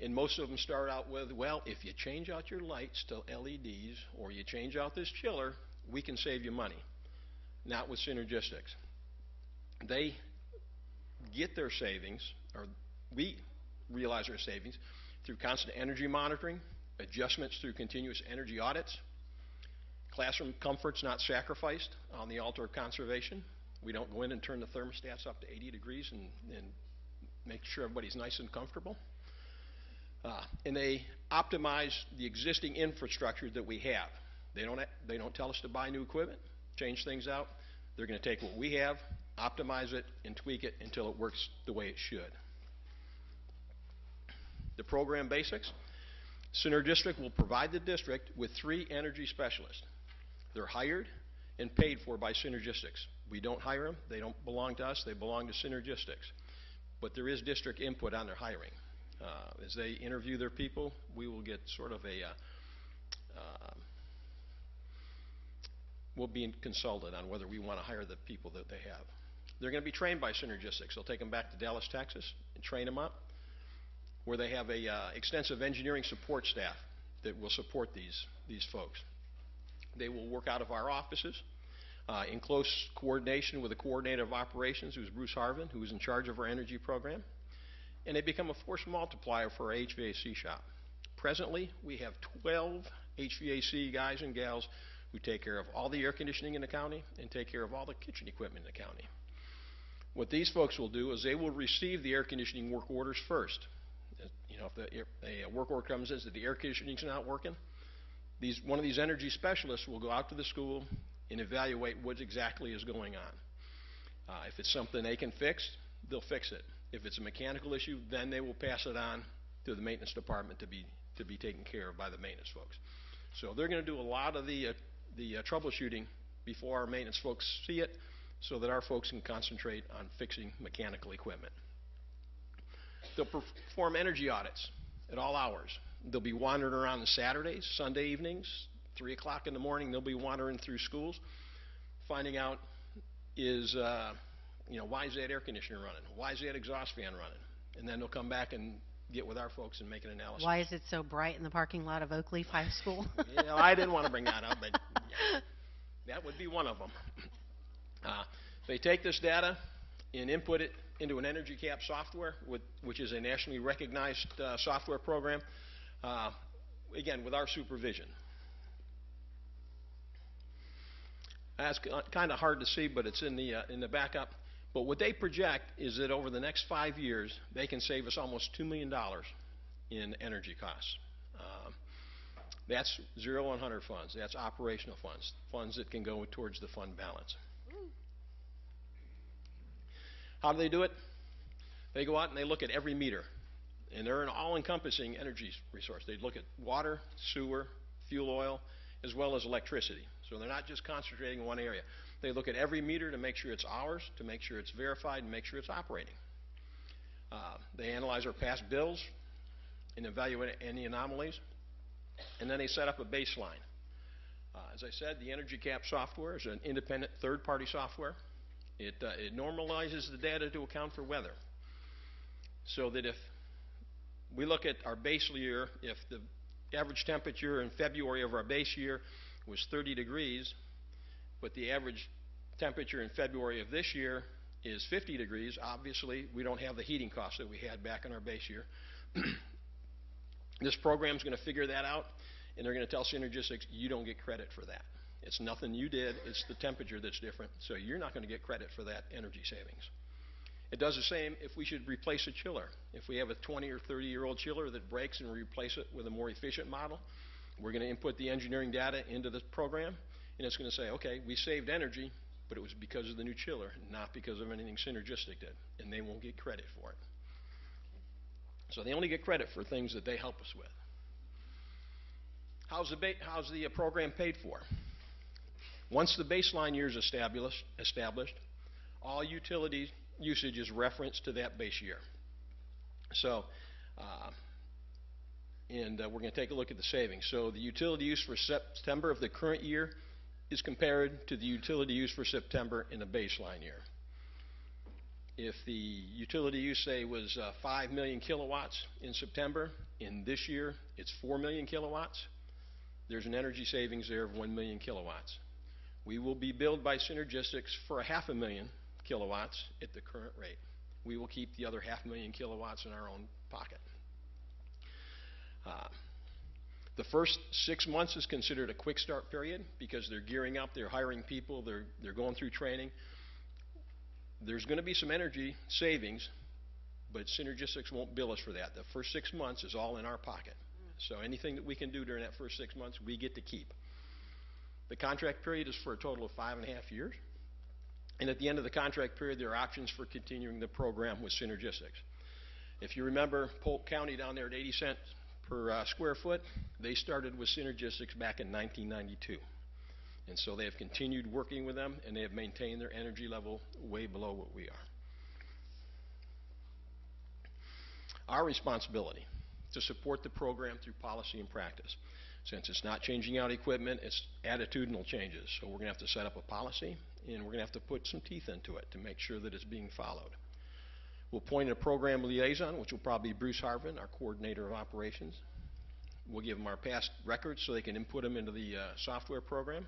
and most of them start out with, well, if you change out your lights to LEDs or you change out this chiller, we can save you money. Not with Synergistics. They get their savings, or we realize their savings, through constant energy monitoring, adjustments through continuous energy audits, classroom comfort's not sacrificed on the altar of conservation. We don't go in and turn the thermostats up to 80 degrees and make sure everybody's nice and comfortable. And they optimize the existing infrastructure that we have. They don't tell us to buy new equipment, change things out. They're going to take what we have, optimize it, and tweak it until it works the way it should. The program basics. Synergistic will provide the district with 3 energy specialists. They're hired and paid for by Synergistics. We don't hire them. They don't belong to us. They belong to Synergistics. But there is district input on their hiring. As they interview their people, we will get sort of we'll be consulted on whether we want to hire the people that they have. They're going to be trained by Synergistics. They'll take them back to Dallas, Texas, and train them up, where they have a extensive engineering support staff that will support these folks. They will work out of our offices in close coordination with the coordinator of operations, who's Bruce Harvin, who is in charge of our energy program. And they become a force multiplier for our HVAC shop. Presently, we have 12 HVAC guys and gals who take care of all the air conditioning in the county and take care of all the kitchen equipment in the county. What these folks will do is they will receive the air conditioning work orders first. You know, if a work order comes in that the air conditioning's not working, one of these energy specialists will go out to the school and evaluate what exactly is going on. If it's something they can fix, they'll fix it. If it's a mechanical issue, then they will pass it on to the maintenance department to be taken care of by the maintenance folks. So they're going to do a lot of the troubleshooting before our maintenance folks see it, so that our folks can concentrate on fixing mechanical equipment. They'll perform energy audits at all hours. They'll be wandering around on Saturdays, Sunday evenings, 3 o'clock in the morning. They'll be wandering through schools, finding out why is that air conditioner running? Why is that exhaust fan running? And then they'll come back and get with our folks and make an analysis. Why is it so bright in the parking lot of Oakleaf High School? I didn't want to bring that up, but yeah, that would be one of them. They take this data and input it into an Energy Cap software, which is a nationally recognized software program, again, with our supervision. That's kind of hard to see, but it's in the backup. But what they project is that over the next 5 years, they can save us almost $2 million in energy costs. That's 0 and 100 funds. That's operational funds, funds that can go towards the fund balance. How do they do it? They go out and they look at every meter. And they're an all-encompassing energy resource. They look at water, sewer, fuel oil, as well as electricity. So they're not just concentrating in one area. They look at every meter to make sure it's ours, to make sure it's verified, and make sure it's operating. They analyze our past bills and evaluate any anomalies. And then they set up a baseline. As I said, the Energy Cap software is an independent third-party software. It normalizes the data to account for weather. So that if we look at our base year, if the average temperature in February of our base year was 30 degrees, but the average temperature in February of this year is 50 degrees, obviously we don't have the heating costs that we had back in our base year. This program is going to figure that out, and they're going to tell Synergistics, you don't get credit for that. It's nothing you did, it's the temperature that's different, so you're not going to get credit for that energy savings. It does the same if we should replace a chiller. If we have a 20 or 30-year-old chiller that breaks and we replace it with a more efficient model, we're going to input the engineering data into the program, and it's going to say, okay, we saved energy, but it was because of the new chiller, not because of anything Synergistic did, and they won't get credit for it. So they only get credit for things that they help us with. How's the program paid for? Once the baseline year is established, all utility usage is referenced to that base year. So, we're going to take a look at the savings. So the utility use for September of the current year is compared to the utility use for September in the baseline year. If the utility use, say, was 5 million kilowatts in September, in this year it's 4 million kilowatts, there's an energy savings there of 1 million kilowatts. We will be billed by Synergistics for 500,000 kilowatts at the current rate. We will keep the other 500,000 kilowatts in our own pocket. The first 6 months is considered a quick start period because they're gearing up, they're hiring people, they're going through training. There's going to be some energy savings, but Synergistics won't bill us for that. The first 6 months is all in our pocket. So anything that we can do during that first 6 months, we get to keep. The contract period is for a total of 5.5 years. And at the end of the contract period, there are options for continuing the program with Synergistics. If you remember Polk County down there at 80 cents per square foot, they started with Synergistics back in 1992. And so they have continued working with them, and they have maintained their energy level way below what we are. Our responsibility to support the program through policy and practice. Since it's not changing out equipment, it's attitudinal changes. So we're going to have to set up a policy, and we're going to have to put some teeth into it to make sure that it's being followed. We'll appoint a program liaison, which will probably be Bruce Harvin, our coordinator of operations. We'll give them our past records so they can input them into the software program.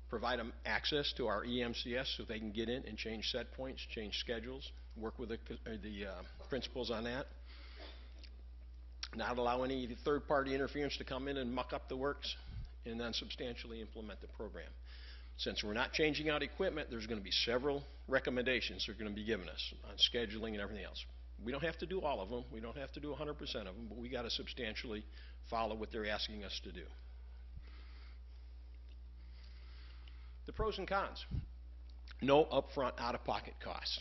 Provide them access to our EMCS so they can get in and change set points, change schedules, work with the principals on that. Not allow any third-party interference to come in and muck up the works, and then substantially implement the program. Since we're not changing out equipment, there's going to be several recommendations they're going to be giving us on scheduling and everything else. We don't have to do all of them. We don't have to do 100% of them, but we got to substantially follow what they're asking us to do. The pros and cons. No upfront out-of-pocket costs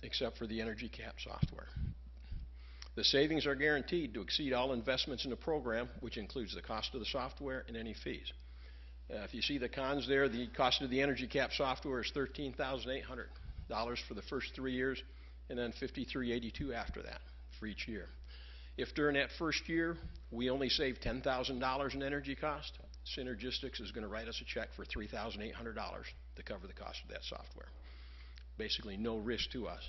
except for the Energy Cap software. The savings are guaranteed to exceed all investments in the program, which includes the cost of the software and any fees. If you see the cons there, the cost of the Energy Cap software is $13,800 for the first 3 years, and then $5,382 after that. for each year. If during that first year we only save $10,000 in energy cost, Synergistics is going to write us a check for $3,800 to cover the cost of that software. Basically no risk to us.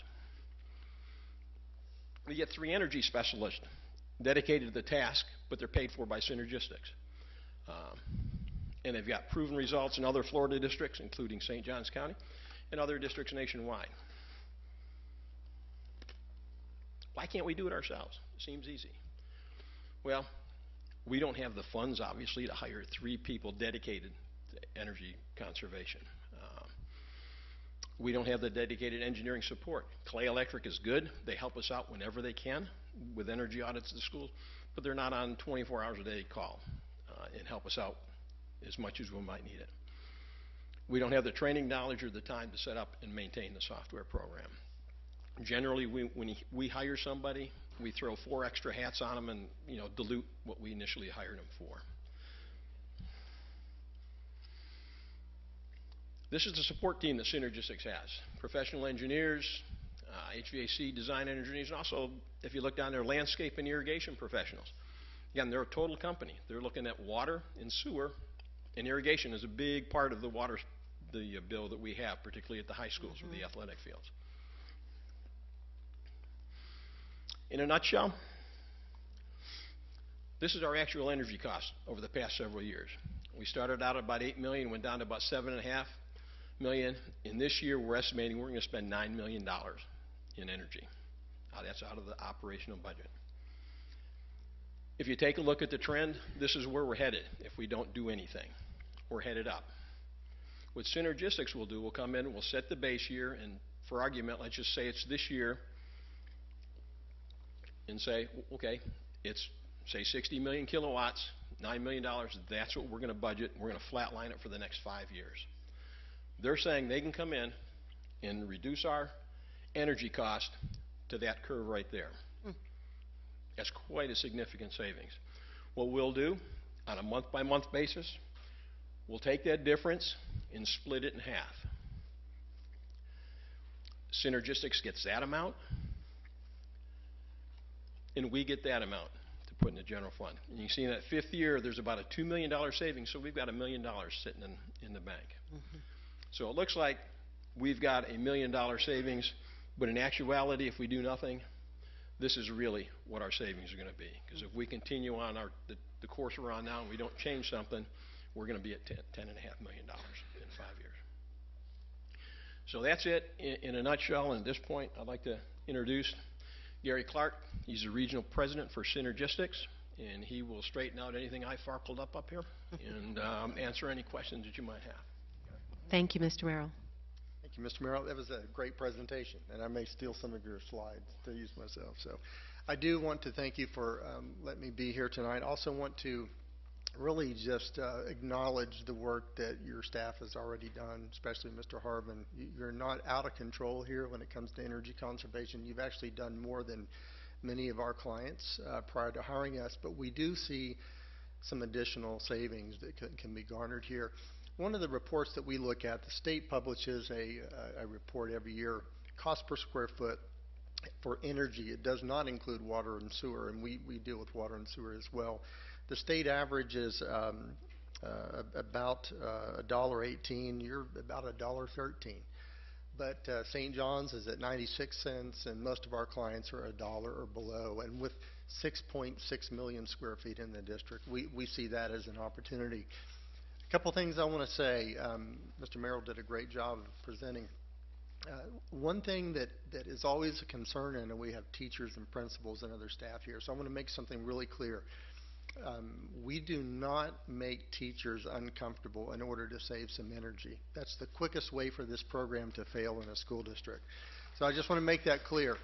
We get 3 energy specialists dedicated to the task, but they're paid for by Synergistics. And they've got proven results in other Florida districts, including St. Johns County and other districts nationwide. Why can't we do it ourselves? It seems easy. Well, we don't have the funds, obviously, to hire 3 people dedicated to energy conservation. We don't have the dedicated engineering support. Clay Electric is good. They help us out whenever they can with energy audits at the schools, but they're not on 24 hours a day call and help us out as much as we might need it. We don't have the training knowledge or the time to set up and maintain the software program. Generally, when we hire somebody, we throw 4 extra hats on them and dilute what we initially hired them for. This is the support team that Synergistics has. Professional engineers, HVAC design engineers, and also, if you look down there, landscape and irrigation professionals. Again, they're a total company. They're looking at water and sewer, and irrigation is a big part of the bill that we have, particularly at the high schools with the athletic fields. In a nutshell, this is our actual energy cost over the past several years. We started out at about $8 million, went down to about $7.5 million. In this year, we're estimating we're going to spend $9 million in energy. That's out of the operational budget. If you take a look at the trend, this is where we're headed if we don't do anything. We're headed up. What Synergistics will do, we'll come in, we'll set the base year, and for argument, let's just say it's this year, and say, okay, it's, say, 60 million kilowatts, $9 million, that's what we're going to budget, we're going to flatline it for the next 5 years. They're saying they can come in and reduce our energy cost to that curve right there. That's quite a significant savings. What we'll do, on a month-by-month basis, we'll take that difference and split it in half. Synergistics gets that amount, and we get that amount to put in the general fund. And you see in that 5th year, there's about a $2 million savings, so we've got $1 million sitting in the bank. So it looks like we've got $1 million savings, but in actuality, if we do nothing, this is really what our savings are going to be. Because if we continue on the course we're on now and we don't change something, we're going to be at $10.5 million in 5 years. So that's it in a nutshell. And at this point, I'd like to introduce Gary Clark. He's the regional president for Synergistics, and he will straighten out anything I farkled up here and answer any questions that you might have. Thank you, Mr. Merrill. Thank you, Mr. Merrill. That was a great presentation, and I may steal some of your slides to use myself. So I do want to thank you for letting me be here tonight. I also want to really just acknowledge the work that your staff has already done, especially Mr. Harbin. You're not out of control here when it comes to energy conservation. You've actually done more than many of our clients prior to hiring us, but we do see some additional savings that can be garnered here. One of the reports that we look at, the state publishes a report every year, cost per square foot for energy. It does not include water and sewer, and we deal with water and sewer as well. The state average is about $1.18. You're about $1.13. But St. John's is at 96 cents, and most of our clients are $1 or below. And with 6.6 million square feet in the district, we see that as an opportunity. A couple things I want to say. Mr. Merrill did a great job of presenting. One thing that is always a concern, and we have teachers and principals and other staff here, so I want to make something really clear. We do not make teachers uncomfortable in order to save some energy. That's the quickest way for this program to fail in a school district. So I just want to make that clear.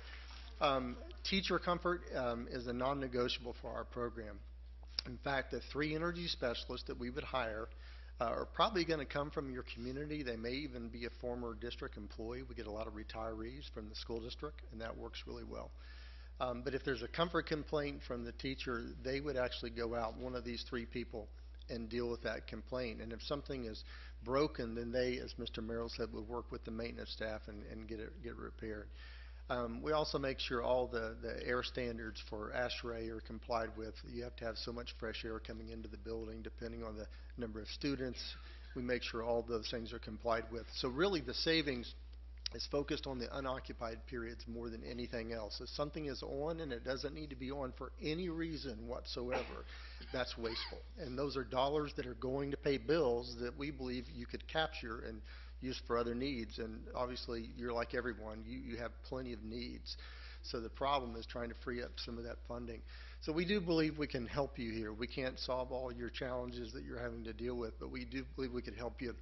Teacher comfort is a non-negotiable for our program. In fact, the 3 energy specialists that we would hire are probably going to come from your community. They may even be a former district employee. We get a lot of retirees from the school district, and that works really well. But if there's a comfort complaint from the teacher, they would actually go out, one of these 3 people, and deal with that complaint. And if something is broken, then they, as Mr. Merrill said, would work with the maintenance staff and get it repaired. We also make sure all the air standards for ASHRAE are complied with. You have to have so much fresh air coming into the building depending on the number of students. We make sure all those things are complied with. So really the savings is focused on the unoccupied periods more than anything else. If something is on and it doesn't need to be on for any reason whatsoever, that's wasteful. And those are dollars that are going to pay bills that we believe you could capture and use for other needs. And obviously, you're like everyone, you have plenty of needs. So the problem is trying to free up some of that funding. So we do believe we can help you here. We can't solve all your challenges that you're having to deal with, but we do believe we can help you.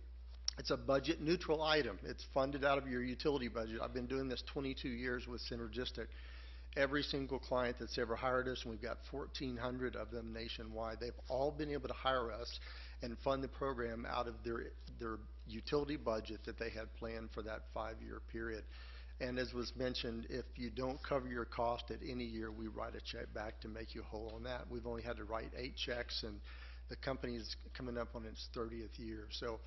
It's a budget neutral item. It's funded out of your utility budget. I've been doing this 22 years with Synergistic. Every single client that's ever hired us, and we've got 1,400 of them nationwide, they've all been able to hire us and fund the program out of their utility budget that they had planned for that 5-year period. And as was mentioned, if you don't cover your cost at any year, we write a check back to make you whole on that. We've only had to write 8 checks, and the company's coming up on its 30th year. So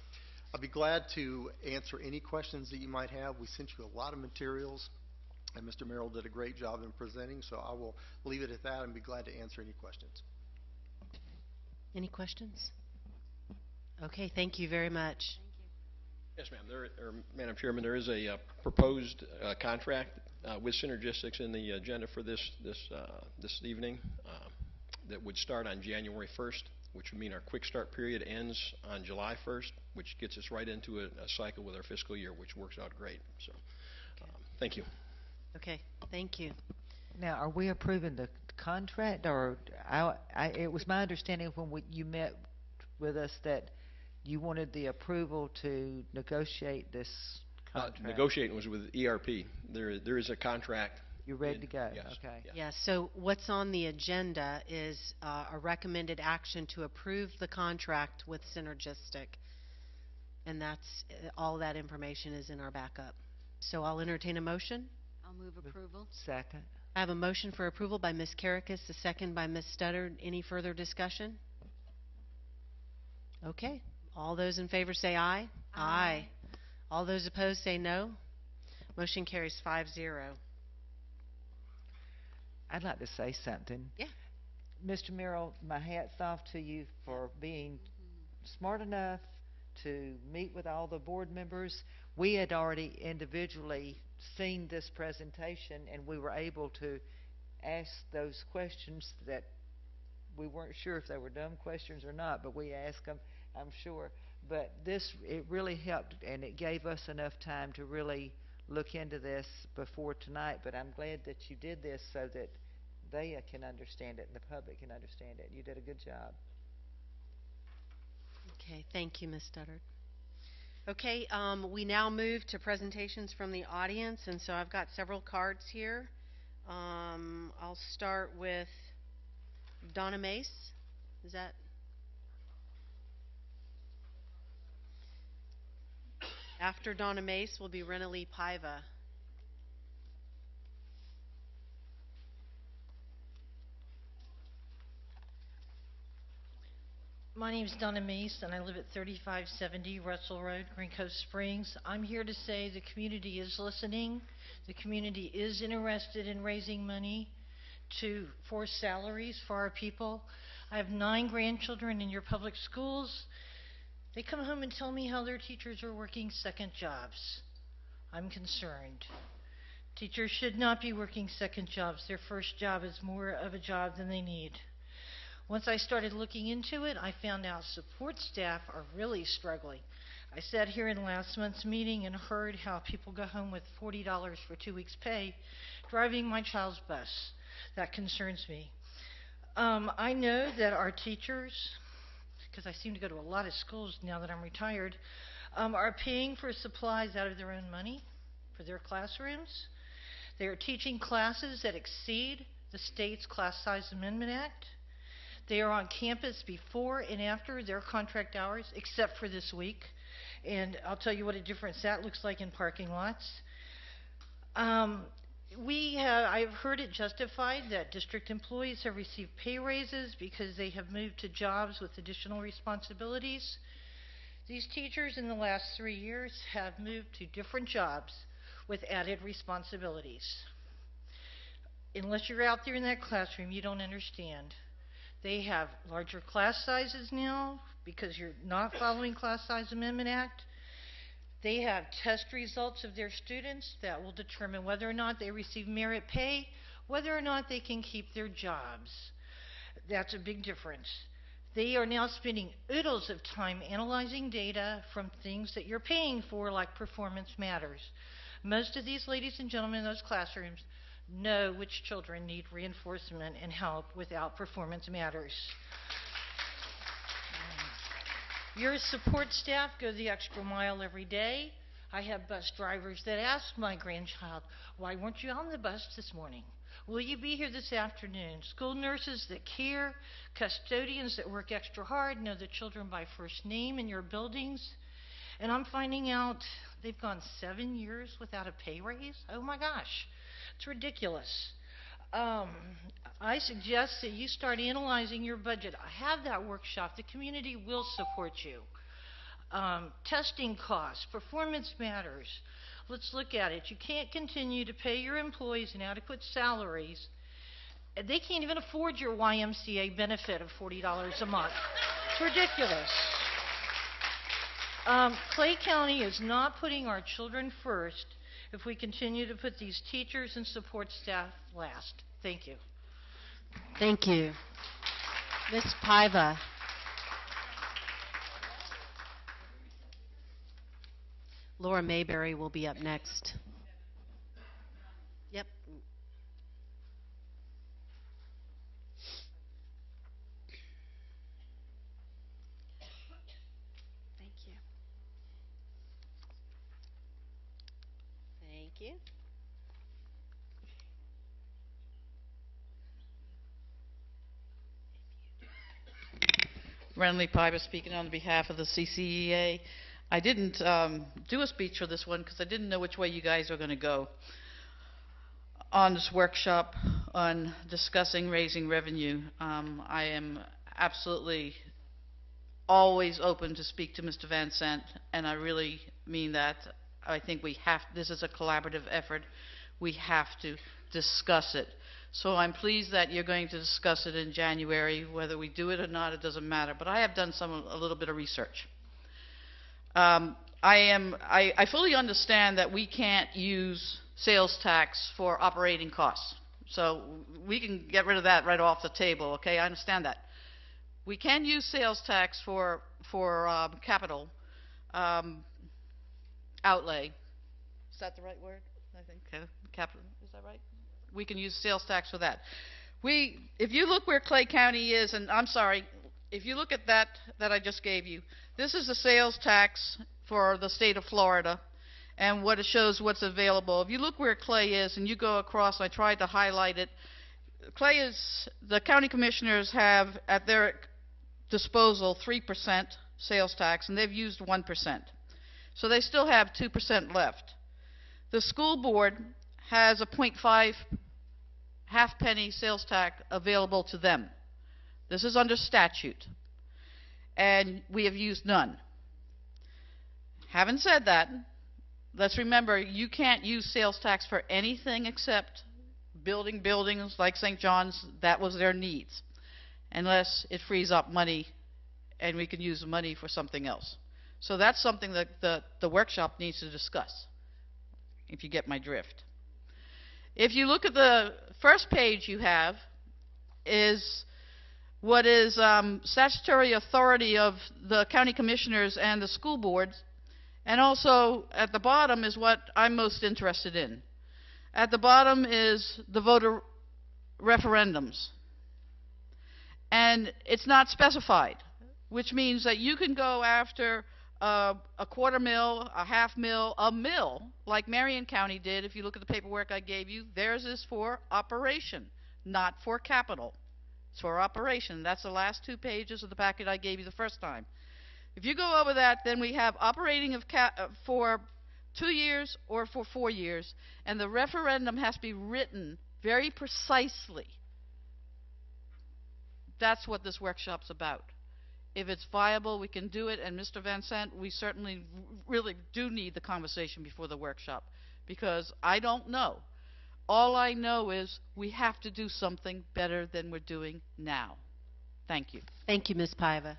I'll be glad to answer any questions that you might have. We sent you a lot of materials, and Mr. Merrill did a great job in presenting, so I will leave it at that and be glad to answer any questions. Any questions? Okay, thank you very much. Yes, ma'am. Madam Chairman, there is a proposed contract with Synergistics in the agenda for this evening that would start on January 1st, which would mean our quick start period ends on July 1st, which gets us right into a cycle with our fiscal year, which works out great. So, thank you. Okay, thank you. Now, are we approving the contract, or it was my understanding when you met with us that you wanted the approval to negotiate this contract? Negotiating was with ERP. There is a contract. You're ready to go? Yes. Okay. Yes. Yeah, so what's on the agenda is a recommended action to approve the contract with Synergistic. And that's, all that information is in our backup. So I'll entertain a motion. I'll move approval. Second. I have a motion for approval by Ms. Karakis, a second by Ms. Studdard. Any further discussion? Okay. All those in favor say aye. Aye. All those opposed say no. Motion carries 5-0. I'd like to say something. Yeah. Mr. Merrill, my hat's off to you for being smart enough to meet with all the board members. We had already individually seen this presentation, and we were able to ask those questions that we weren't sure if they were dumb questions or not, but we asked them, I'm sure. But it really helped, and it gave us enough time to really look into this before tonight. But I'm glad that you did this so that they can understand it and the public can understand it. You did a good job. Okay, thank you, Ms. Studdard. Okay, we now move to presentations from the audience, and so I've got several cards here. I'll start with Donna Mace. Is that? After Donna Mace will be Renalee Paiva. My name is Donna Mace, and I live at 3570 Russell Road, Green Cove Springs. I'm here to say the community is listening. The community is interested in raising money for salaries for our people. I have 9 grandchildren in your public schools. They come home and tell me how their teachers are working second jobs. I'm concerned. Teachers should not be working second jobs. Their first job is more of a job than they need. Once I started looking into it, I found out support staff are really struggling. I sat here in last month's meeting and heard how people go home with $40 for 2 weeks' pay driving my child's bus. That concerns me. I know that our teachers, because I seem to go to a lot of schools now that I'm retired, are paying for supplies out of their own money for their classrooms. They are teaching classes that exceed the state's Class Size Amendment Act. They are on campus before and after their contract hours, except for this week. And I'll tell you what a difference that looks like in parking lots. I've heard it justified that district employees have received pay raises because they have moved to jobs with additional responsibilities. These teachers in the last 3 years have moved to different jobs with added responsibilities. Unless you're out there in that classroom, you don't understand. They have larger class sizes now because you're not following Class Size Amendment Act. They have test results of their students that will determine whether or not they receive merit pay, whether or not they can keep their jobs. That's a big difference. They are now spending oodles of time analyzing data from things that you're paying for, like Performance Matters. Most of these ladies and gentlemen in those classrooms know which children need reinforcement and help without Performance Matters. Your support staff go the extra mile every day. I have bus drivers that ask my grandchild, "Why weren't you on the bus this morning? Will you be here this afternoon?" School nurses that care, custodians that work extra hard, know the children by first name in your buildings. And I'm finding out they've gone 7 years without a pay raise. Oh my gosh, it's ridiculous. I suggest that you start analyzing your budget. I have that workshop. The community will support you. Testing costs, Performance Matters. Let's look at it. You can't continue to pay your employees inadequate salaries. They can't even afford your YMCA benefit of $40 a month. It's ridiculous. Clay County is not putting our children first if we continue to put these teachers and support staff last. Thank you. Thank you. Ms. Paiva. Laura Mayberry will be up next. Yep. Thank you. Thank you. Renly Piper speaking on behalf of the CCEA. I didn't do a speech for this one because I didn't know which way you guys are going to go on this workshop on discussing raising revenue. I am absolutely always open to speak to Mr. Van Sant, and I really mean that. I think this is a collaborative effort. We have to discuss it. So I'm pleased that you're going to discuss it in January. Whether we do it or not, it doesn't matter. But I have done a little bit of research. I fully understand that we can't use sales tax for operating costs. So we can get rid of that right off the table, okay? I understand that. We can use sales tax for capital outlay. Is that the right word? I think capital. Is that right? We can use sales tax for that. If you look where Clay County is, and I'm sorry, if you look at that I just gave you, this is the sales tax for the state of Florida, and what it shows what's available. If you look where Clay is, and you go across, I tried to highlight it. Clay is, the county commissioners have at their disposal 3% sales tax, and they've used 1%. So they still have 2% left. The school board has a 0.5 half-penny sales tax available to them. This is under statute, and we have used none. Having said that, let's remember you can't use sales tax for anything except building buildings like St. John's. That was their needs, unless it frees up money and we can use the money for something else. So that's something that the workshop needs to discuss, if you get my drift. If you look at the first page you have is what is statutory authority of the county commissioners and the school boards, and also at the bottom is what I'm most interested in. At the bottom is the voter referendums. And it's not specified, which means that you can go after a $0.25 a $0.5 a mill, like Marion County did. If you look at the paperwork I gave you, theirs is for operation, not for capital. It's for operation. That's the last 2 pages of the packet I gave you the first time. If you go over that, then we have operating of for 2 years or for 4 years, and the referendum has to be written very precisely. That's what this workshop's about. If it's viable, we can do it. And Mr. Van Sant, we certainly really do need the conversation before the workshop, because I don't know. All I know is we have to do something better than we're doing now. Thank you. Thank you, Ms. Paiva.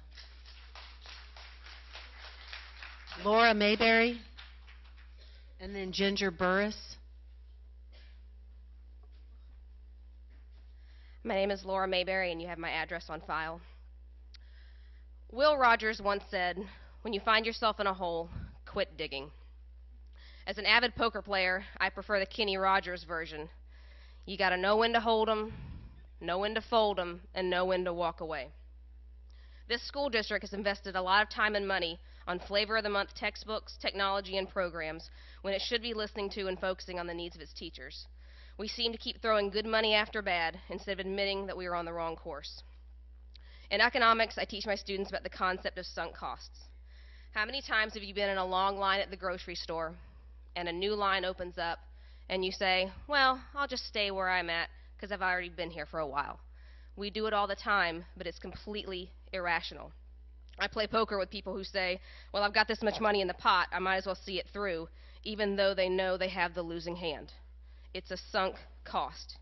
Laura Mayberry, and then Ginger Burris. My name is Laura Mayberry, and you have my address on file. Will Rogers once said, "When you find yourself in a hole, quit digging." As an avid poker player, I prefer the Kenny Rogers version. You gotta know when to hold 'em, know when to fold 'em, and know when to walk away. This school district has invested a lot of time and money on flavor of the month textbooks, technology, and programs, when it should be listening to and focusing on the needs of its teachers. We seem to keep throwing good money after bad instead of admitting that we are on the wrong course. In economics, I teach my students about the concept of sunk costs. How many times have you been in a long line at the grocery store and a new line opens up and you say, "Well, I'll just stay where I'm at because I've already been here for a while"? We do it all the time, but it's completely irrational. I play poker with people who say, "Well, I've got this much money in the pot, I might as well see it through," even though they know they have the losing hand. It's a sunk cost.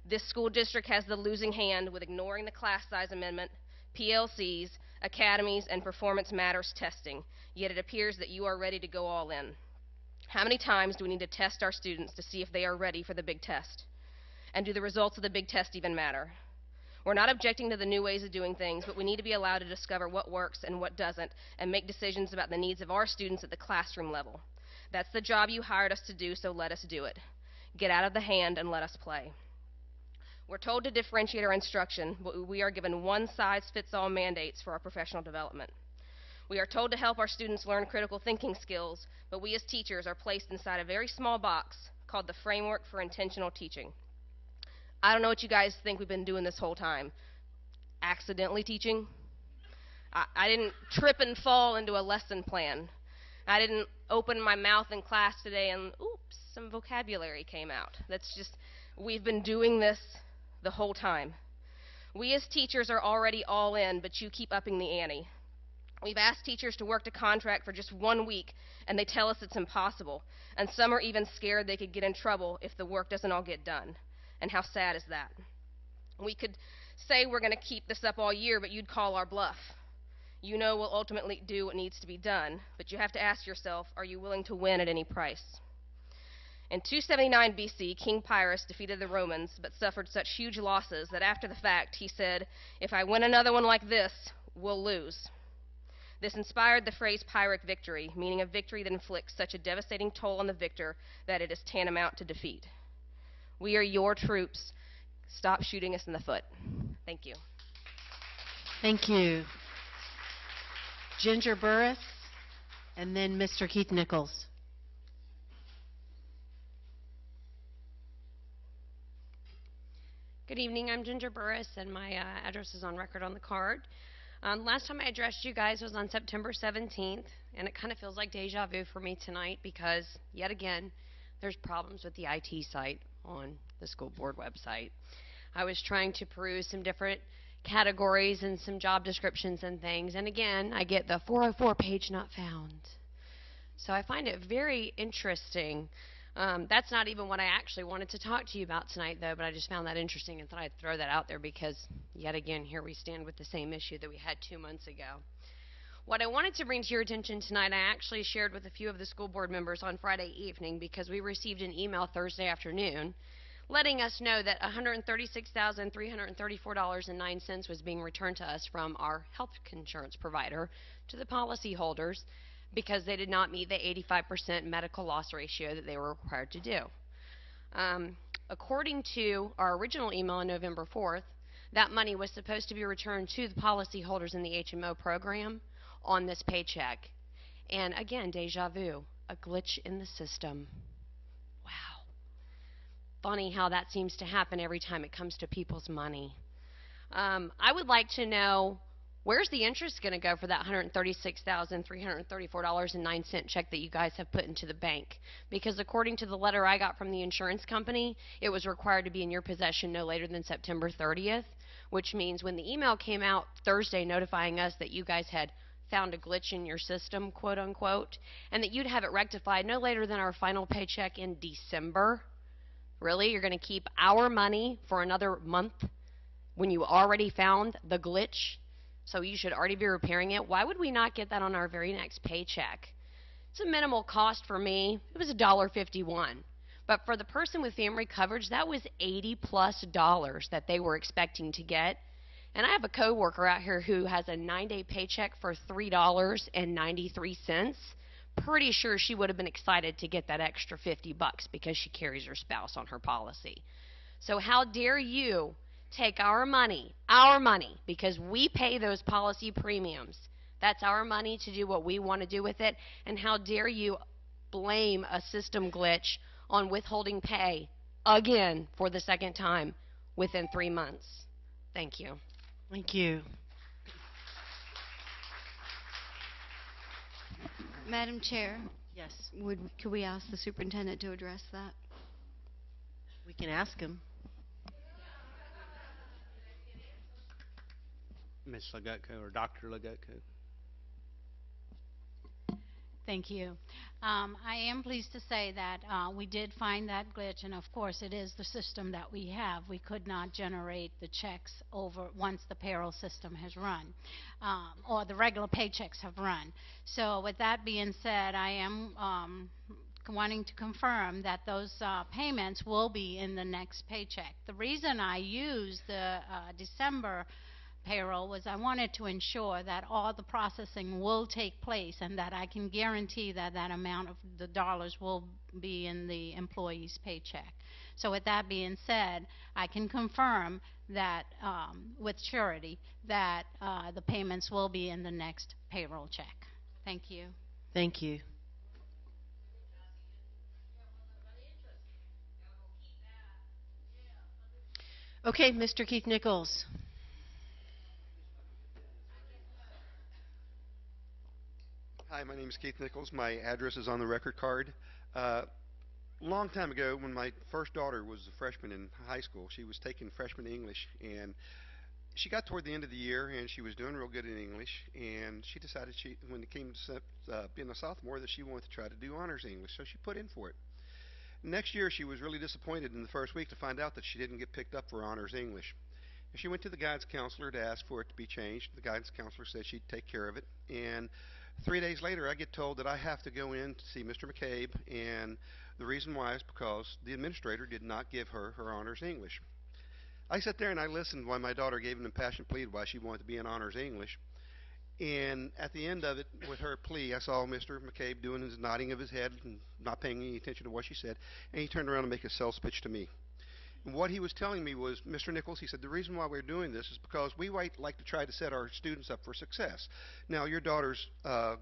This school district has the losing hand with ignoring the class size amendment, PLCs, academies, and performance matters testing, yet it appears that you are ready to go all in. How many times do we need to test our students to see if they are ready for the big test? And do the results of the big test even matter? We're not objecting to the new ways of doing things, but we need to be allowed to discover what works and what doesn't, and make decisions about the needs of our students at the classroom level. That's the job you hired us to do, so let us do it. Get out of the hand and let us play. We're told to differentiate our instruction, but we are given one-size-fits-all mandates for our professional development. We are told to help our students learn critical thinking skills, but we as teachers are placed inside a very small box called the Framework for Intentional Teaching. I don't know what you guys think we've been doing this whole time. Accidentally teaching? I didn't trip and fall into a lesson plan. I didn't open my mouth in class today and, oops, some vocabulary came out. That's just, we've been doing this the whole time. We as teachers are already all in, but you keep upping the ante. We've asked teachers to work to contract for just 1 week, and they tell us it's impossible. And some are even scared they could get in trouble if the work doesn't all get done. And how sad is that? We could say we're going to keep this up all year, but you'd call our bluff. You know we'll ultimately do what needs to be done, but you have to ask yourself, are you willing to win at any price? In 279 BC, King Pyrrhus defeated the Romans, but suffered such huge losses that after the fact, he said, "If I win another one like this, we'll lose." This inspired the phrase Pyrrhic victory, meaning a victory that inflicts such a devastating toll on the victor that it is tantamount to defeat. We are your troops. Stop shooting us in the foot. Thank you. Thank you. Ginger Burris, and then Mr. Keith Nichols. Good evening, I'm Ginger Burris, and my address is on record on the card. Last time I addressed you guys was on September 17th, and it kind of feels like deja vu for me tonight because, yet again, there's problems with the IT site on the school board website. I was trying to peruse some different categories and some job descriptions and things, and again, I get the 404 page not found. So I find it very interesting. That's not even what I actually wanted to talk to you about tonight, though, but I just found that interesting and thought I'd throw that out there because, yet again, here we stand with the same issue that we had 2 months ago. What I wanted to bring to your attention tonight, I actually shared with a few of the school board members on Friday evening because we received an email Thursday afternoon letting us know that $136,334.09 was being returned to us from our health insurance provider to the policyholders because they did not meet the 85% medical loss ratio that they were required to do. According to our original email on November 4th, that money was supposed to be returned to the policyholders in the HMO program on this paycheck. And again, deja vu, a glitch in the system. Wow. Funny how that seems to happen every time it comes to people's money. I would like to know, where's the interest going to go for that $136,334.09 check that you guys have put into the bank? Because according to the letter I got from the insurance company, it was required to be in your possession no later than September 30th, which means when the email came out Thursday notifying us that you guys had found a glitch in your system, quote unquote, and that you'd have it rectified no later than our final paycheck in December. Really? You're going to keep our money for another month when you already found the glitch? So you should already be repairing it. Why would we not get that on our very next paycheck? It's a minimal cost for me. It was $1.51. But for the person with family coverage, that was $80+ that they were expecting to get. And I have a coworker out here who has a 9-day paycheck for $3.93. Pretty sure she would have been excited to get that extra $50 because she carries her spouse on her policy. So how dare you take our money, because we pay those policy premiums. That's our money to do what we want to do with it. And how dare you blame a system glitch on withholding pay again for the second time within 3 months. Thank you. Thank you. Madam Chair, Yes, could we ask the superintendent to address that? we can ask him. Ms. Legutko or Dr. Legutko. Thank you. I am pleased to say that we did find that glitch, and of course it is the system that we have. We could not generate the checks over once the payroll system has run, or the regular paychecks have run. So with that being said, I am wanting to confirm that those payments will be in the next paycheck. The reason I used the December payroll was I wanted to ensure that all the processing will take place and that I can guarantee that that amount of the dollars will be in the employee's paycheck. So with that being said, I can confirm that with surety that the payments will be in the next payroll check. Thank you. Thank you. Okay, Mr. Keith Nichols. Hi, my name is Keith Nichols. My address is on the record card. Long time ago, when my first daughter was a freshman in high school, she was taking freshman English, and she got toward the end of the year, and she was doing real good in English, and she decided when it came to being a sophomore that she wanted to try to do honors English, so she put in for it. Next year, she was really disappointed in the first week to find out that she didn't get picked up for honors English. And she went to the guidance counselor to ask for it to be changed. The guidance counselor said she'd take care of it, and 3 days later, I get told that I have to go in to see Mr. McCabe, and the reason why is because the administrator did not give her her honors English. I sat there and I listened while my daughter gave an impassioned plea why she wanted to be in honors English, and at the end of it, with her plea, I saw Mr. McCabe doing his nodding of his head and not paying any attention to what she said, and he turned around and made a sales pitch to me. And what he was telling me was, Mr. Nichols, he said, the reason why we're doing this is because we like to try to set our students up for success. Now, your daughter's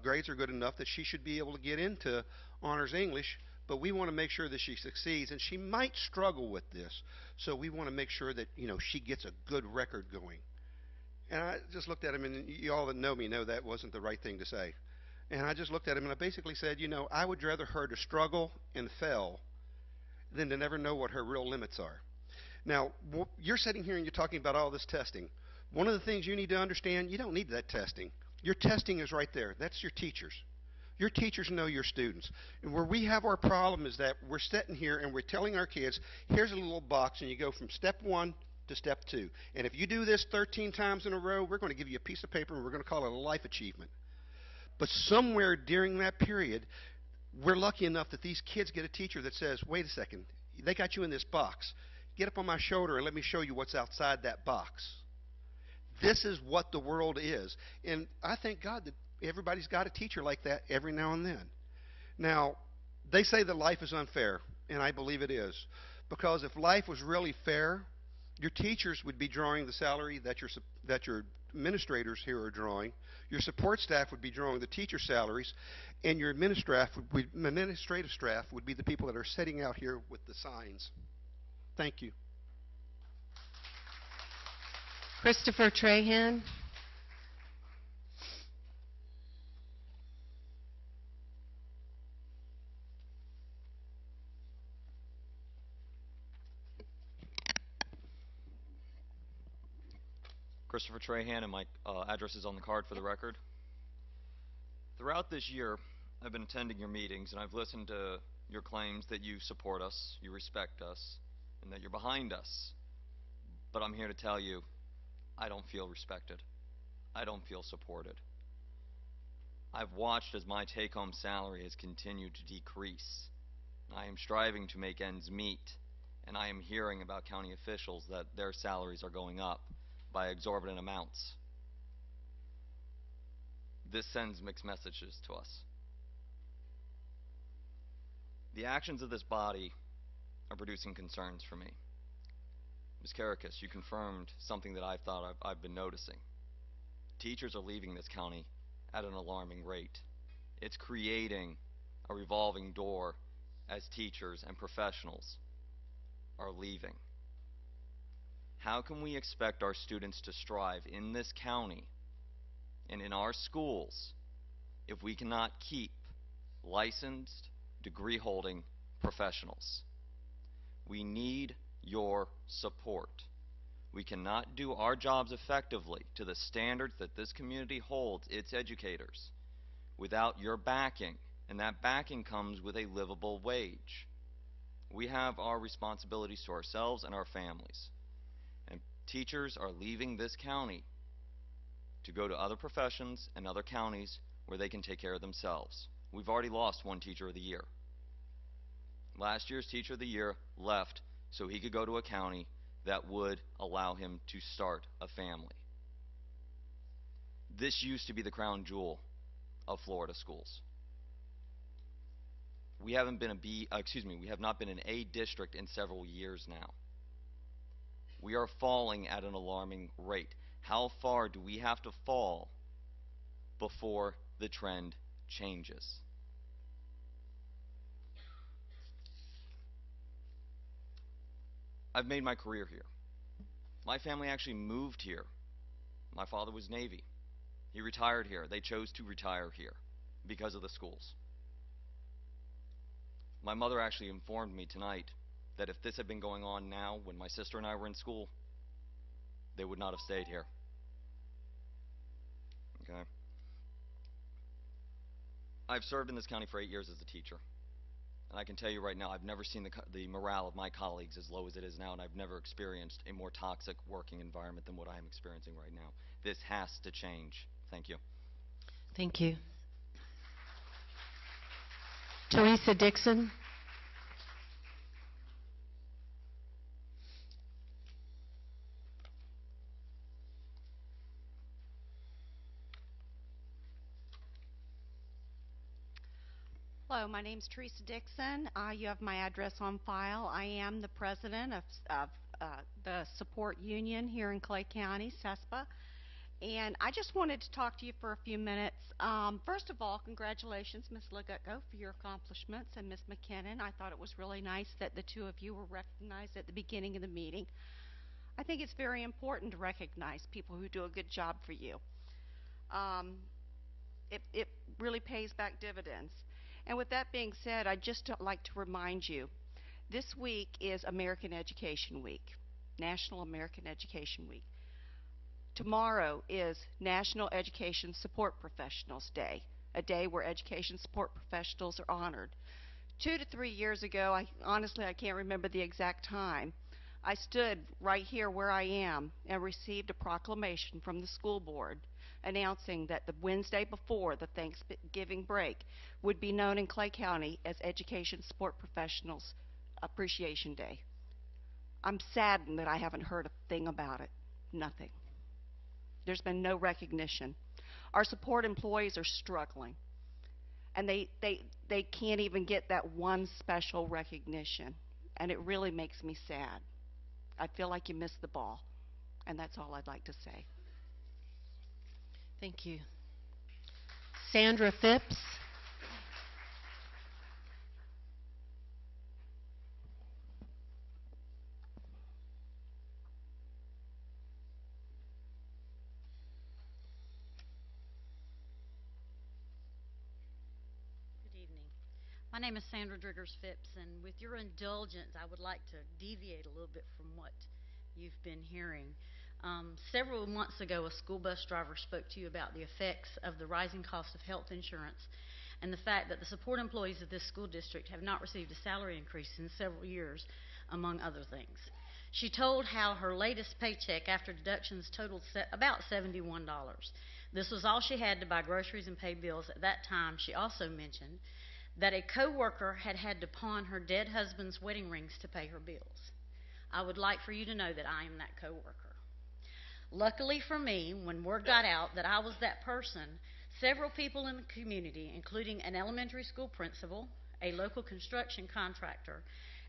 grades are good enough that she should be able to get into honors English, but we want to make sure that she succeeds, and she might struggle with this. So we want to make sure that, she gets a good record going. And I just looked at him, and you all that know me know that wasn't the right thing to say. And I just looked at him, and I basically said, I would rather her to struggle and fail than to never know what her real limits are. Now, you're sitting here and you're talking about all this testing. One of the things you need to understand, you don't need that testing. Your testing is right there. That's your teachers. Your teachers know your students. And where we have our problem is that we're sitting here and we're telling our kids, here's a little box, and you go from step 1 to step 2. And if you do this 13 times in a row, we're going to give you a piece of paper and we're going to call it a life achievement. But somewhere during that period, we're lucky enough that these kids get a teacher that says, wait a second, they got you in this box. Get up on my shoulder and let me show you what's outside that box. This is what the world is. And I thank God that everybody's got a teacher like that every now and then. Now, they say that life is unfair, and I believe it is. Because if life was really fair, your teachers would be drawing the salary that your administrators here are drawing. Your support staff would be drawing the teacher salaries, and your administrative staff would be the people that are sitting out here with the signs. Thank you. Christopher Trahan. Christopher Trahan, and my address is on the card for the record. Throughout this year, I've been attending your meetings, and I've listened to your claims that you support us, you respect us, and that you're behind us. But I'm here to tell you, I don't feel respected. I don't feel supported. I've watched as my take-home salary has continued to decrease. I am striving to make ends meet, and I am hearing about county officials that their salaries are going up by exorbitant amounts. This sends mixed messages to us. The actions of this body are producing concerns for me. Ms. Karakis, you confirmed something that I've been noticing. Teachers are leaving this county at an alarming rate. It's creating a revolving door as teachers and professionals are leaving. How can we expect our students to strive in this county and in our schools if we cannot keep licensed, degree-holding professionals? We need your support. We cannot do our jobs effectively to the standards that this community holds its educators without your backing, and that backing comes with a livable wage. We have our responsibilities to ourselves and our families, and teachers are leaving this county to go to other professions and other counties where they can take care of themselves. We've already lost one Teacher of the Year. Last year's Teacher of the Year left so he could go to a county that would allow him to start a family. This used to be the crown jewel of Florida schools. We have not been an A district in several years now. We are falling at an alarming rate. How far do we have to fall before the trend changes? I've made my career here. My family actually moved here. My father was Navy. He retired here. They chose to retire here because of the schools. My mother actually informed me tonight that if this had been going on now when my sister and I were in school, they would not have stayed here. Okay? I've served in this county for 8 years as a teacher. And I can tell you right now, I've never seen the morale of my colleagues as low as it is now, and I've never experienced a more toxic working environment than what I am experiencing right now. This has to change. Thank you. Thank you. Teresa Dixon. Hello, my name is Teresa Dixon. You have my address on file. I am the president of the support union here in Clay County, CESPA. And I just wanted to talk to you for a few minutes. First of all, congratulations, Ms. Legutko, for your accomplishments, and Ms. McKinnon. I thought it was really nice that the two of you were recognized at the beginning of the meeting. I think it's very important to recognize people who do a good job for you. It really pays back dividends. And with that being said, I'd just like to remind you, this week is American Education Week, National American Education Week. Tomorrow is National Education Support Professionals Day, a day where education support professionals are honored. 2 to 3 years ago, honestly I can't remember the exact time, I stood right here where I am and received a proclamation from the school board announcing that the Wednesday before the Thanksgiving break would be known in Clay County as Education Support Professionals Appreciation Day. I'm saddened that I haven't heard a thing about it. Nothing. There's been no recognition. Our support employees are struggling, and they can't even get that one special recognition, and it really makes me sad. I feel like you missed the ball, and that's all I'd like to say. Thank you. Sandra Phipps. Good evening. My name is Sandra Driggers Phipps, and with your indulgence, I would like to deviate a little bit from what you've been hearing. Several months ago, a school bus driver spoke to you about the effects of the rising cost of health insurance and the fact that the support employees of this school district have not received a salary increase in several years, among other things. She told how her latest paycheck after deductions totaled about $71. This was all she had to buy groceries and pay bills. At that time, she also mentioned that a co-worker had had to pawn her dead husband's wedding rings to pay her bills. I would like for you to know that I am that co-worker. Luckily for me, when word got out that I was that person, several people in the community, including an elementary school principal, a local construction contractor,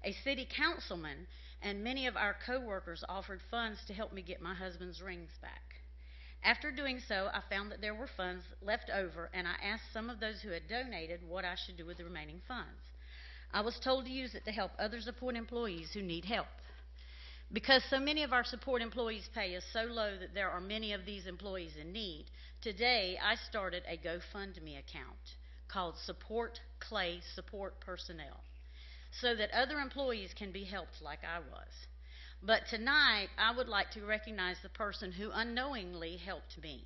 a city councilman, and many of our co-workers offered funds to help me get my husband's rings back. After doing so, I found that there were funds left over, and I asked some of those who had donated what I should do with the remaining funds. I was told to use it to help other support employees who need help. Because so many of our support employees' pay is so low that there are many of these employees in need, today I started a GoFundMe account called Support Clay Support Personnel, so that other employees can be helped like I was. But tonight, I would like to recognize the person who unknowingly helped me,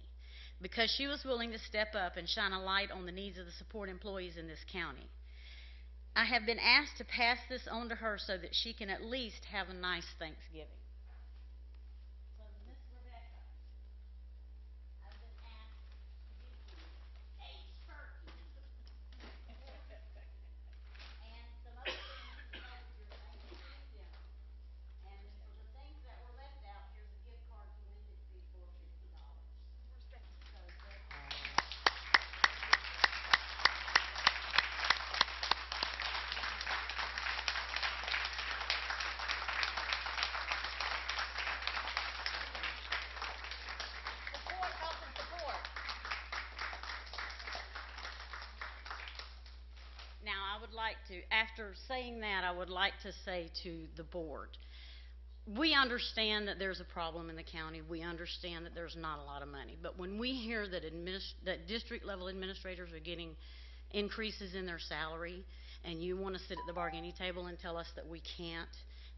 because she was willing to step up and shine a light on the needs of the support employees in this county. I have been asked to pass this on to her so that she can at least have a nice Thanksgiving. So, Miss Rebecca, I've been asked to give you a turkey and some other things to help with your Thanksgiving dinner. And for the things that were left out, here's a gift card to Wendy's for $50. So, support, help, and support. Now, I would like to, after saying that, I would like to say to the board, we understand that there's a problem in the county. We understand that there's not a lot of money. But when we hear that, that district-level administrators are getting increases in their salary, and you want to sit at the bargaining table and tell us that we can't,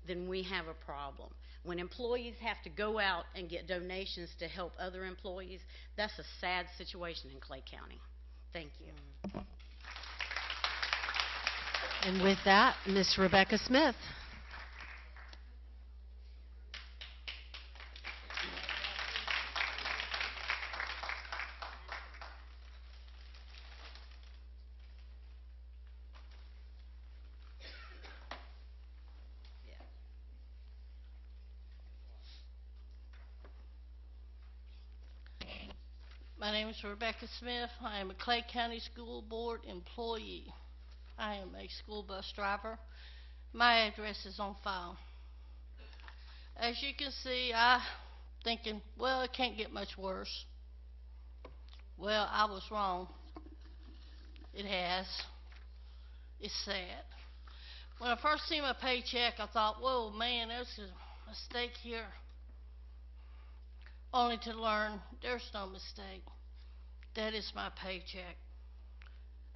then we have a problem. When employees have to go out and get donations to help other employees, that's a sad situation in Clay County. Thank you. And with that, Miss Rebecca Smith. My name is Rebecca Smith. I am a Clay County School Board employee. I am a school bus driver. My address is on file. As you can see, I'm thinking, well, it can't get much worse. Well, I was wrong. It has. It's sad. When I first seen my paycheck, I thought, whoa, man, there's a mistake here. Only to learn there's no mistake. That is my paycheck.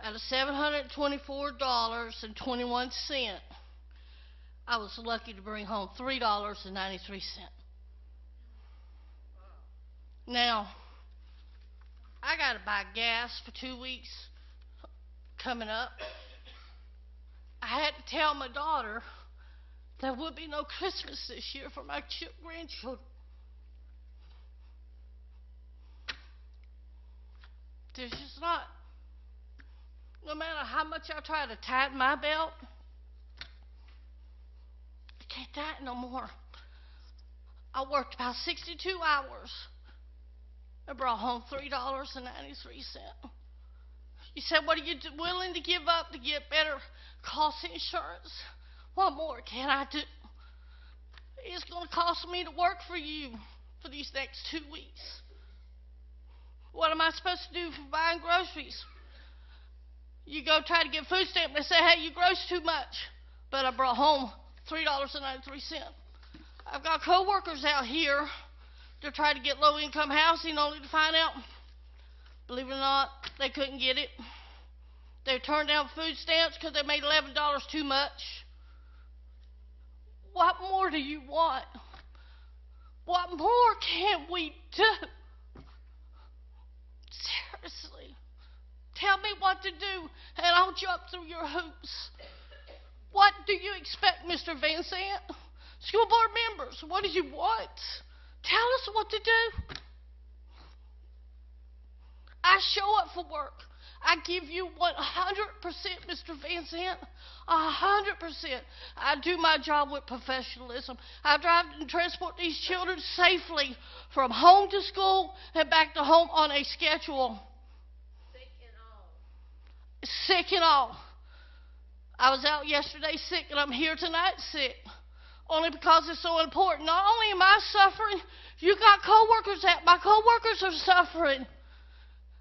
Out of $724.21, I was lucky to bring home $3.93. Now, I got to buy gas for 2 weeks coming up. I had to tell my daughter there would be no Christmas this year for my grandchildren. There's just not. No matter how much I try to tighten my belt, I can't tighten no more. I worked about 62 hours. I brought home $3.93. You said, what are you willing to give up to get better cost insurance? What more can I do? It's going to cost me to work for you for these next 2 weeks. What am I supposed to do for buying groceries? You go try to get food stamps, they say, hey, you gross too much. But I brought home $3.93. I've got co-workers out here to try to get low-income housing only to find out, believe it or not, they couldn't get it. They turned down food stamps because they made $11 too much. What more do you want? What more can we do? Seriously. Tell me what to do, and I'll jump through your hoops. What do you expect, Mr. Van Zant? School board members, what do you want? Tell us what to do. I show up for work. I give you 100%, Mr. Van Zant. 100%. I do my job with professionalism. I drive and transport these children safely from home to school and back to home on a schedule. Sick and all. I was out yesterday sick, and I'm here tonight sick. Only because it's so important. Not only am I suffering, you got coworkers out. My coworkers are suffering.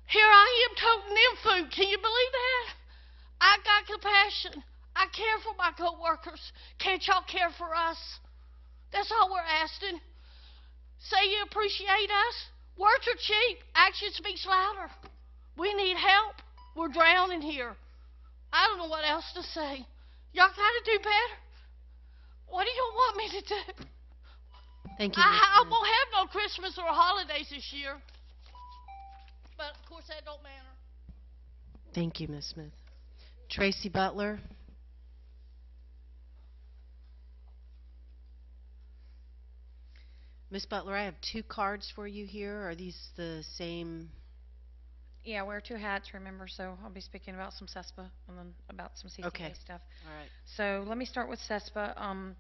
Here I am toting them food. Can you believe that? I got compassion. I care for my coworkers. Can't y'all care for us? That's all we're asking. Say you appreciate us. Words are cheap. Action speaks louder. We need help. We're drowning here. I don't know what else to say. Y'all got to do better. What do you want me to do? Thank you. I won't have no Christmas or holidays this year. But, of course, that don't matter. Thank you, Ms. Smith. Tracy Butler. Ms. Butler, I have 2 cards for you here. Are these the same? Yeah, I wear 2 hats, remember, so I'll be speaking about some CESPA and then about some CCA Okay. stuff. All right. So let me start with CESPA.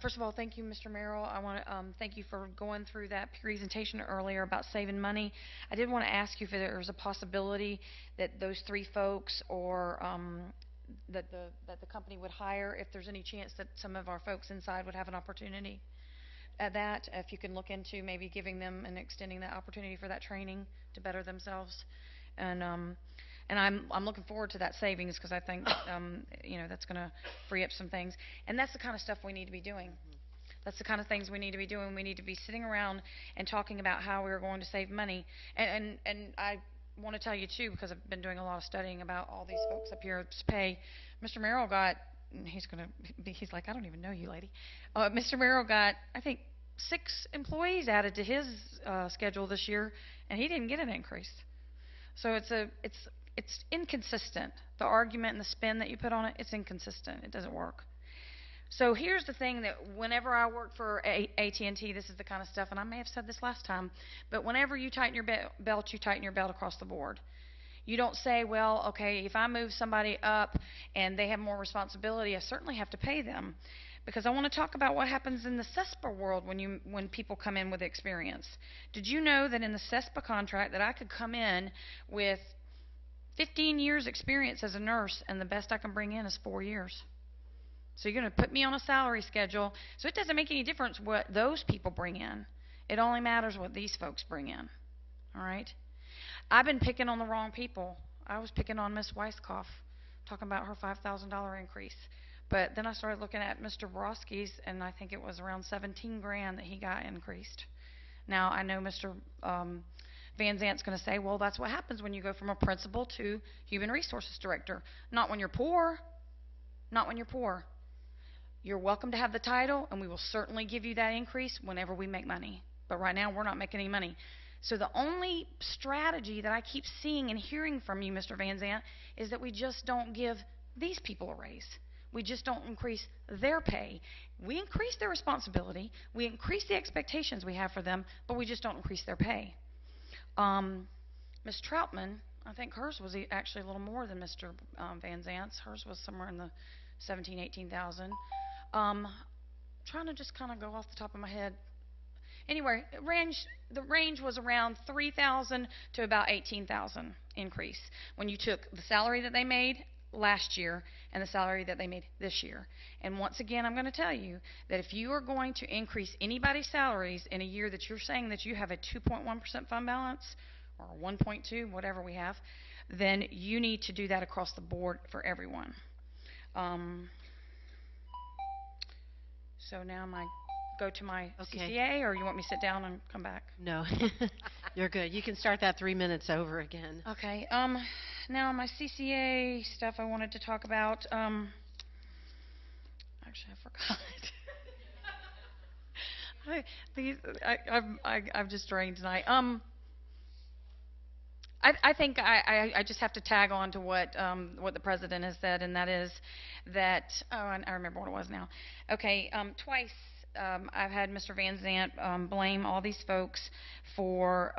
First of all, thank you, Mr. Merrill. I want to thank you for going through that presentation earlier about saving money. I did want to ask you if there was a possibility that those 3 folks or that the company would hire, if there's any chance that some of our folks inside would have an opportunity at that, if you can look into maybe giving them and extending that opportunity for that training to better themselves. And I'm looking forward to that savings because I think that's going to free up some things. And that's the kind of stuff we need to be doing. That's the kind of things we need to be doing. We need to be sitting around and talking about how we're going to save money. And I want to tell you too, because I've been doing a lot of studying about all these folks up here's pay. Mr. Merrill got, he's like, I don't even know you, lady. Mr. Merrill got, I think, 6 employees added to his schedule this year, and he didn't get an increase. So it's inconsistent. The argument and the spin that you put on it, it's inconsistent. It doesn't work. So here's the thing that whenever I work for AT&T, this is the kind of stuff, and I may have said this last time, but whenever you tighten your belt, you tighten your belt across the board. You don't say, well, okay, if I move somebody up and they have more responsibility, I certainly have to pay them. Because I want to talk about what happens in the CESPA world when people come in with experience. Did you know that in the CESPA contract that I could come in with 15 years experience as a nurse and the best I can bring in is 4 years? So you're going to put me on a salary schedule. So it doesn't make any difference what those people bring in. It only matters what these folks bring in. All right? I've been picking on the wrong people. I was picking on Miss Weisskopf, talking about her $5,000 increase. But then I started looking at Mr. Borowski's, and I think it was around $17,000 that he got increased. Now, I know Mr. Van Zant's going to say, well, that's what happens when you go from a principal to human resources director. Not when you're poor. Not when you're poor. You're welcome to have the title, and we will certainly give you that increase whenever we make money. But right now, we're not making any money. So the only strategy that I keep seeing and hearing from you, Mr. Van Zant, is that we just don't give these people a raise. We just don't increase their pay. We increase their responsibility. We increase the expectations we have for them, but we just don't increase their pay. Ms. Troutman, I think hers was actually a little more than Mr. Van Zant's. Hers was somewhere in the $17,000, $18,000. Trying to just kind of go off the top of my head. Anyway, the range was around $3,000 to about $18,000 increase when you took the salary that they made last year and the salary that they made this year. And once again, I'm going to tell you that if you are going to increase anybody's salaries in a year that you're saying that you have a 2.1% fund balance or 1.2, whatever we have, then you need to do that across the board for everyone. So now I go to my CCA, or you want me to sit down and come back? No, you're good. You can start that 3 minutes over again. Okay. Now my CCA stuff I wanted to talk about. Actually, I forgot. I've just drained tonight. I think I just have to tag on to what the president has said, and that is that, oh, I remember what it was now. Okay, twice I've had Mr. Van Zant blame all these folks for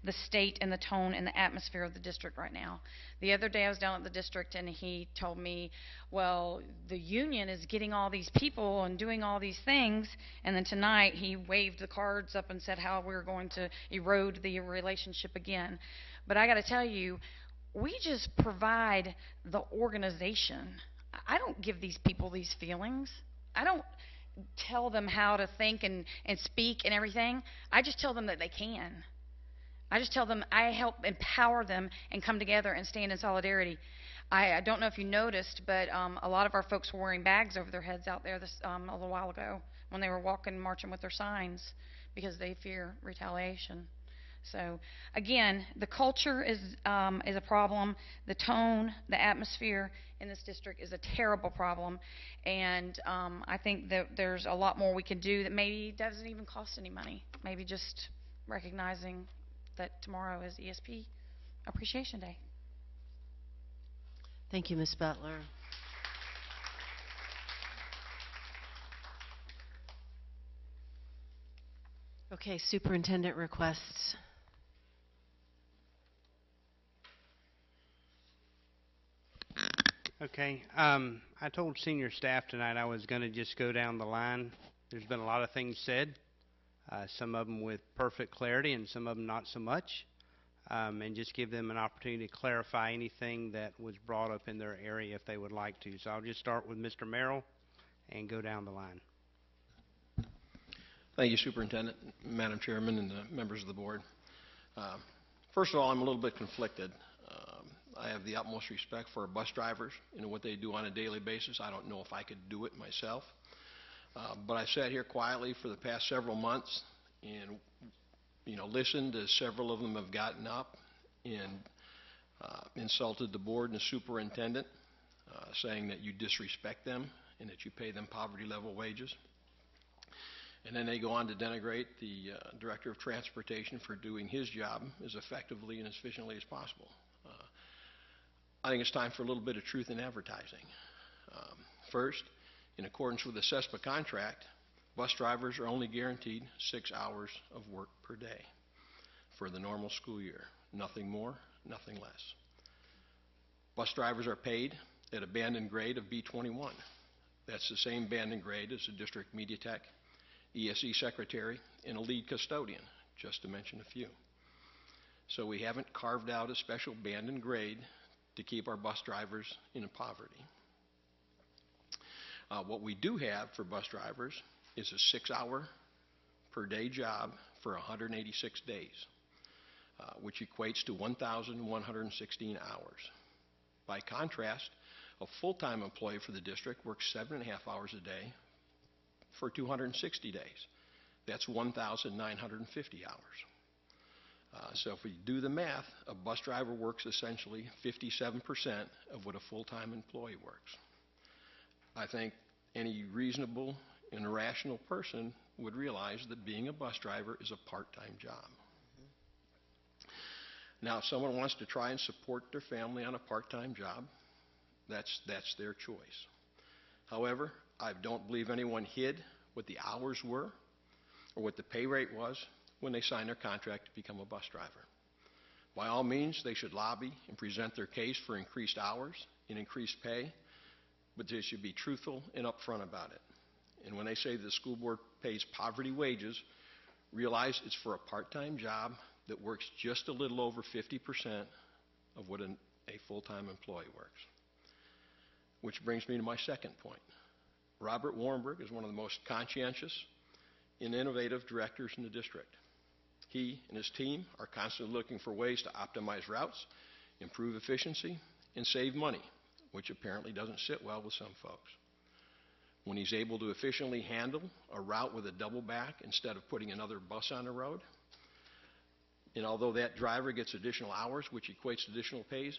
the state and the tone and the atmosphere of the district right now. The other day I was down at the district and he told me, well, the union is getting all these people and doing all these things, and then tonight he waved the cards up and said how we're going to erode the relationship again. But I got to tell you, we just provide the organization. I don't give these people these feelings. I don't tell them how to think and speak and everything. I just tell them that they can. I just tell them I help empower them and come together and stand in solidarity. I don't know if you noticed, but a lot of our folks were wearing bags over their heads out there a little while ago when they were walking and marching with their signs because they fear retaliation. So again, the culture is a problem. The tone, the atmosphere in this district is a terrible problem, and I think that there's a lot more we can do that maybe doesn't even cost any money. Maybe just recognizing that tomorrow is ESP Appreciation Day. Thank you, Ms. Butler. Okay, superintendent requests. Okay, I told senior staff tonight I was going to just go down the line. There's been a lot of things said, some of them with perfect clarity and some of them not so much, and just give them an opportunity to clarify anything that was brought up in their area if they would like to. So I'll just start with Mr. Merrill and go down the line. Thank you, Superintendent, Madam Chairman, and the members of the board. First of all, I'm a little bit conflicted. I have the utmost respect for our bus drivers and what they do on a daily basis. I don't know if I could do it myself. But I sat here quietly for the past several months and, listened as several of them have gotten up and insulted the board and the superintendent, saying that you disrespect them and that you pay them poverty-level wages. And then they go on to denigrate the Director of Transportation for doing his job as effectively and as efficiently as possible. I think it's time for a little bit of truth in advertising. First, in accordance with the CESPA contract, bus drivers are only guaranteed 6 hours of work per day for the normal school year. Nothing more, nothing less. Bus drivers are paid at a band and grade of B21. That's the same band and grade as a district media tech, ESE secretary, and a lead custodian, just to mention a few. So we haven't carved out a special band and grade to keep our bus drivers in poverty. What we do have for bus drivers is a 6-hour per day job for 186 days, which equates to 1,116 hours. By contrast, a full-time employee for the district works 7.5 hours a day for 260 days. That's 1,950 hours. So if we do the math, a bus driver works essentially 57% of what a full-time employee works. I think any reasonable and rational person would realize that being a bus driver is a part-time job. Now, if someone wants to try and support their family on a part-time job, that's their choice. However, I don't believe anyone hid what the hours were or what the pay rate was when they signed their contract to become a bus driver. By all means, they should lobby and present their case for increased hours and increased pay, but they should be truthful and upfront about it. And when they say the school board pays poverty wages, realize it's for a part-time job that works just a little over 50% of what a full-time employee works. Which brings me to my second point. Robert Warrenberg is one of the most conscientious and innovative directors in the district. He and his team are constantly looking for ways to optimize routes, improve efficiency, and save money, which apparently doesn't sit well with some folks. When he's able to efficiently handle a route with a double back instead of putting another bus on the road, and although that driver gets additional hours, which equates to additional pays,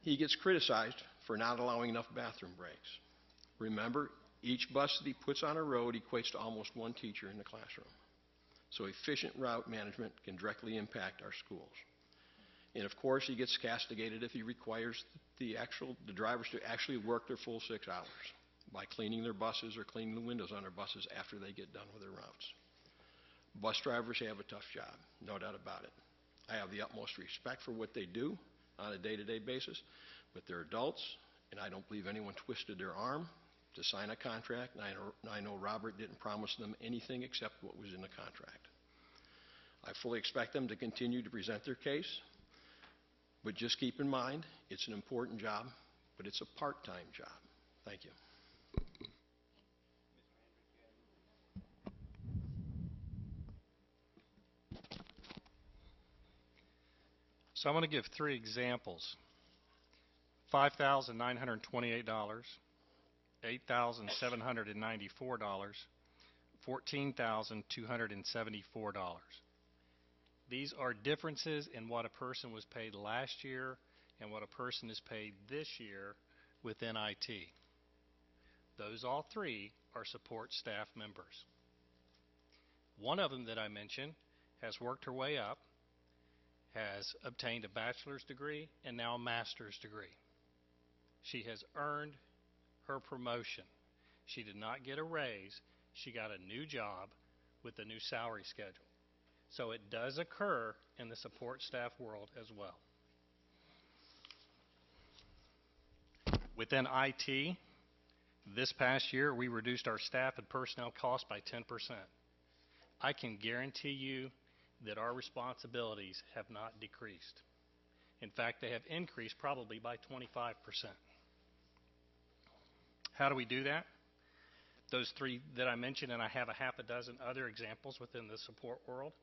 he gets criticized for not allowing enough bathroom breaks. Remember, Each bus that he puts on a road equates to almost one teacher in the classroom. So efficient route management can directly impact our schools. And of course, he gets castigated if he requires the drivers to actually work their full 6 hours by cleaning their buses or cleaning the windows on their buses after they get done with their routes. Bus drivers have a tough job, no doubt about it. I have the utmost respect for what they do on a day-to-day basis, but they're adults, and I don't believe anyone twisted their arm to sign a contract, and I know Robert didn't promise them anything except what was in the contract. I fully expect them to continue to present their case, but just keep in mind, it's an important job, but it's a part-time job. Thank you. So I'm going to give 3 examples. $5,928, $8,794, $14,274. These are differences in what a person was paid last year and what a person is paid this year within IT. Those all 3 are support staff members. One of them that I mentioned has worked her way up, has obtained a bachelor's degree and now a master's degree. She has earned her promotion. She did not get a raise. She got a new job with a new salary schedule. So it does occur in the support staff world as well. Within IT, this past year we reduced our staff and personnel costs by 10%. I can guarantee you that our responsibilities have not decreased. In fact, they have increased probably by 25%. How do we do that? Those 3 that I mentioned, and I have a half a dozen other examples within the support world,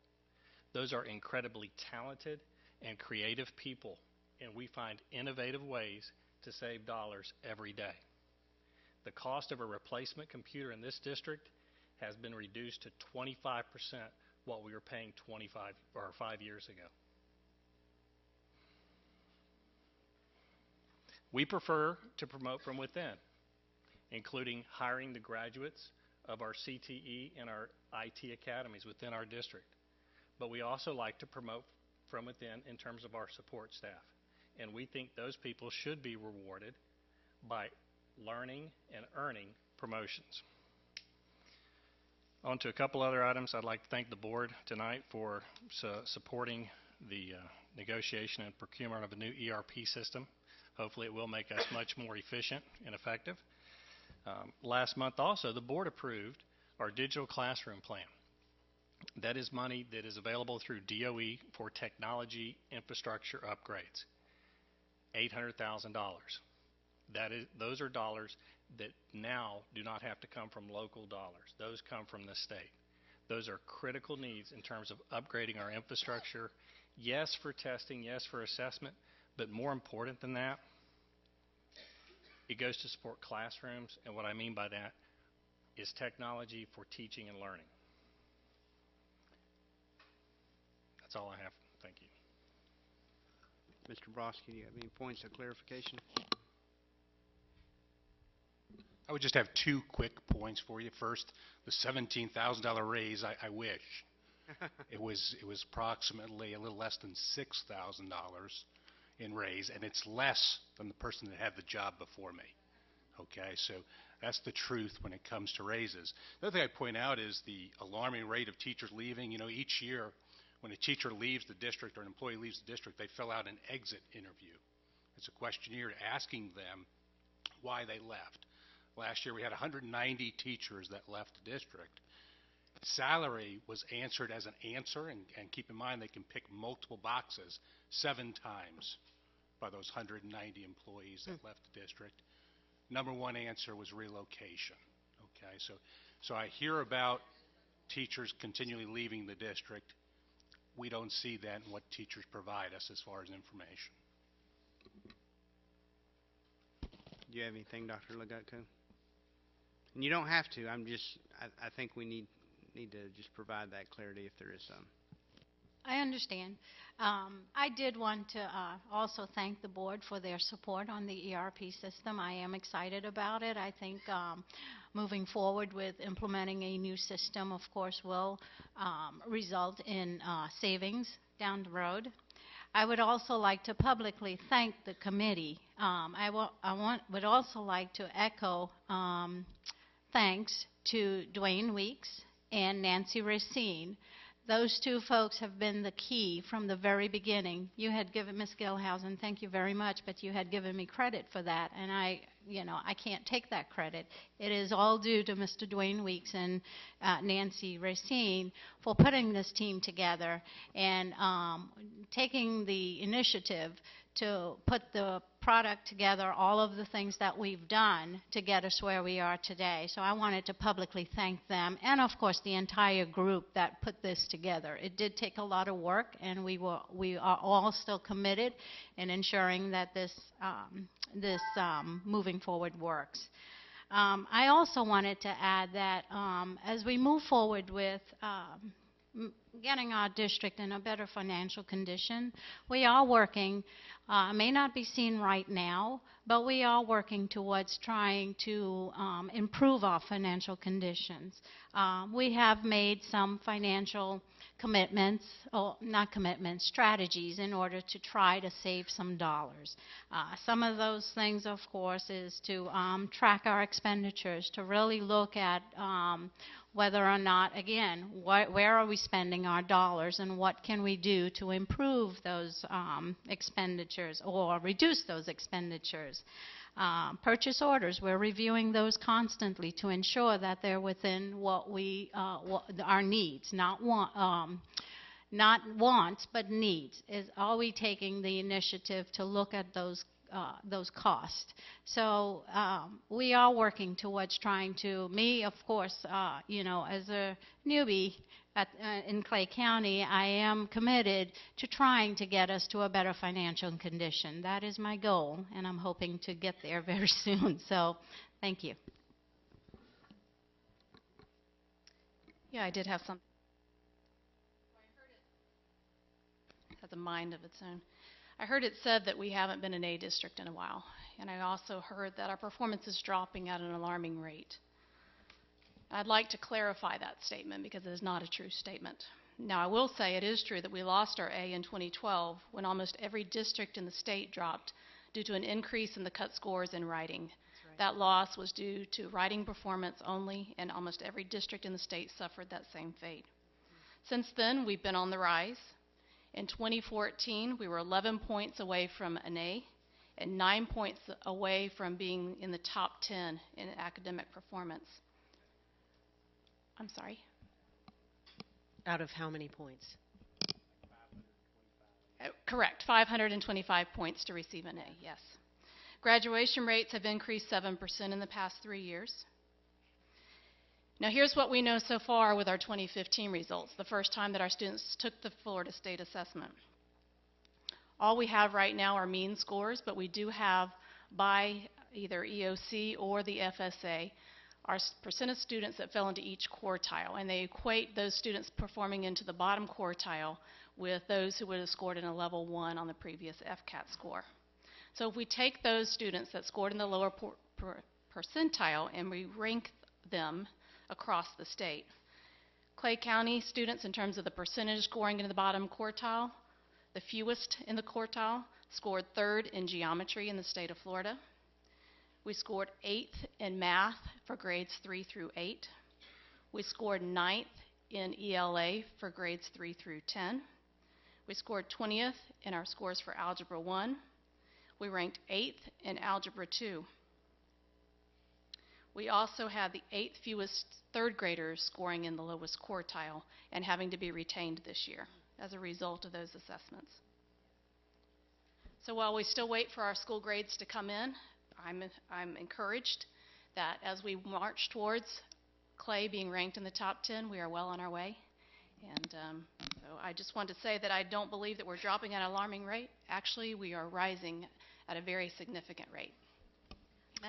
those are incredibly talented and creative people, and we find innovative ways to save dollars every day. The cost of a replacement computer in this district has been reduced to 25% what we were paying 5 years ago. We prefer to promote from within, including hiring the graduates of our CTE and our IT academies within our district. But we also like to promote from within in terms of our support staff. And we think those people should be rewarded by learning and earning promotions. On to a couple other items. I'd like to thank the board tonight for supporting the negotiation and procurement of a new ERP system. Hopefully it will make us much more efficient and effective. Last month also, the board approved our digital classroom plan. That is money that is available through DOE for technology infrastructure upgrades. $800,000. Those are dollars that now do not have to come from local dollars. Those come from the state. Those are critical needs in terms of upgrading our infrastructure. Yes, for testing, yes, for assessment, but more important than that, it goes to support classrooms, and what I mean by that is technology for teaching and learning. That's all I have. Thank you. Mr. Broski, do you have any points of clarification? I would just have 2 quick points for you. First, the $17,000 raise, I wish. It was approximately a little less than $6,000 in raise, and it's less than the person that had the job before me. Okay, so that's the truth when it comes to raises. The other thing I'd point out is the alarming rate of teachers leaving. You know, each year when a teacher leaves the district or an employee leaves the district, they fill out an exit interview. It's a questionnaire asking them why they left. Last year we had 190 teachers that left the district. Salary was answered as an answer, and keep in mind they can pick multiple boxes 7 times by those 190 employees that left the district. Number 1 answer was relocation. Okay, so I hear about teachers continually leaving the district. We don't see that in what teachers provide us as far as information. Do you have anything, Dr. Legutko? And you don't have to. I think we need to just provide that clarity if there is some. I understand. I did want to also thank the board for their support on the ERP system. I am excited about it. I think moving forward with implementing a new system, of course, will result in savings down the road. I would also like to publicly thank the committee. Would also like to echo thanks to Dwayne Weeks and Nancy Racine. Those two folks have been the key from the very beginning. You had given, Ms. Gilhousen, thank you very much, but you had given me credit for that, and I can't take that credit. It is all due to Mr. Dwayne Weeks and Nancy Racine for putting this team together and taking the initiative to put the product together, all of the things that we've done to get us where we are today. So I wanted to publicly thank them and, of course, the entire group that put this together. It did take a lot of work, and we are all still committed in ensuring that this moving forward works. I also wanted to add that as we move forward with getting our district in a better financial condition, we are working, may not be seen right now, but we are working towards trying to improve our financial conditions. We have made some financial commitments, or not commitments, strategies in order to try to save some dollars. Some of those things, of course, is to track our expenditures, to really look at whether or not, again, where are we spending our dollars and what can we do to improve those expenditures or reduce those expenditures. Purchase orders, we're reviewing those constantly to ensure that they're within what our needs, not wants, but needs. Are we taking the initiative to look at those costs? So we are working towards trying to, me, of course, as a newbie in Clay County, I am committed to trying to get us to a better financial condition. That is my goal, and I'm hoping to get there very soon. So thank you. Yeah, I did have some. It has a mind of its own. I heard it said that we haven't been an A district in a while, and I also heard that our performance is dropping at an alarming rate. I'd like to clarify that statement because it is not a true statement. Now, I will say it is true that we lost our A in 2012 when almost every district in the state dropped due to an increase in the cut scores in writing. Right. That loss was due to writing performance only, and almost every district in the state suffered that same fate. Since then, we've been on the rise. In 2014, we were 11 points away from an A and 9 points away from being in the top 10 in academic performance. I'm sorry? Out of how many points? Correct, 525 points to receive an A, yes. Graduation rates have increased 7% in the past 3 years. Now here's what we know so far with our 2015 results, the first time that our students took the Florida State Assessment. All we have right now are mean scores, but we do have, by either EOC or the FSA, our percent of students that fell into each quartile, and they equate those students performing into the bottom quartile with those who would have scored in a level 1 on the previous FCAT score. So if we take those students that scored in the lower percentile and we rank them across the state, Clay County students, in terms of the percentage scoring into the bottom quartile, the fewest in the quartile, scored 3rd in geometry in the state of Florida. We scored 8th in math for grades 3 through 8. We scored 9th in ELA for grades 3 through 10. We scored 20th in our scores for Algebra 1. We ranked 8th in Algebra 2. We also had the 8th fewest 3rd graders scoring in the lowest quartile and having to be retained this year as a result of those assessments. So while we still wait for our school grades to come in, I'm encouraged that as we march towards Clay being ranked in the top 10, we are well on our way. And so I just want to say that I don't believe that we're dropping at an alarming rate. Actually, we are rising at a very significant rate.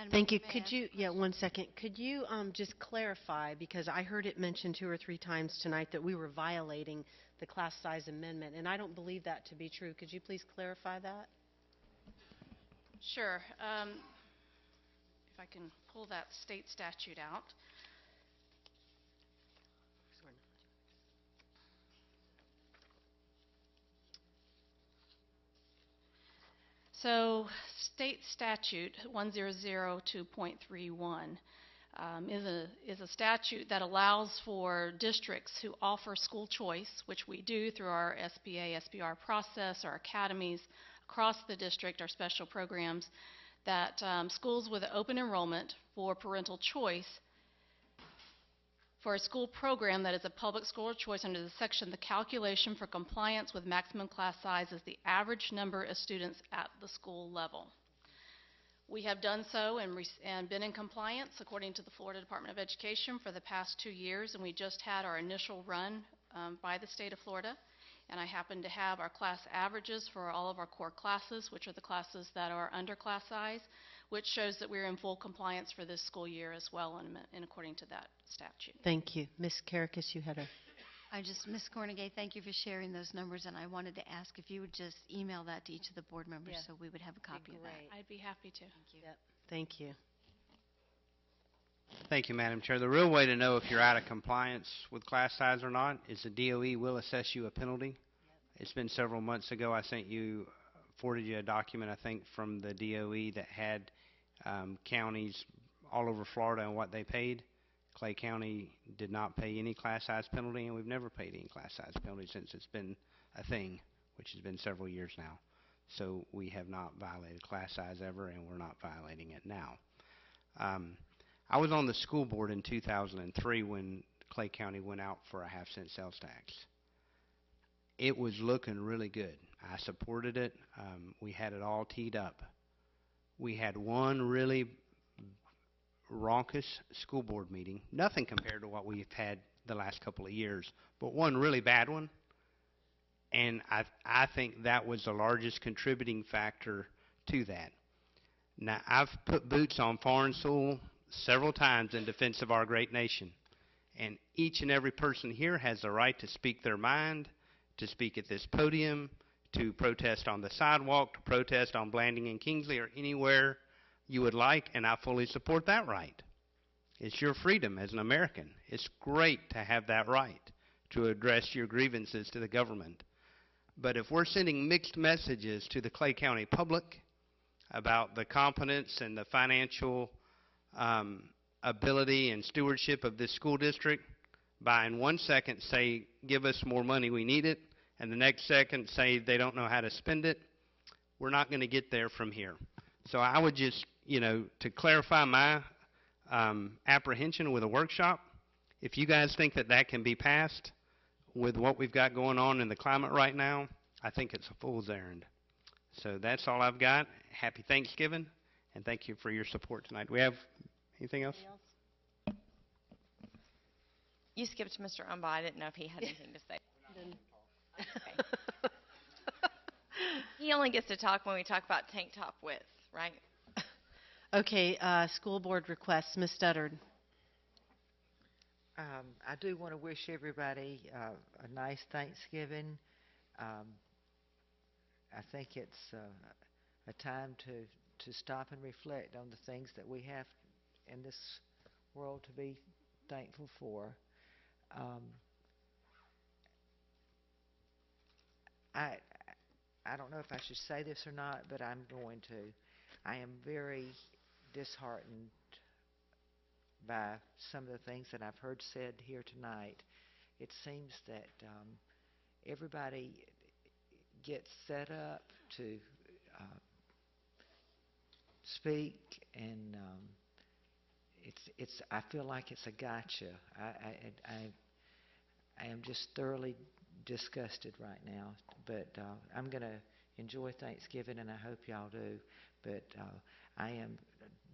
Thank you. Could you, one second. Could you just clarify, because I heard it mentioned 2 or 3 times tonight that we were violating the class size amendment, and I don't believe that to be true. Could you please clarify that? Sure. If I can pull that state statute out. So state statute 1002.31 is a statute that allows for districts who offer school choice, which we do through our SBA, SBR process, our academies across the district, our special programs, that schools with open enrollment for parental choice for a school program that is a public school of choice under the section, the calculation for compliance with maximum class size is the average number of students at the school level. We have done so and been in compliance according to the Florida Department of Education for the past 2 years, and we just had our initial run by the state of Florida. And I happen to have our class averages for all of our core classes, which are the classes that are under class size, which shows that we're in full compliance for this school year as well, and according to that statute. Thank you. Ms. Karakis, you had a... Ms. Cornegay, thank you for sharing those numbers, and I wanted to ask if you would just email that to each of the board members so we would have a copy of that. I'd be happy to. Thank you. Yep. Thank you. Thank you, Madam Chair. The real way to know if you're out of compliance with class size or not is the DOE will assess you a penalty. It's been several months ago. I forwarded you a document, I think, from the DOE that had counties all over Florida and what they paid. Clay County did not pay any class size penalty, and we've never paid any class size penalty since it's been a thing, which has been several years now. So we have not violated class size ever, and we're not violating it now. I was on the school board in 2003 when Clay County went out for a half-cent sales tax. It was looking really good. I supported it. We had it all teed up. We had one really raucous school board meeting, nothing compared to what we've had the last couple of years, but one really bad one. And I think that was the largest contributing factor to that. Now, I've put boots on foreign soil several times in defense of our great nation, and each and every person here has the right to speak their mind, to speak at this podium, to protest on the sidewalk, to protest on Blanding and Kingsley, or anywhere you would like, and I fully support that right. It's your freedom as an American. It's great to have that right to address your grievances to the government. But if we're sending mixed messages to the Clay County public about the competence and the financial ability and stewardship of this school district, by in 1 second say, give us more money, we need it, and the next second say they don't know how to spend it, we're not going to get there from here. So I would just, to clarify my apprehension with a workshop, if you guys think that that can be passed with what we've got going on in the climate right now, I think it's a fool's errand. So that's all I've got. Happy Thanksgiving, and thank you for your support tonight. Do we have anything else? You skipped Mr. Umba. I didn't know if he had anything to say. Okay. He only gets to talk when we talk about tank top width, right? Okay, school board requests. Ms. Studdard. I do want to wish everybody a nice Thanksgiving. I think it's a time to stop and reflect on the things that we have in this world to be thankful for. I don't know if I should say this or not, but I'm going to. I am very disheartened by some of the things that I've heard said here tonight. It seems that everybody gets set up to speak, and I feel like it's a gotcha. I am just thoroughly disgusted right now, but I'm going to enjoy Thanksgiving, and I hope y'all do. But I am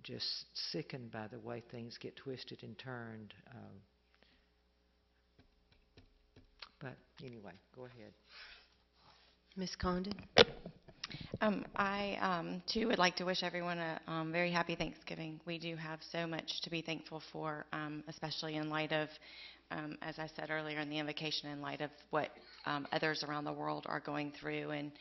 just sickened by the way things get twisted and turned. But anyway, go ahead. Ms. Condon? I, too, would like to wish everyone a very happy Thanksgiving. We do have so much to be thankful for, especially in light of, as I said earlier in the invocation, in light of what others around the world are going through. And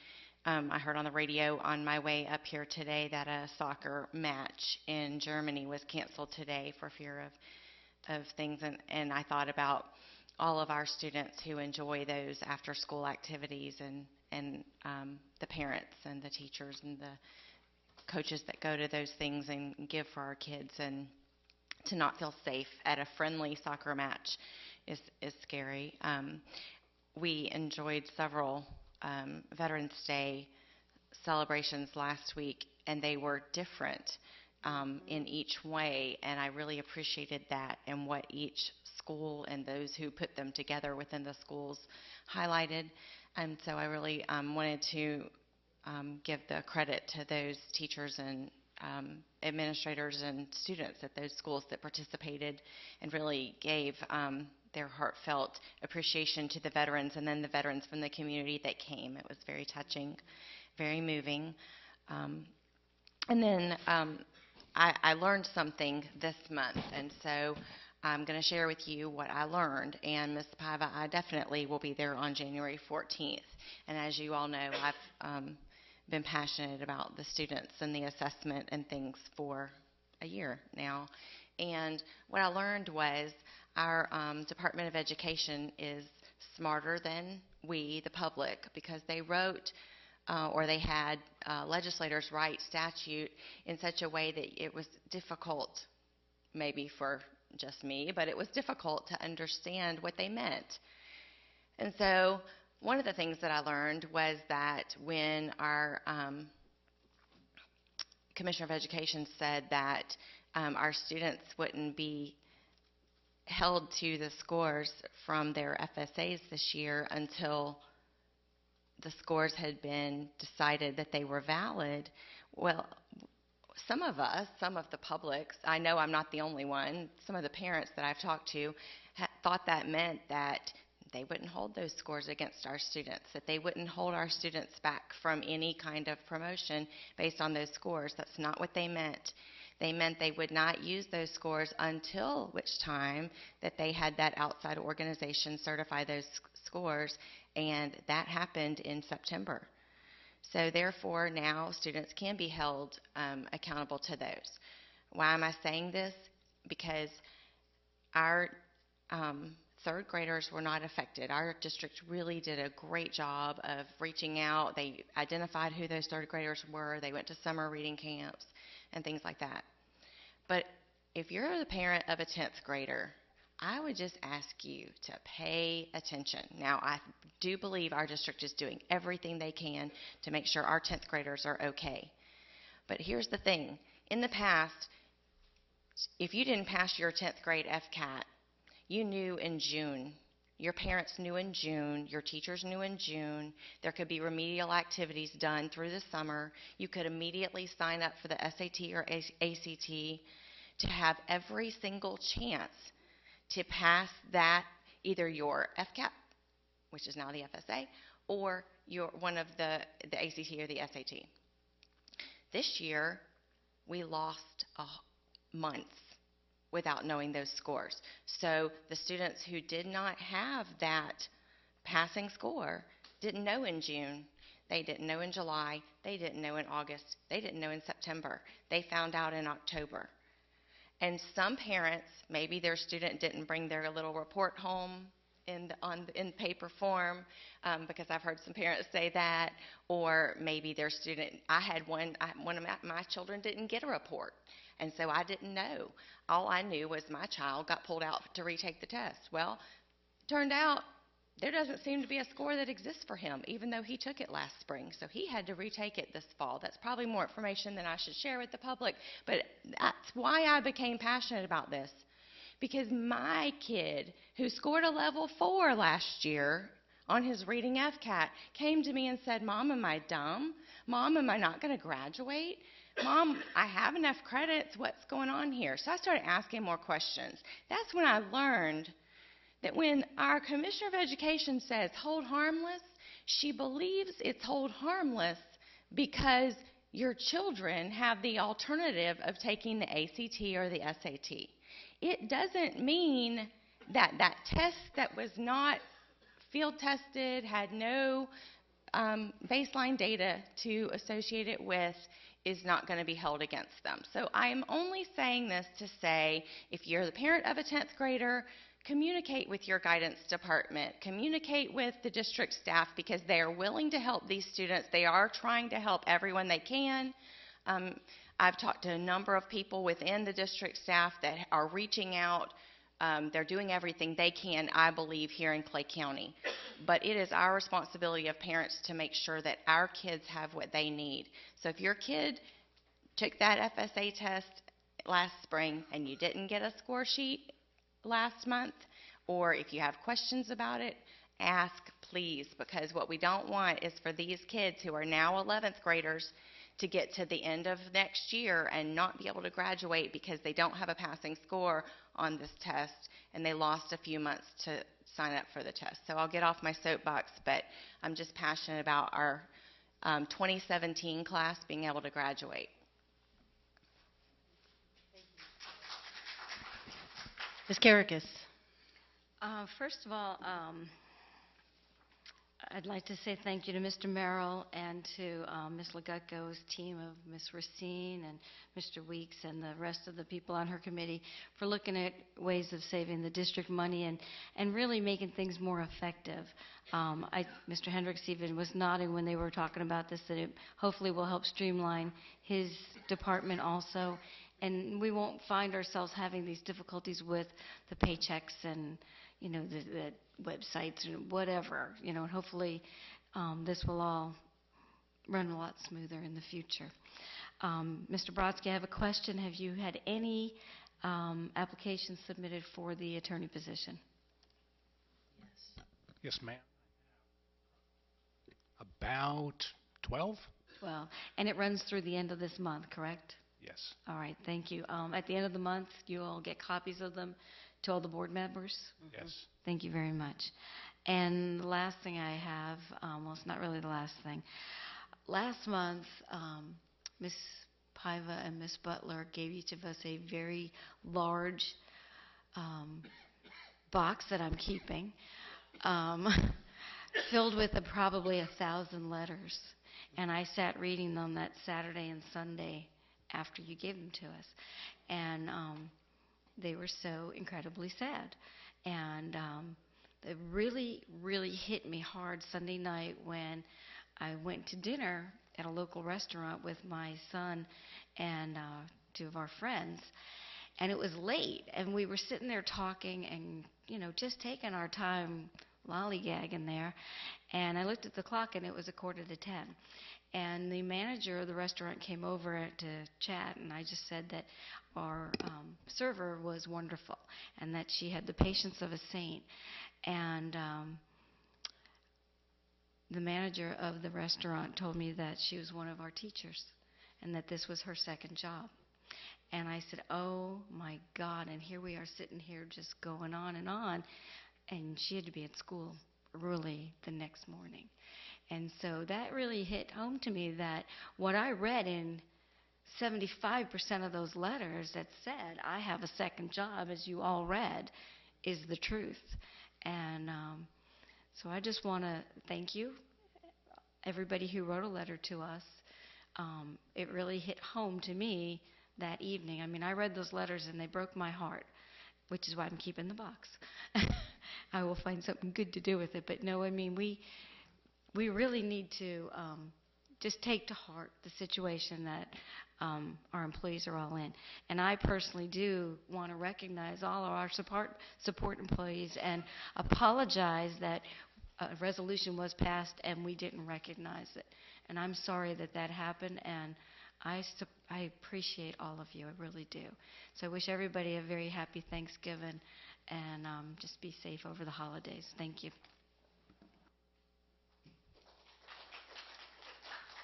I heard on the radio on my way up here today that a soccer match in Germany was canceled today for fear of things. And I thought about all of our students who enjoy those after-school activities and the parents and the teachers and the coaches that go to those things and give for our kids, and to not feel safe at a friendly soccer match is scary. We enjoyed several Veterans Day celebrations last week, and they were different in each way, and I really appreciated that and what each school and those who put them together within the schools highlighted. And so I really wanted to give the credit to those teachers and administrators and students at those schools that participated and really gave their heartfelt appreciation to the veterans, and then the veterans from the community that came. It was very touching, very moving. And then I learned something this month, and so I'm going to share with you what I learned. And Ms. Paiva, I definitely will be there on January 14th. And as you all know, I've been passionate about the students and the assessment and things for a year now. And what I learned was our Department of Education is smarter than we, the public, because they wrote or they had legislators write statute in such a way that it was difficult, maybe for just me, but it was difficult to understand what they meant. And so one of the things that I learned was that when our Commissioner of Education said that our students wouldn't be held to the scores from their FSAs this year until the scores had been decided that they were valid, well, some of us, some of the public, I know I'm not the only one, some of the parents that I've talked to thought that meant that they wouldn't hold those scores against our students, that they wouldn't hold our students back from any kind of promotion based on those scores. That's not what they meant. They meant they would not use those scores until which time that they had that outside organization certify those scores, and that happened in September. So therefore, now students can be held accountable to those. Why am I saying this? Because our third graders were not affected. Our district really did a great job of reaching out. They identified who those third graders were. They went to summer reading camps and things like that. But if you're the parent of a 10th grader, I would just ask you to pay attention. Now, I do believe our district is doing everything they can to make sure our 10th graders are okay. But here's the thing. In the past, if you didn't pass your 10th grade FCAT, you knew in June. Your parents knew in June. Your teachers knew in June. There could be remedial activities done through the summer. You could immediately sign up for the SAT or ACT to have every single chance to pass that, either your FCAT, which is now the FSA, or one of the ACT or the SAT. This year, we lost months without knowing those scores. So the students who did not have that passing score didn't know in June. They didn't know in July. They didn't know in August. They didn't know in September. They found out in October. And some parents, maybe their student didn't bring their little report home in paper form, because I've heard some parents say that, or maybe their student, I had one of my children didn't get a report, and so I didn't know. All I knew was my child got pulled out to retake the test. Well, turned out there doesn't seem to be a score that exists for him, even though he took it last spring. So he had to retake it this fall. That's probably more information than I should share with the public, but that's why I became passionate about this. Because my kid, who scored a level 4 last year on his reading FCAT, came to me and said, "Mom, am I dumb? Mom, am I not going to graduate? Mom, I have enough credits. What's going on here?" So I started asking more questions. That's when I learned that when our Commissioner of Education says hold harmless, she believes it's hold harmless because your children have the alternative of taking the ACT or the SAT. It doesn't mean that that test that was not field tested, had no baseline data to associate it with, is not going to be held against them. So I am only saying this to say, if you're the parent of a 10th grader, communicate with your guidance department, communicate with the district staff, because they are willing to help these students. They are trying to help everyone they can. I've talked to a number of people within the district staff that are reaching out. They're doing everything they can, I believe, here in Clay County. But it is our responsibility of parents to make sure that our kids have what they need. So if your kid took that FSA test last spring and you didn't get a score sheet last month, or if you have questions about it, ask, please, because what we don't want is for these kids who are now 11th graders to get to the end of next year and not be able to graduate because they don't have a passing score on this test and they lost a few months to sign up for the test. So I'll get off my soapbox, but I'm just passionate about our 2017 class being able to graduate. Ms. Karakis. First of all, I'd like to say thank you to Mr. Merrill and to Ms. Legutko's team of Ms. Racine and Mr. Weeks and the rest of the people on her committee for looking at ways of saving the district money and really making things more effective. Mr. Hendricks even was nodding when they were talking about this, that it hopefully will help streamline his department also. And we won't find ourselves having these difficulties with the paychecks and, you know, the websites and whatever, you know, and hopefully this will all run a lot smoother in the future. Mr. Brodsky, I have a question. Have you had any applications submitted for the attorney position? Yes, ma'am. About 12? 12. And it runs through the end of this month, correct? Yes. All right, thank you. At the end of the month, you'll get copies of them to all the board members? Yes. Thank you very much. And the last thing I have, well, it's not really the last thing. Last month, Ms. Paiva and Ms. Butler gave each of us a very large box that I'm keeping, filled with probably 1,000 letters. And I sat reading them that Saturday and Sunday after you gave them to us. And they were so incredibly sad. And it really, really hit me hard Sunday night when I went to dinner at a local restaurant with my son and 2 of our friends. And it was late, and we were sitting there talking and, you know, just taking our time lollygagging there. And I looked at the clock, and it was 9:45. And the manager of the restaurant came over to chat, and I just said that our server was wonderful and that she had the patience of a saint. And the manager of the restaurant told me that she was one of our teachers and that this was her second job. And I said, oh, my God, and here we are sitting here just going on. And she had to be at school early the next morning. And so that really hit home to me that what I read in 75% of those letters that said, I have a second job, as you all read, is the truth. And so I just want to thank you, everybody who wrote a letter to us. It really hit home to me that evening. I mean, I read those letters and they broke my heart, which is why I'm keeping the box. I will find something good to do with it. But no, I mean, we really need to just take to heart the situation that our employees are all in. And I personally do want to recognize all of our support employees and apologize that a resolution was passed and we didn't recognize it. And I'm sorry that that happened, and I appreciate all of you, I really do. So I wish everybody a very happy Thanksgiving, and just be safe over the holidays. Thank you.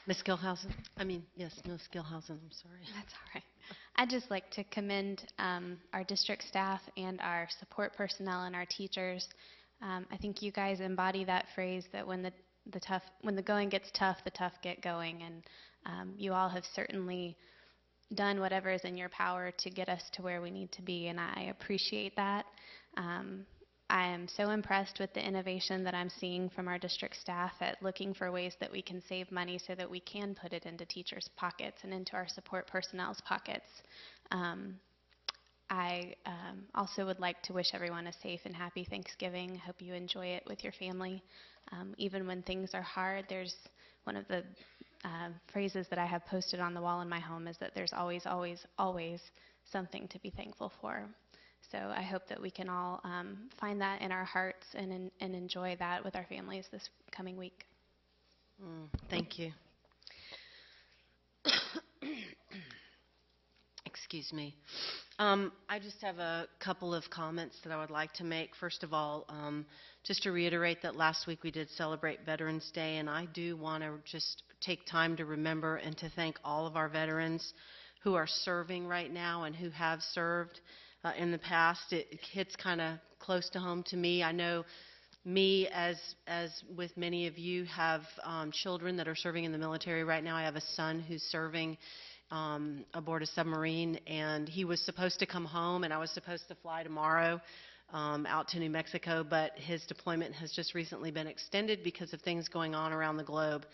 Ms. Skillhausen? Ms. Skillhausen, I'm sorry. That's all right. I'd just like to commend our district staff and our support personnel and our teachers. I think you guys embody that phrase that when the when the going gets tough, the tough get going, and you all have certainly done whatever is in your power to get us to where we need to be, and I appreciate that. I am so impressed with the innovation that I'm seeing from our district staff at looking for ways that we can save money so that we can put it into teachers' pockets and into our support personnel's pockets. I also would like to wish everyone a safe and happy Thanksgiving. Hope you enjoy it with your family. Even when things are hard, there's one of the phrases that I have posted on the wall in my home is that there's always, always, always something to be thankful for. So I hope that we can all find that in our hearts and enjoy that with our families this coming week. Thank you. Excuse me. I just have a couple of comments that I would like to make. First of all, just to reiterate that last week we did celebrate Veterans Day, and I do want to just take time to remember and to thank all of our veterans who are serving right now and who have served in the past. It hits kind of close to home to me. I know me, as with many of you, have children that are serving in the military right now. I have a son who's serving aboard a submarine, and he was supposed to come home, and I was supposed to fly tomorrow out to New Mexico, but his deployment has just recently been extended because of things going on around the globe.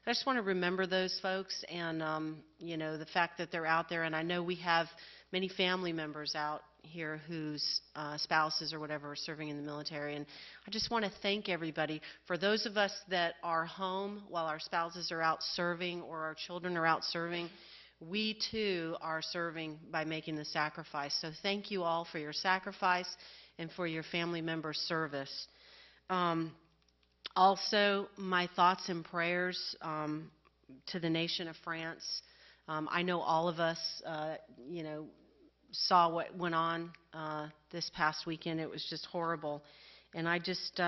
I just want to remember those folks and, you know, the fact that they're out there, and I know we have many family members out here whose spouses or whatever are serving in the military, and I just want to thank everybody. For those of us that are home while our spouses are out serving or our children are out serving, we too are serving by making the sacrifice. So thank you all for your sacrifice and for your family members' service. Also, my thoughts and prayers to the nation of France. I know all of us, you know, saw what went on this past weekend. It was just horrible. And I just,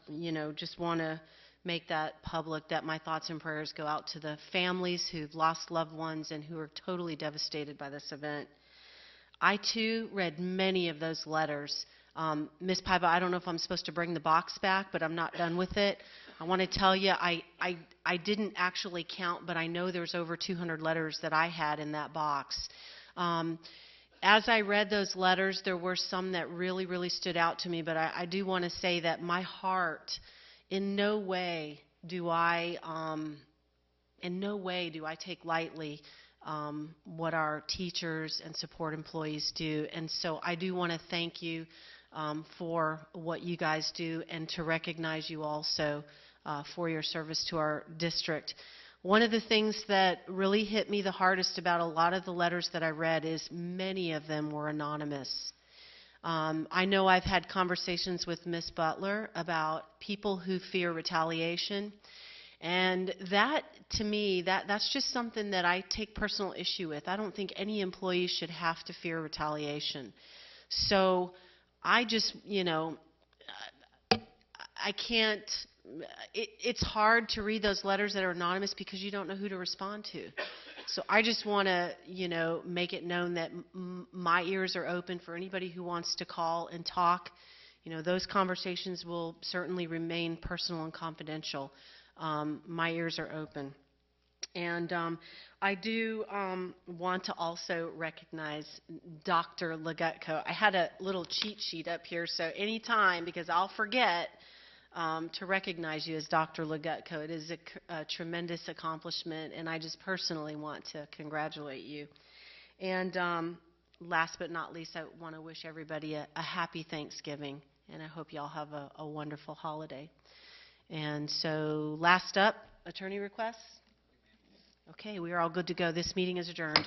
you know, just want to make that public, that my thoughts and prayers go out to the families who've lost loved ones and who are totally devastated by this event. I, too, read many of those letters. Ms. Paiva, I don't know if I'm supposed to bring the box back, but I'm not done with it. I want to tell you, I didn't actually count, but I know there's over 200 letters that I had in that box. As I read those letters, there were some that really, really stood out to me, but I do want to say that my heart, in no way do I take lightly what our teachers and support employees do. And so I do want to thank you for what you guys do and to recognize you also for your service to our district. One of the things that really hit me the hardest about a lot of the letters that I read is many of them were anonymous. I know I've had conversations with Ms. Butler about people who fear retaliation, and that, to me, that's just something that I take personal issue with. I don't think any employee should have to fear retaliation. So I just, you know, I can't, it's hard to read those letters that are anonymous because you don't know who to respond to. So I just want to, you know, make it known that my ears are open for anybody who wants to call and talk. You know, those conversations will certainly remain personal and confidential. My ears are open. And I do want to also recognize Dr. Legutko. I had a little cheat sheet up here, so anytime, because I'll forget to recognize you as Dr. Legutko. It is a tremendous accomplishment, and I just personally want to congratulate you. And last but not least, I want to wish everybody a happy Thanksgiving, and I hope you all have a wonderful holiday. And so last up, attorney requests? Okay, we are all good to go. This meeting is adjourned.